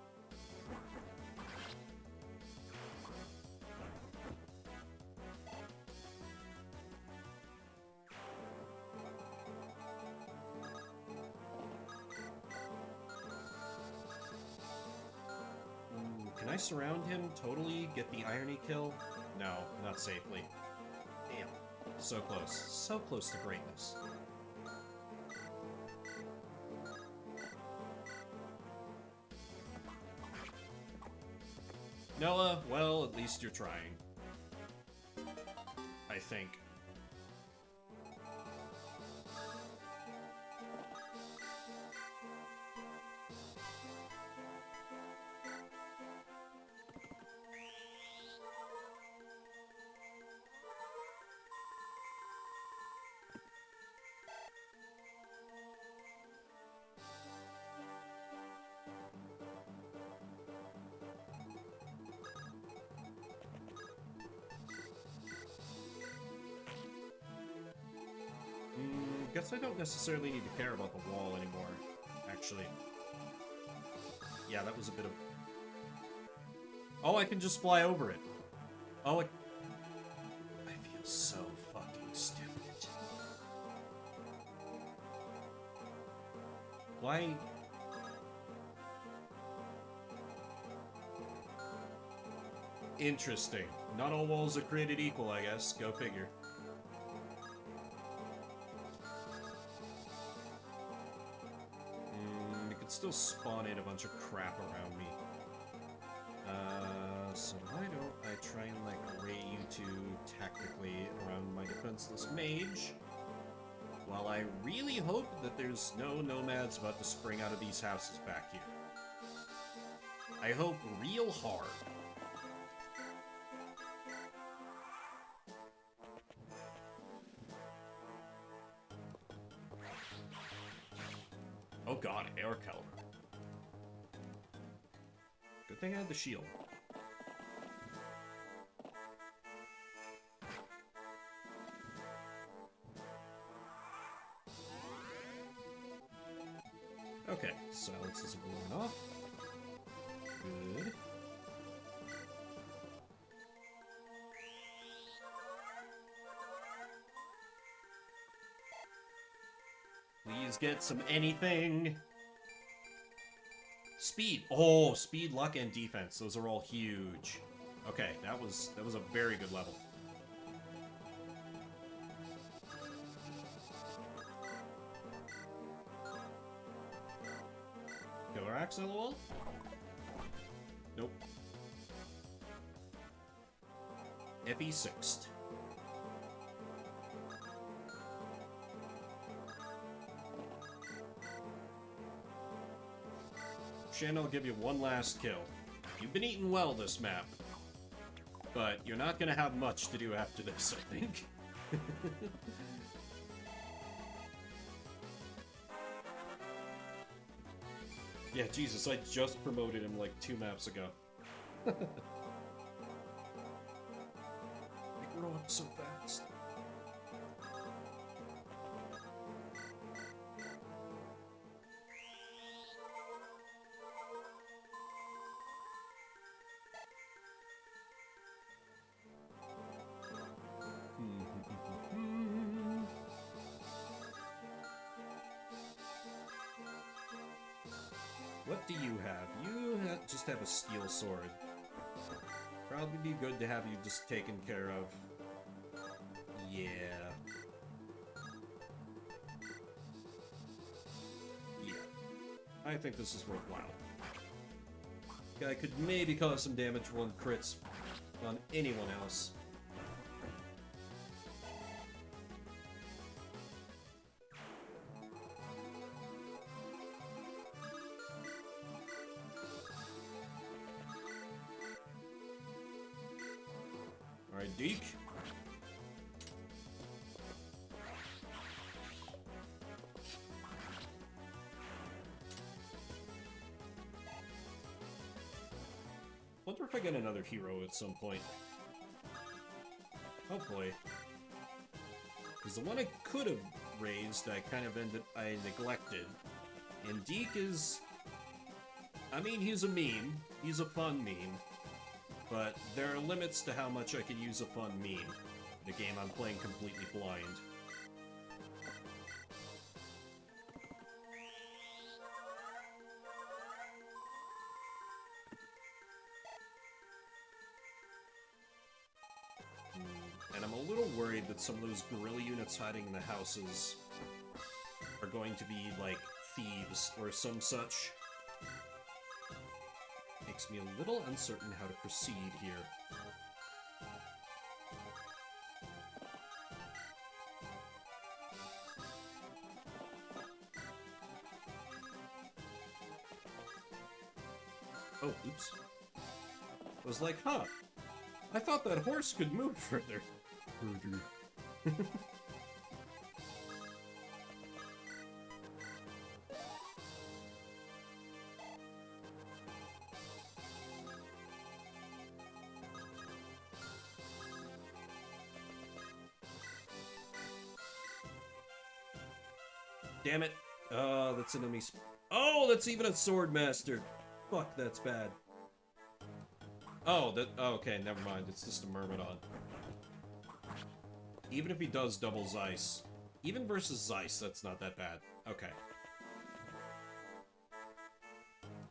Can I surround him, totally get the irony kill? No, not safely. Damn. So close. So close to greatness. Noah, well, at least you're trying. I think. guess I don't necessarily need to care about the wall anymore, actually. Yeah, that was a bit of... Oh, I can just fly over it. Oh, I feel so fucking stupid. Why... Interesting. Not all walls are created equal, I guess. Go figure. It could still spawn in a bunch of crap around me. So why don't I try and, like, array you two tactically around my defenseless mage? While I really hope that there's no nomads about to spring out of these houses back here. I hope real hard. Oh god, air caliber. Good thing I had the shield. Okay, silence is blown off. Good. Please get some anything. Speed. Oh, speed, luck, and defense. Those are all huge. Okay, that was a very good level. Killer axe on the wall? Nope. FE6. Shin, I'll give you one last kill. You've been eating well this map. But you're not gonna have much to do after this, I think. Yeah, Jesus, I just promoted him like 2 maps ago. They grow up so fast. What do you have? You just have a steel sword. Probably be good to have you just taken care of. Yeah. Yeah. I think this is worthwhile. Guy could maybe cause some damage when crits on anyone else. Alright, Deke. Wonder if I get another hero at some point. Hopefully. Because the one I could have raised, I neglected. And Deke is... I mean, he's a meme. He's a fun meme. But there are limits to how much I could use a fun meme in a game I'm playing completely blind. And I'm a little worried that some of those guerrilla units hiding in the houses are going to be, like, thieves or some such. Makes me a little uncertain how to proceed here. Oh, oops. I was like, huh. I thought that horse could move further. Damn it. That's enemy oh, that's even a sword master. Fuck, that's bad. Oh, okay, never mind. It's just a Myrmidon. Even if he does double Zeiss. Even versus Zeiss, that's not that bad. Okay.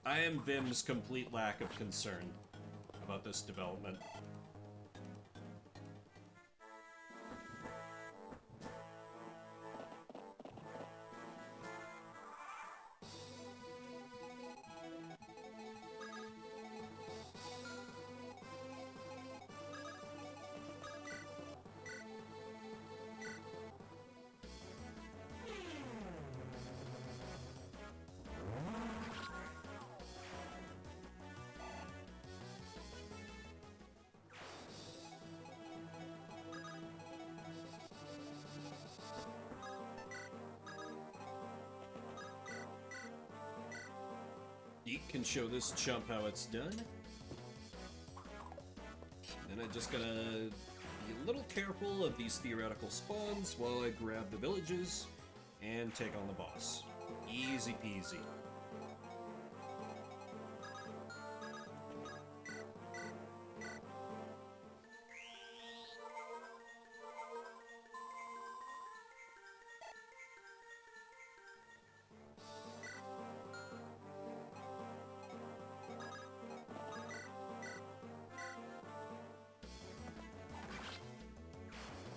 I am Vim's complete lack of concern about this development. Eek can show this chump how it's done. Then I just gotta be a little careful of these theoretical spawns while I grab the villages and take on the boss. Easy peasy.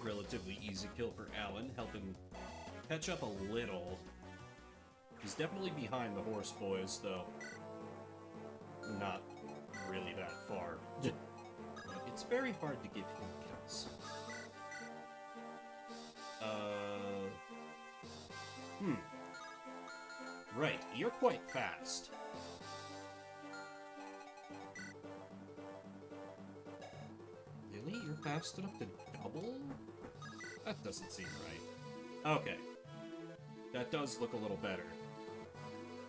Relatively easy kill for Alan, helping catch up a little. He's definitely behind the horse boys, though. Not really that far. But it's very hard to give him kills. Right, you're quite fast. Really? You're fast enough to double? That doesn't seem right. Okay. That does look a little better.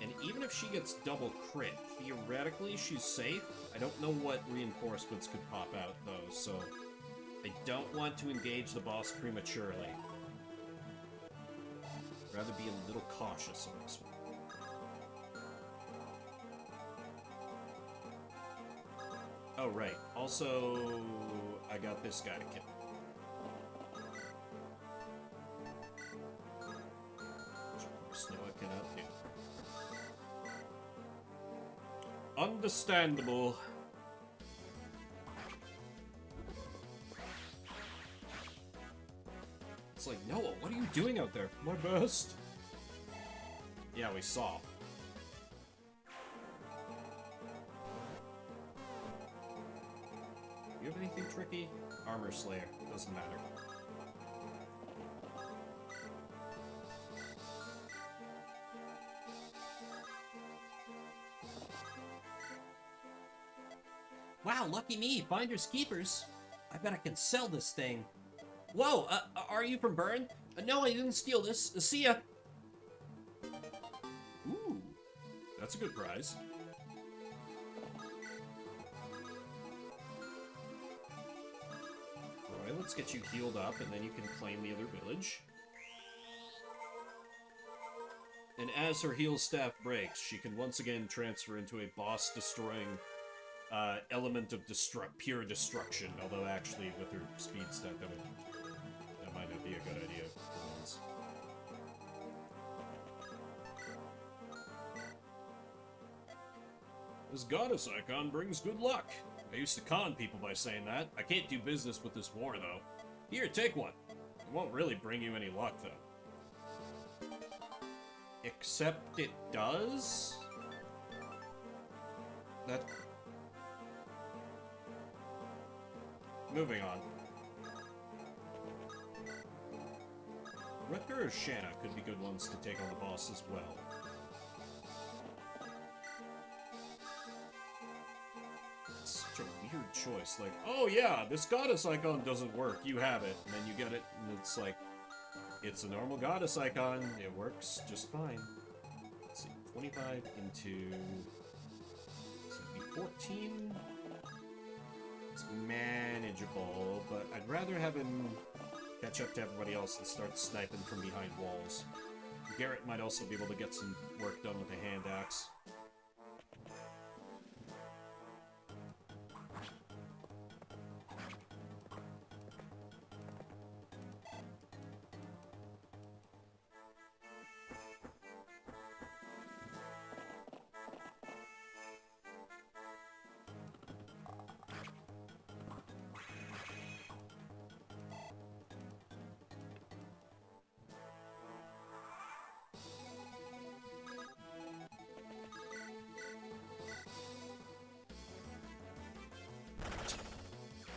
And even if she gets double crit, theoretically she's safe. I don't know what reinforcements could pop out, though, so I don't want to engage the boss prematurely. Rather be a little cautious on this one. Oh, right. Also, I got this guy to kill. No, I cannot do. Understandable. It's like, Noah, what are you doing out there? My best. Yeah, we saw. You have anything tricky? Armor Slayer. Doesn't matter. Wow, lucky me, finders keepers. I bet I can sell this thing. Whoa, are you from Bern? No, I didn't steal this. See ya. Ooh, that's a good prize. Alright, let's get you healed up, and then you can claim the other village. And as her heal staff breaks, she can once again transfer into a boss-destroying element of pure destruction, although actually with her speed stat that might not be a good idea for once. This goddess icon brings good luck. I used to con people by saying that. I can't do business with this war, though. Here, take one. It won't really bring you any luck, though. Except it does? That... Moving on. Rutger or Shanna could be good ones to take on the boss as well. It's such a weird choice. Like, oh yeah, this goddess icon doesn't work. You have it. And then you get it, and it's like, it's a normal goddess icon. It works just fine. Let's see, 25 into... So it'd be 14... It's manageable, but I'd rather have him catch up to everybody else and start sniping from behind walls. Garrett might also be able to get some work done with a hand axe.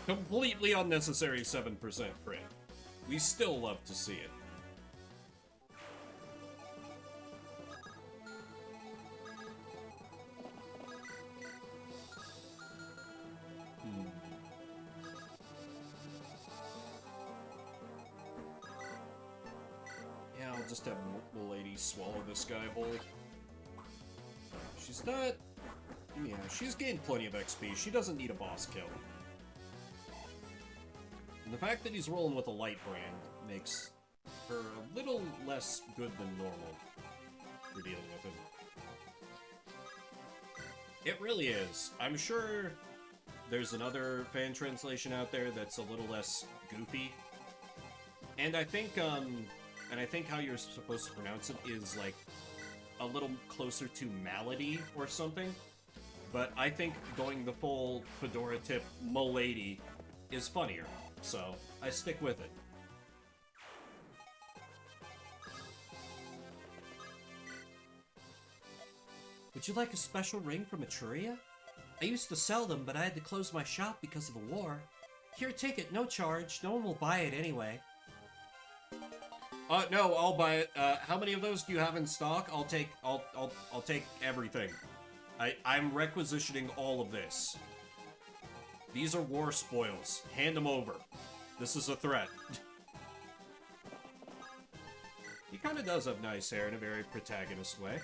Completely unnecessary 7% crit. We still love to see it. Yeah, I'll just have Milady swallow this guy whole. She's not... Yeah, she's gained plenty of XP. She doesn't need a boss kill. And the fact that he's rolling with a light brand makes her a little less good than normal for dealing with him. It really is. I'm sure there's another fan translation out there that's a little less goofy. And I think how you're supposed to pronounce it is like a little closer to Malady or something. But I think going the full Fedora tip Milady is funnier. So, I stick with it. Would you like a special ring from Etruria? I used to sell them, but I had to close my shop because of the war. Here, take it, no charge. No one will buy it anyway. No, I'll buy it. How many of those do you have in stock? I'll take everything. I'm requisitioning all of this. These are war spoils. Hand them over. This is a threat. He kind of does have nice hair in a very protagonist way.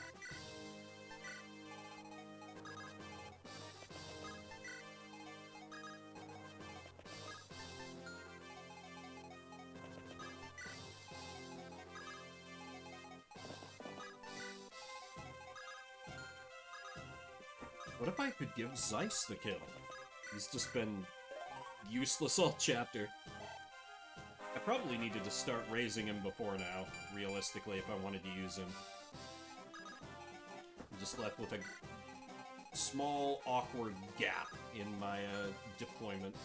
What if I could give Zeiss the kill? He's just been useless all chapter. I probably needed to start raising him before now, realistically, if I wanted to use him. I'm just left with a small, awkward gap in my deployment.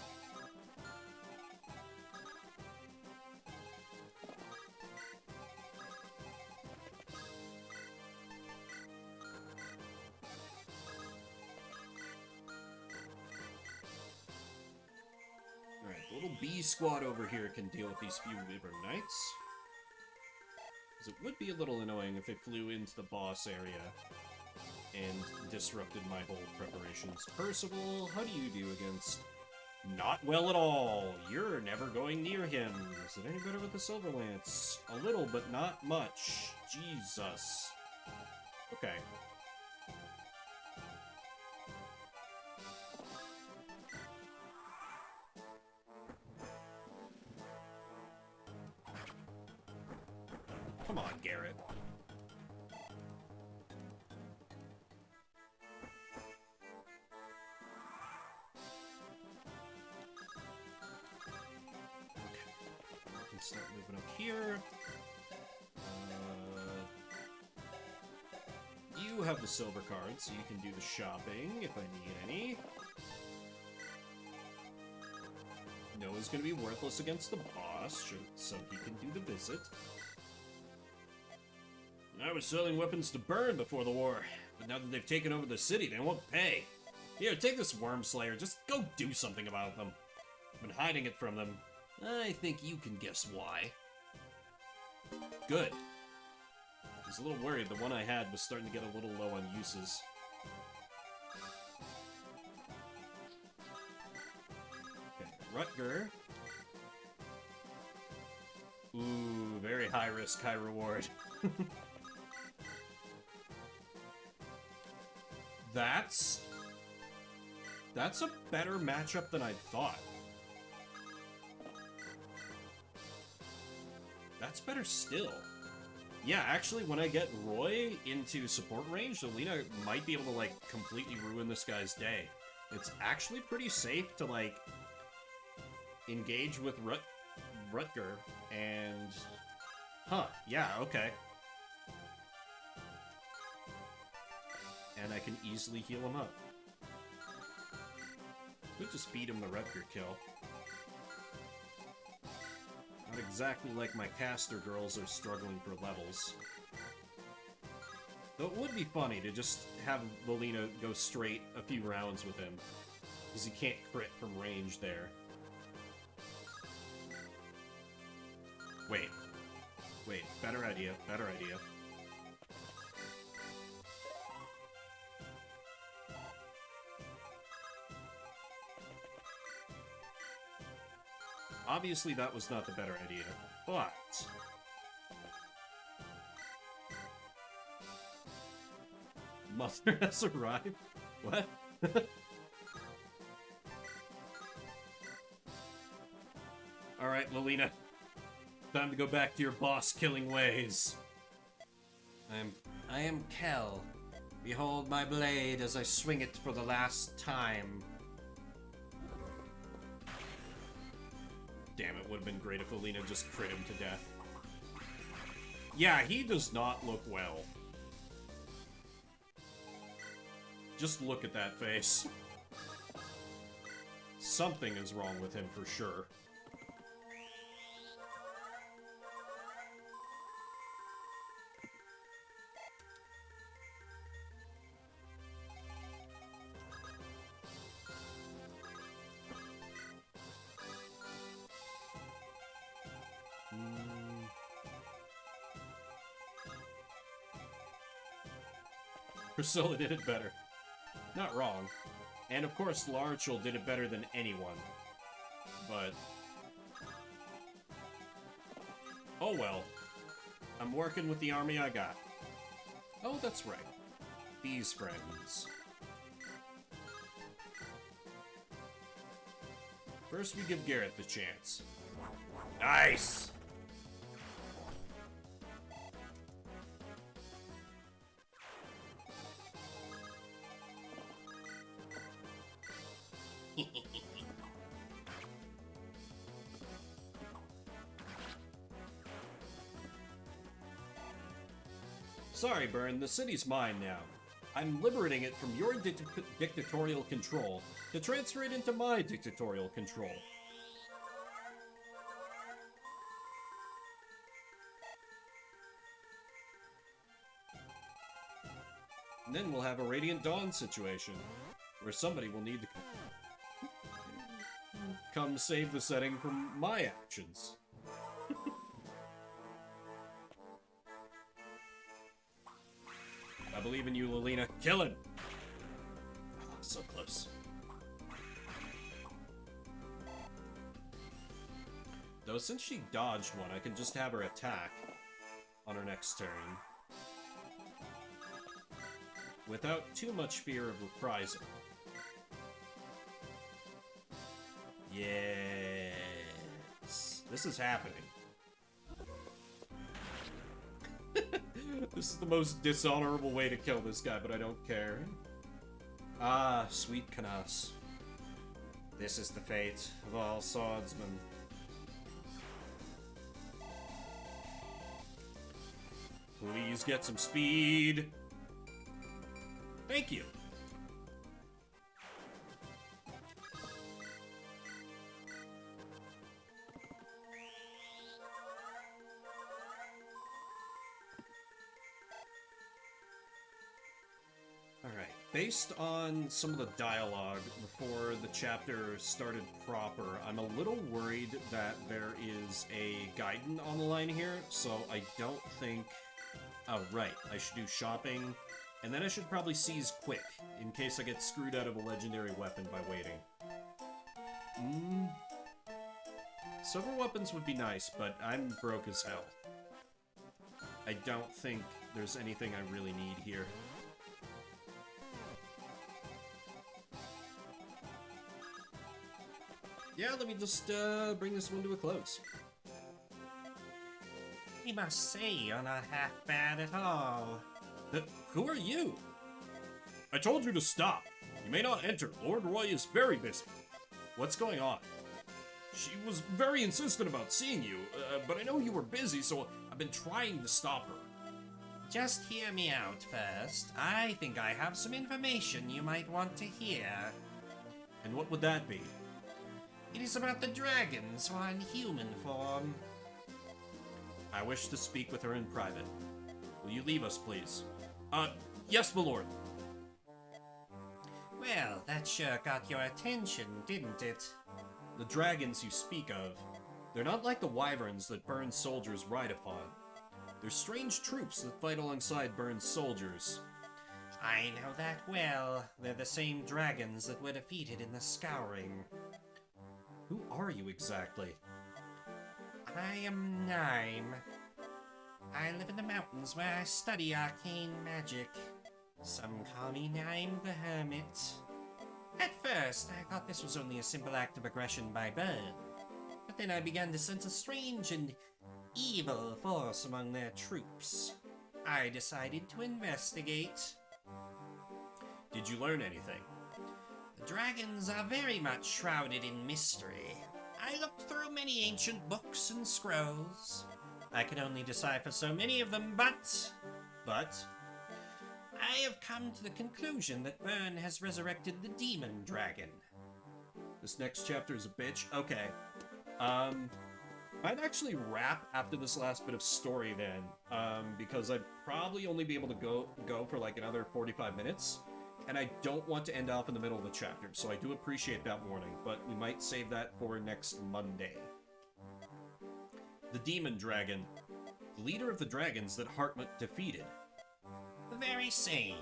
Little B squad over here can deal with these few Wyvern Knights. Because it would be a little annoying if they flew into the boss area and disrupted my whole preparations. Percival, how do you do against... Not well at all. You're never going near him. Is it any better with the Silver Lance? A little, but not much. Jesus. Okay. Come on, Garrett. Okay. I can start moving up here. You have the silver card, so you can do the shopping if I need any. Noah's gonna be worthless against the boss, so he can do the visit. I was selling weapons to burn before the war, but now that they've taken over the city, they won't pay. Here, take this Worm Slayer, just go do something about them. I've been hiding it from them. I think you can guess why. Good. I was a little worried, the one I had was starting to get a little low on uses. Okay, Rutger. Ooh, very high risk, high reward. That's a better matchup than I thought. That's better still. Yeah, actually, when I get Roy into support range, Alina might be able to, like, completely ruin this guy's day. It's actually pretty safe to, like, engage with Rutger, and... Huh, yeah, okay. And I can easily heal him up. We just feed him the Rutger kill. Not exactly like my caster girls are struggling for levels. Though it would be funny to just have Lolina go straight a few rounds with him, because he can't crit from range there. Wait. Wait, better idea, better idea. Obviously that was not the better idea, but... Mother has arrived? What? Alright, Lolina. Time to go back to your boss-killing ways. I am Kel. Behold my blade as I swing it for the last time. Damn, it would have been great if Alina just crit him to death. Yeah, he does not look well. Just look at that face. Something is wrong with him for sure. Priscilla did it better. Not wrong. And of course, Larchel did it better than anyone. But... oh well. I'm working with the army I got. Oh, that's right. These friends. First, we give Garrett the chance. Nice! Sorry, Byrne, the city's mine now. I'm liberating it from your dictatorial control to transfer it into my dictatorial control. And then we'll have a Radiant Dawn situation, where somebody will need to come save the setting from my actions. I believe in you, Lolina. Kill him! Oh, so close. Though since she dodged one, I can just have her attack on her next turn. Without too much fear of reprisal. Yes. This is happening. This is the most dishonorable way to kill this guy, but I don't care. Ah, sweet Canas. This is the fate of all swordsmen. Please get some speed. Thank you. Alright, based on some of the dialogue before the chapter started proper, I'm a little worried that there is a Gaiden on the line here, so I don't think... oh, right, I should do shopping, and then I should probably seize quick, in case I get screwed out of a legendary weapon by waiting. Silver weapons would be nice, but I'm broke as hell. I don't think there's anything I really need here. Yeah, let me just bring this one to a close. I must say you're not half bad at all. Who are you? I told you to stop. You may not enter. Lord Roy is very busy. What's going on? She was very insistent about seeing you, but I know you were busy, so I've been trying to stop her. Just hear me out first. I think I have some information you might want to hear. And what would that be? It is about the dragons who are in human form. I wish to speak with her in private. Will you leave us, please? Yes, my lord. Well, that sure got your attention, didn't it? The dragons you speak of, they're not like the wyverns that Byrne's soldiers ride upon. They're strange troops that fight alongside Byrne's soldiers. I know that well. They're the same dragons that were defeated in the Scouring. Who are you exactly? I am Nime. I live in the mountains where I study arcane magic. Some call me Nime the Hermit. At first, I thought this was only a simple act of aggression by Byrne. But then I began to sense a strange and evil force among their troops. I decided to investigate. Did you learn anything? The dragons are very much shrouded in mystery. I looked through many ancient books and scrolls. I could only decipher so many of them, but I have come to the conclusion that Byrne has resurrected the demon dragon. This next chapter is a bitch? Okay. I'd actually wrap after this last bit of story then, because I'd probably only be able to go for like another 45 minutes, and I don't want to end off in the middle of the chapter, so I do appreciate that warning, but we might save that for next Monday. The demon dragon, the leader of the dragons that Hartmut defeated. The very same.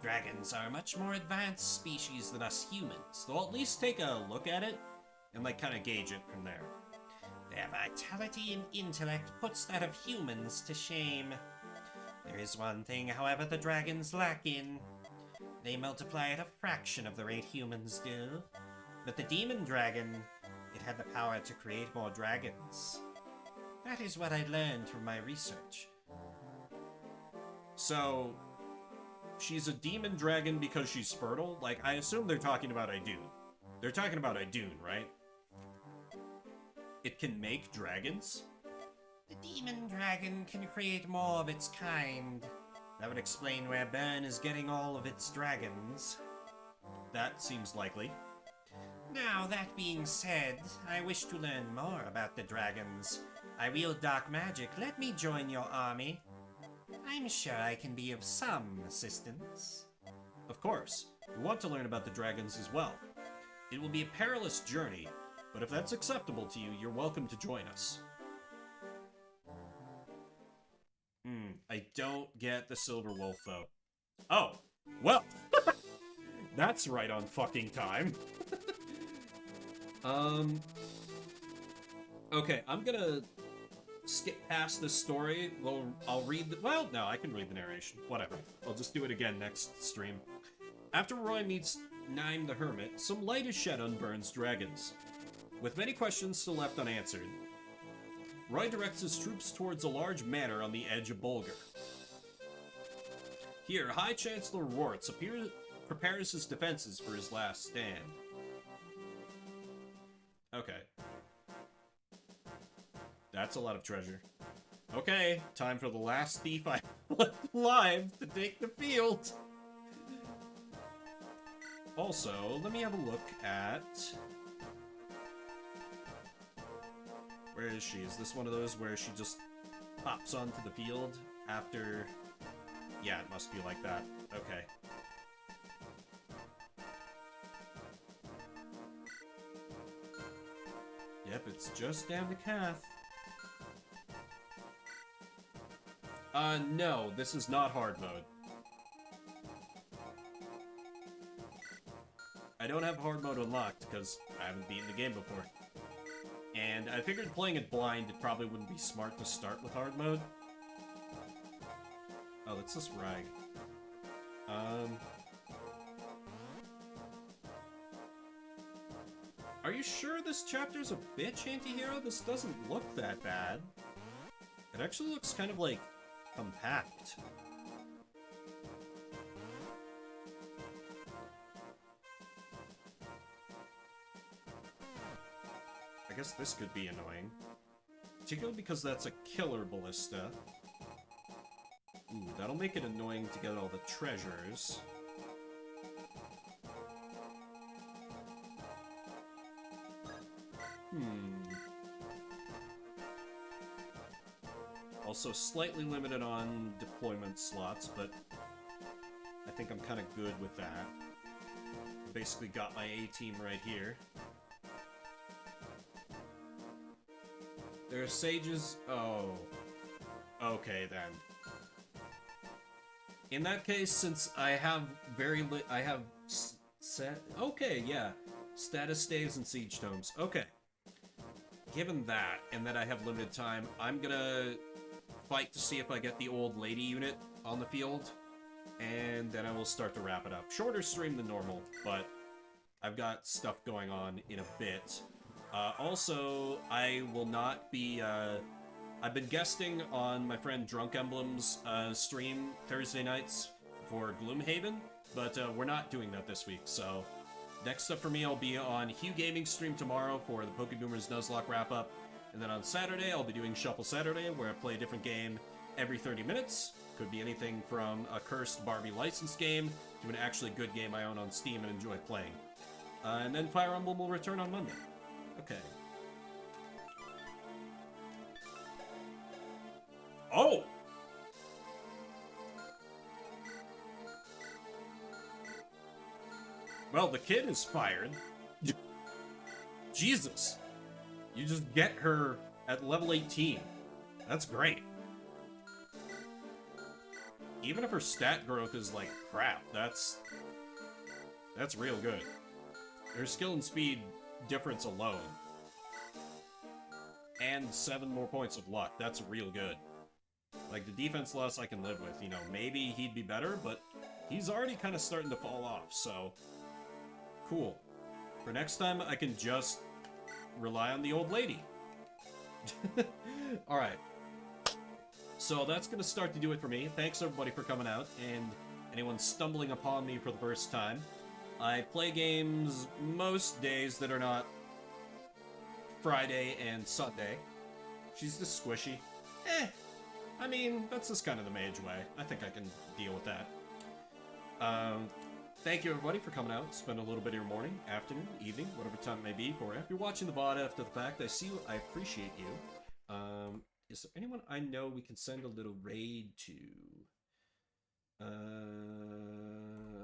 Dragons are a much more advanced species than us humans. So I'll at least take a look at it and like kind of gauge it from there. Their vitality and intellect puts that of humans to shame. There is one thing, however, the dragons lack in. They multiply at a fraction of the rate humans do. But the demon dragon, it had the power to create more dragons. That is what I learned from my research. So, she's a demon dragon because she's fertile? Like, I assume they're talking about Idun. They're talking about Idun, right? It can make dragons? The demon dragon can create more of its kind. That would explain where Byrne is getting all of its dragons. That seems likely. Now, that being said, I wish to learn more about the dragons. I wield dark magic. Let me join your army. I'm sure I can be of some assistance. Of course. We want to learn about the dragons as well. It will be a perilous journey, but if that's acceptable to you, you're welcome to join us. I don't get the Silver Wolf, though. Oh, well, that's right on fucking time. Okay, I'm gonna skip past this story. Well, I'll read the... Well, no, I can read the narration. Whatever. I'll just do it again next stream. After Roy meets Nime the Hermit, some light is shed on Byrne's dragons. With many questions still left unanswered, Roy directs his troops towards a large manor on the edge of Bulgar. Here, High Chancellor Rorts prepares his defenses for his last stand. Okay. That's a lot of treasure. Okay, time for the last thief I left alive to take the field. Also, let me have a look at... Where is she? Is this one of those where she just pops onto the field after... Yeah, it must be like that. Okay. Yep, it's just down the path. No, this is not hard mode. I don't have hard mode unlocked because I haven't beaten the game before. And I figured playing it blind, it probably wouldn't be smart to start with hard mode. Oh, that's this rag. Are you sure this chapter's a bitch anti-hero? This doesn't look that bad. It actually looks kind of like compact. I guess this could be annoying. Particularly because that's a killer ballista. Ooh, that'll make it annoying to get all the treasures. Also slightly limited on deployment slots, but I think I'm kind of good with that. Basically got my A-team right here. There are sages... Oh. Okay, then. In that case, since I have set... Okay, yeah. Status stays and siege tomes. Okay. Given that, and that I have limited time, I'm gonna fight to see if I get the old lady unit on the field, and then I will start to wrap it up. Shorter stream than normal, but I've got stuff going on in a bit. Also, I will not be, I've been guesting on my friend Drunk Emblem's stream Thursday nights for Gloomhaven, but we're not doing that this week, so next up for me, I'll be on Hugh Gaming's stream tomorrow for the Pokeboomers Nuzlocke wrap-up, and then on Saturday, I'll be doing Shuffle Saturday, where I play a different game every 30 minutes. Could be anything from a cursed Barbie licensed game to an actually good game I own on Steam and enjoy playing. And then Fire Emblem will return on Monday. Okay. Oh! Well, the kid is fired. Jesus. You just get her at level 18. That's great. Even if her stat growth is like crap, that's real good. Her skill and speed difference alone. And 7 more points of luck. That's real good. Like, the defense loss I can live with. You know, maybe he'd be better, but he's already kind of starting to fall off, so... Cool. For next time, I can just rely on the old lady. Alright. So that's going to start to do it for me. Thanks, everybody, for coming out, and anyone stumbling upon me for the first time. I play games most days that are not Friday and Sunday. She's just squishy. I mean, that's just kind of the mage way. I think I can deal with that. Thank you, everybody, for coming out. Spend a little bit of your morning, afternoon, evening, whatever time it may be for you. If you're watching the VOD after the fact, I see you. I appreciate you. Is there anyone I know we can send a little raid to?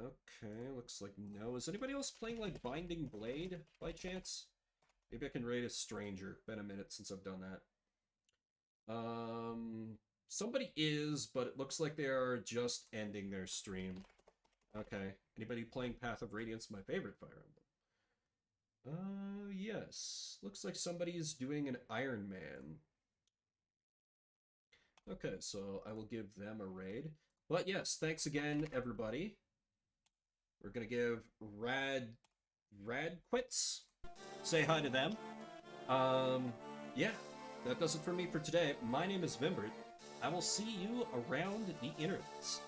Okay, looks like no. Is anybody else playing, like, Binding Blade, by chance? Maybe I can raid a stranger. Been a minute since I've done that. Somebody is, but it looks like they are just ending their stream. Okay. Anybody playing Path of Radiance, my favorite Fire Emblem? Yes. Looks like somebody is doing an Iron Man. Okay, so I will give them a raid. But yes, thanks again, everybody. We're gonna give Radquits. Say hi to them. Yeah, that does it for me for today. My name is Vimbert. I will see you around the internets.